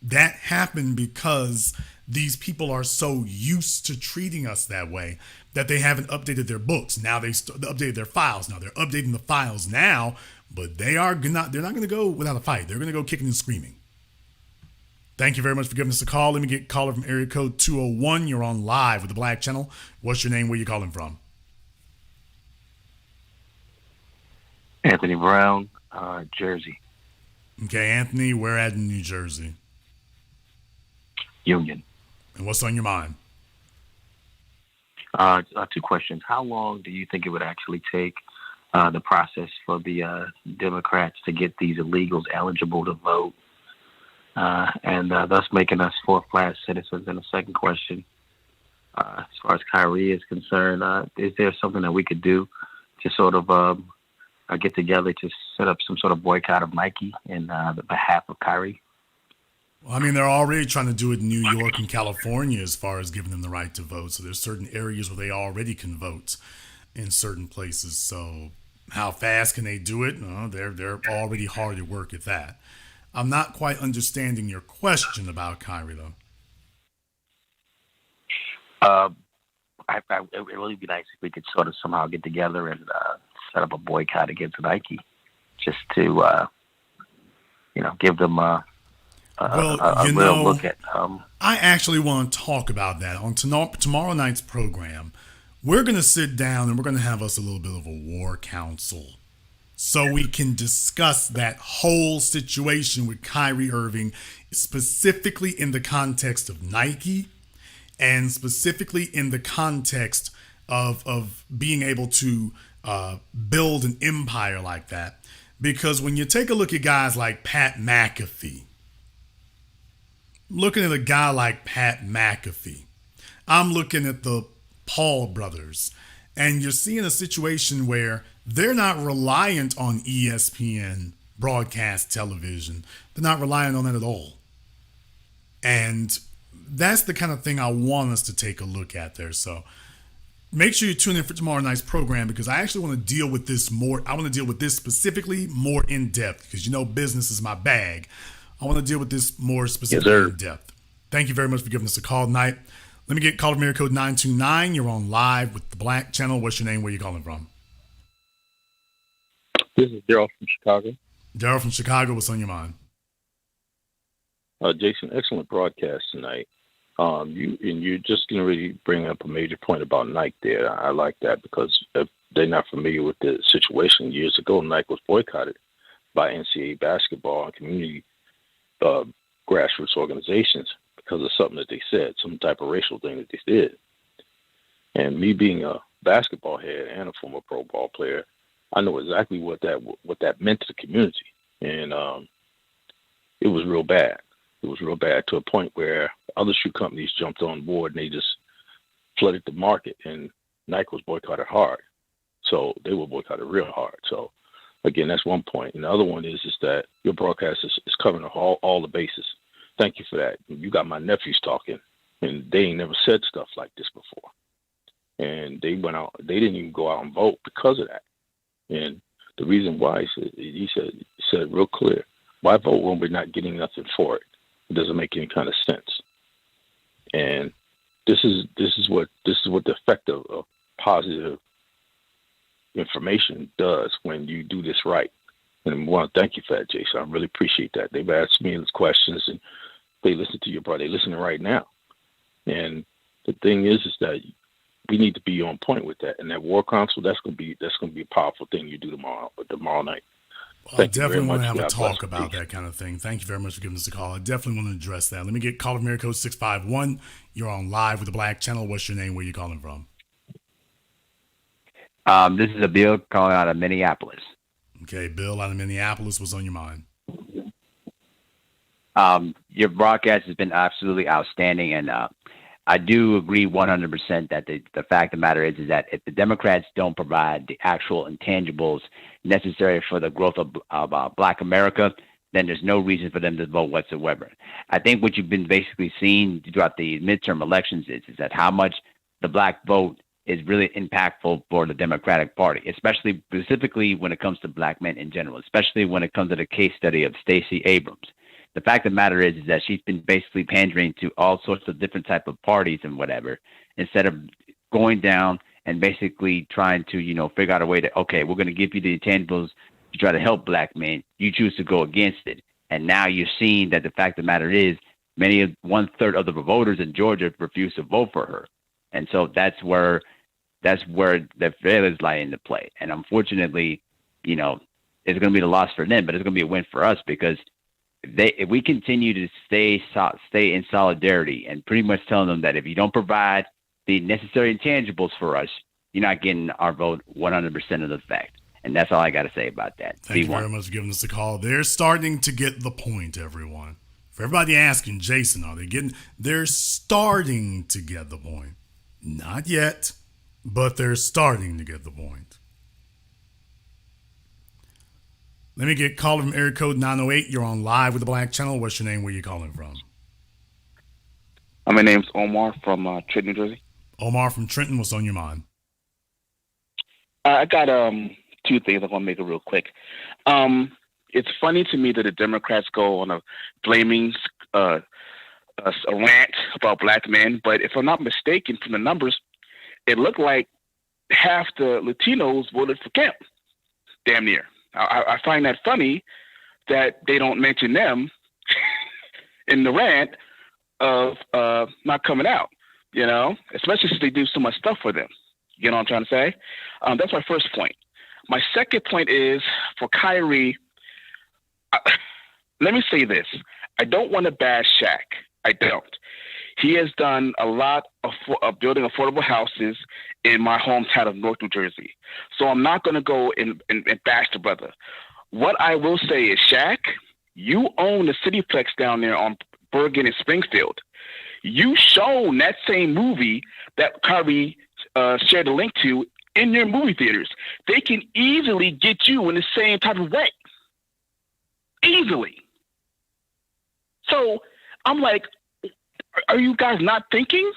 That happened because these people are so used to treating us that way that they haven't updated their books. Now they updated their files. Now they're updating the files now, but they're not going to go without a fight. They're going to go kicking and screaming. Thank you very much for giving us a call. Let me get a caller from area code 201. You're on live with the Black Channel. What's your name? Where you calling from? Anthony Brown, Jersey. Okay, Anthony, where at in New Jersey? Union. And what's on your mind? Two questions. How long do you think it would actually take the process for the Democrats to get these illegals eligible to vote and thus making us fourth-class citizens? And the second question, as far as Kyrie is concerned, is there something that we could do to sort of get together to set up some sort of boycott of Nike in the behalf of Kyrie? Well, I mean, they're already trying to do it in New York and California as far as giving them the right to vote. So there's certain areas where they already can vote in certain places. So how fast can they do it? No, they're already hard at work at that. I'm not quite understanding your question about Kyrie, though. It would really be nice if we could sort of somehow get together and set up a boycott against Nike, just to, give them a real look at. I actually want to talk about that on tomorrow night's program. We're going to sit down and we're going to have us a little bit of a war council so we can discuss that whole situation with Kyrie Irving, specifically in the context of Nike and specifically in the context of being able to build an empire like that. Because when you take a look at guys like Pat McAfee, looking at a guy like Pat McAfee, I'm looking at the Paul brothers, and you're seeing a situation where they're not reliant on ESPN broadcast television. They're not reliant on that at all. And that's the kind of thing I want us to take a look at there. So make sure you tune in for tomorrow night's program, because I actually want to deal with this more. I want to deal with this specifically more in depth, because business is my bag. I want to deal with this more specifically in depth. Thank you very much for giving us a call tonight. Let me get call from area code 929. You're on live with the Black Channel. What's your name? Where are you calling from? This is Daryl from Chicago. Daryl from Chicago. What's on your mind? Jason, excellent broadcast tonight. You're just going to really bring up a major point about Nike there. I like that, because if they're not familiar with the situation, years ago, Nike was boycotted by NCAA basketball and community grassroots organizations because of something that they said, some type of racial thing that they did. And me being a basketball head and a former pro ball player, I know exactly what that meant to the community. And it was real bad. It was real bad, to a point where other shoe companies jumped on board and they just flooded the market, and Nike was boycotted hard. So they were boycotted real hard. So again, that's one point. And the other one is that your broadcast is covering all the bases. Thank you for that. You got my nephews talking, and they ain't never said stuff like this before. And they didn't even go out and vote because of that. And the reason why, he said real clear, why vote when we're not getting nothing for it? It doesn't make any kind of sense. And this is what the effect of positive information does when you do this right. And I want to thank you for that, Jason. I really appreciate that. They've asked me these questions, and they listen to your brother. They're listening right now. And the thing is that we need to be on point with that. And that war council, that's gonna be a powerful thing you do tomorrow night. I definitely want to have a talk about that kind of thing. Thank you very much for giving us a call. I definitely want to address that. Let me get call from area code 651. You're on live with the Black Channel. What's your name? Where are you calling from? This is a Bill calling out of Minneapolis. Okay, Bill out of Minneapolis. What's on your mind? Your broadcast has been absolutely outstanding, and I do agree 100% that the fact of the matter is that if the Democrats don't provide the actual intangibles necessary for the growth of Black America, then there's no reason for them to vote whatsoever. I think what you've been basically seeing throughout the midterm elections is that how much the Black vote is really impactful for the Democratic Party, especially specifically when it comes to Black men in general, especially when it comes to the case study of Stacey Abrams. The fact of the matter is that she's been basically pandering to all sorts of different type of parties and whatever, instead of going down and basically trying to, figure out a way that, okay, we're going to give you the intangibles to try to help Black men. You choose to go against it. And now you're seeing that the fact of the matter is one-third of the voters in Georgia refuse to vote for her. And so that's where the failures lie into play. And unfortunately, it's going to be the loss for them, but it's going to be a win for us, because if we continue to stay in solidarity and pretty much telling them that if you don't provide the necessary intangibles for us, you're not getting our vote 100% of the fact. And that's all I got to say about that. Thank you very much for giving us a call. They're starting to get the point, everyone. For everybody asking, Jason, they're starting to get the point. Not yet, but they're starting to get the point. Let me get called from area code 908. You're on live with the Black Channel. What's your name? Where are you calling from? My name's Omar from Trenton, New Jersey. Omar from Trenton. What's on your mind? I got two things. I'm going to make it real quick. It's funny to me that the Democrats go on a blaming a rant about Black men, but if I'm not mistaken from the numbers, it looked like half the Latinos voted for Kemp, damn near. I find that funny that they don't mention them in the rant of not coming out, especially since they do so much stuff for them. You know what I'm trying to say? That's my first point. My second point is for Kyrie. Let me say this. I don't want to bash Shaq. I don't. He has done a lot of building affordable houses in my hometown of North New Jersey. So I'm not going to go and bash the brother. What I will say is, Shaq, you own the Cityplex down there on Bergen and Springfield. You shown that same movie that Kyrie shared a link to in their movie theaters. They can easily get you in the same type of way. Easily. So I'm like, are you guys not thinking?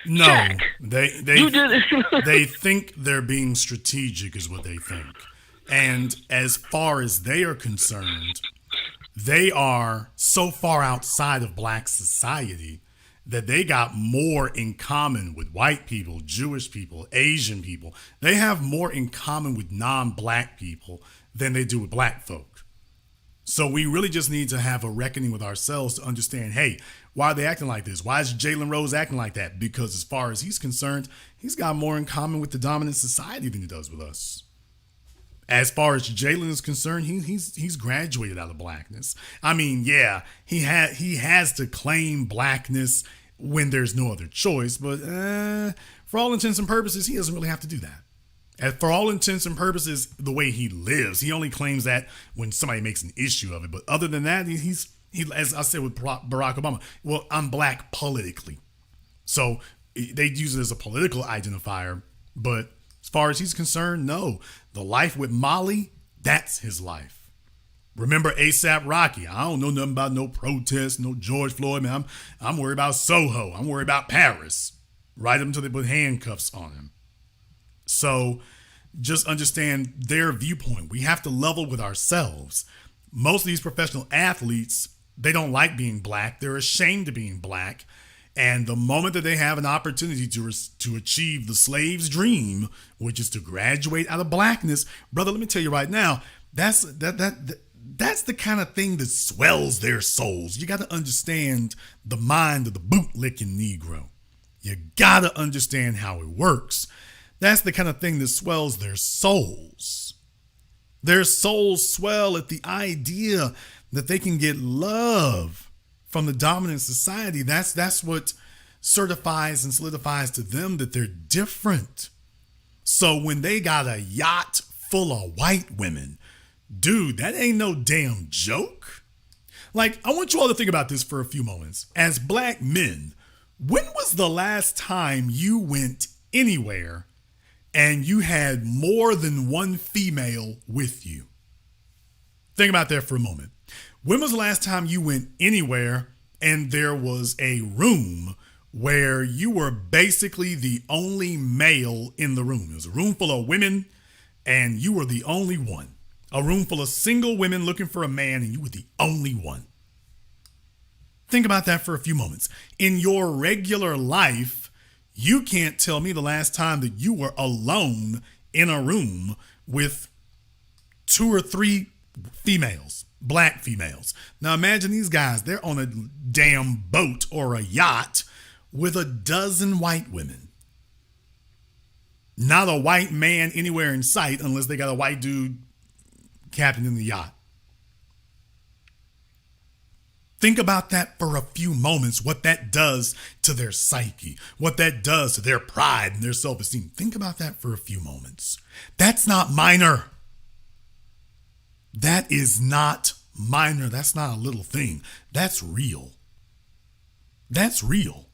No, Shaq, they think they're being strategic is what they think. And as far as they are concerned, they are so far outside of black society that they got more in common with white people, Jewish people, Asian people. They have more in common with non-black people than they do with black folk. So we really just need to have a reckoning with ourselves to understand, hey, why are they acting like this? Why is Jalen Rose acting like that? Because as far as he's concerned, he's got more in common with the dominant society than he does with us. As far as Jalen is concerned, he's graduated out of blackness. I mean, yeah, he has to claim blackness when there's no other choice, but for all intents and purposes, he doesn't really have to do that. And for all intents and purposes, the way he lives, he only claims that when somebody makes an issue of it. But other than that, he as I said with Barack Obama, well, I'm black politically. So they use it as a political identifier. But as far as he's concerned, no. The life with Molly, that's his life. Remember A$AP Rocky? I don't know nothing about no protests, no George Floyd, man. I'm worried about Soho. I'm worried about Paris. Right up until they put handcuffs on him. So just understand their viewpoint. We have to level with ourselves. Most of these professional athletes, they don't like being black. They're ashamed of being black. And the moment that they have an opportunity to achieve the slave's dream, which is to graduate out of blackness, brother, let me tell you right now, that's the kind of thing that swells their souls. You got to understand the mind of the bootlicking Negro. You got to understand how it works. That's the kind of thing that swells their souls. Their souls swell at the idea that they can get love from the dominant society. That's what certifies and solidifies to them that they're different. So when they got a yacht full of white women, dude, that ain't no damn joke. Like, I want you all to think about this for a few moments. As black men, when was the last time you went anywhere and you had more than one female with you? Think about that for a moment. When was the last time you went anywhere and there was a room where you were basically the only male in the room? It was a room full of women and you were the only one. A room full of single women looking for a man and you were the only one. Think about that for a few moments. In your regular life, you can't tell me the last time that you were alone in a room with 2 or 3 females, black females. Now imagine these guys, they're on a damn boat or a yacht with a dozen white women. Not a white man anywhere in sight unless they got a white dude captaining the yacht. Think about that for a few moments, what that does to their psyche, what that does to their pride and their self-esteem. Think about that for a few moments. That's not minor. That is not minor. That's not a little thing. That's real. That's real.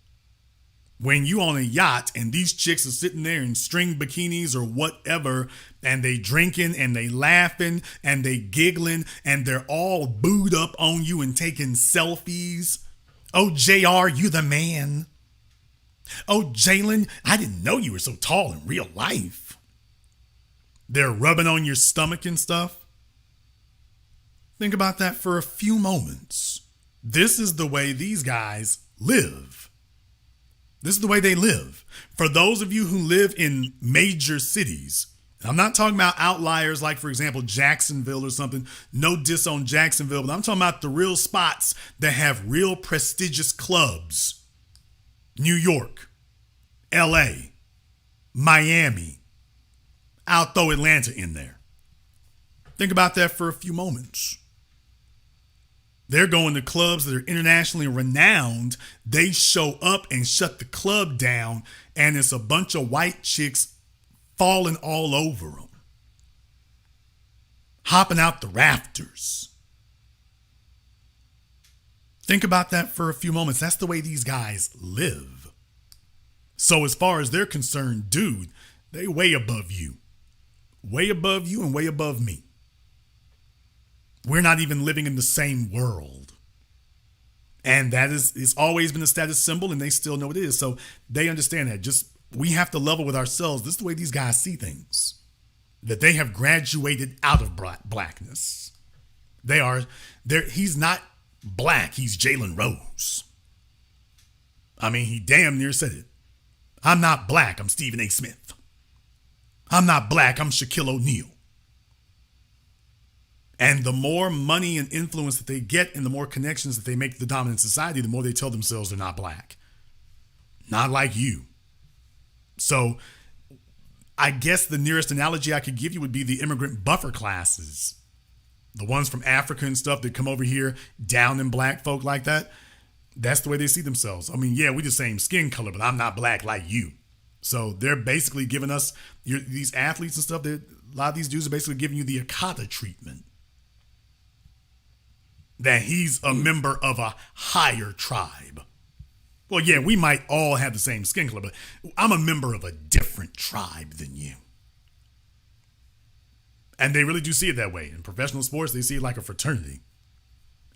When you on a yacht and these chicks are sitting there in string bikinis or whatever, and they drinking and they laughing and they giggling and they're all booed up on you and taking selfies. Oh, JR, you the man. Oh, Jalen, I didn't know you were so tall in real life. They're rubbing on your stomach and stuff. Think about that for a few moments. This is the way these guys live. This is the way they live. For those of you who live in major cities, I'm not talking about outliers like, for example, Jacksonville or something. No diss on Jacksonville, but I'm talking about the real spots that have real prestigious clubs. New York, LA, Miami. I'll throw Atlanta in there. Think about that for a few moments. They're going to clubs that are internationally renowned. They show up and shut the club down, and it's a bunch of white chicks falling all over them, hopping out the rafters. Think about that for a few moments. That's the way these guys live. So as far as they're concerned, dude, they way above you. Way above you and way above me. We're not even living in the same world. And that is, it's always been a status symbol, and they still know it is. So they understand that. Just, we have to level with ourselves. This is the way these guys see things. That they have graduated out of blackness. He's not black. He's Jalen Rose. I mean, he damn near said it. I'm not black. I'm Stephen A. Smith. I'm not black. I'm Shaquille O'Neal. And the more money and influence that they get and the more connections that they make to the dominant society, the more they tell themselves they're not black. Not like you. So I guess the nearest analogy I could give you would be the immigrant buffer classes. The ones from Africa and stuff that come over here down in black folk like that. That's the way they see themselves. I mean, yeah, we're the same skin color, but I'm not black like you. So they're basically giving us, these athletes and stuff, a lot of these dudes are basically giving you the Akata treatment. That he's a member of a higher tribe. Well, yeah, we might all have the same skin color, but I'm a member of a different tribe than you. And they really do see it that way. In professional sports, they see it like a fraternity.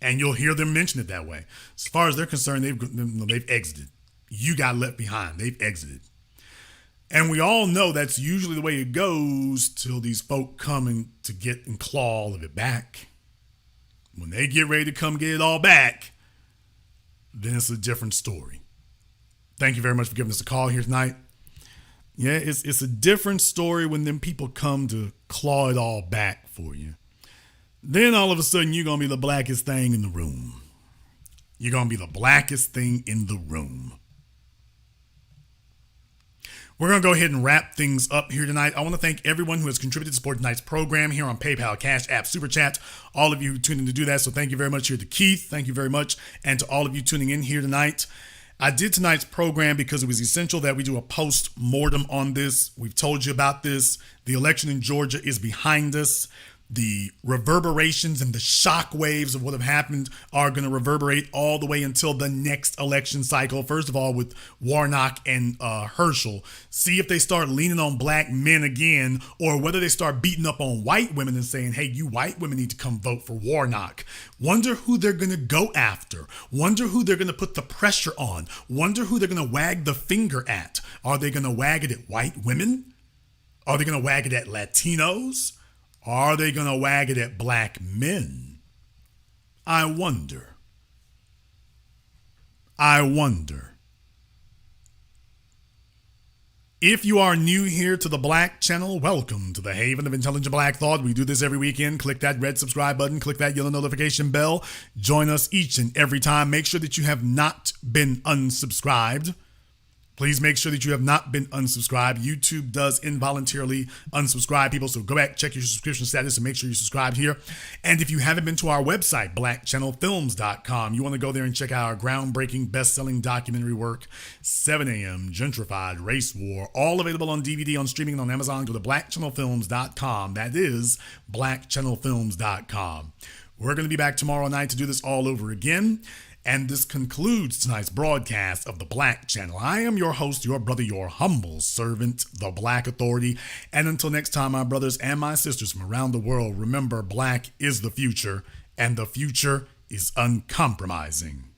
And you'll hear them mention it that way. As far as they're concerned, they've exited. You got left behind. They've exited. And we all know that's usually the way it goes till these folk come in to get and claw all of it back. When they get ready to come get it all back, then it's a different story. Thank you very much for giving us a call here tonight. Yeah, it's a different story when them people come to claw it all back for you. Then all of a sudden you're going to be the blackest thing in the room. You're going to be the blackest thing in the room. We're going to go ahead and wrap things up here tonight. I want to thank everyone who has contributed to support tonight's program here on PayPal, Cash App, Super Chat. All of you who tuned in to do that. So thank you very much here to Keith. Thank you very much. And to all of you tuning in here tonight. I did tonight's program because it was essential that we do a post-mortem on this. We've told you about this. The election in Georgia is behind us. The reverberations and the shock waves of what have happened are going to reverberate all the way until the next election cycle. First of all, with Warnock and Herschel. See if they start leaning on black men again, or whether they start beating up on white women and saying, hey, you white women need to come vote for Warnock. Wonder who they're going to go after. Wonder who they're going to put the pressure on. Wonder who they're going to wag the finger at. Are they going to wag it at white women? Are they going to wag it at Latinos? Are they going to wag it at black men? I wonder. If you are new here to the Black Channel, welcome to the Haven of Intelligent Black Thought. We do this every weekend. Click that red subscribe button. Click that yellow notification bell. Join us each and every time. Make sure that you have not been unsubscribed. Please make sure that you have not been unsubscribed. YouTube does involuntarily unsubscribe people, so go back, check your subscription status, and make sure you're subscribed here. And if you haven't been to our website, BlackChannelFilms.com, you want to go there and check out our groundbreaking, best-selling documentary work, 7 a.m., Gentrified, Race War, all available on DVD, on streaming, and on Amazon. Go to BlackChannelFilms.com. That is BlackChannelFilms.com. We're going to be back tomorrow night to do this all over again. And this concludes tonight's broadcast of the Black Channel. I am your host, your brother, your humble servant, the Black Authority. And until next time, my brothers and my sisters from around the world, remember, black is the future, and the future is uncompromising.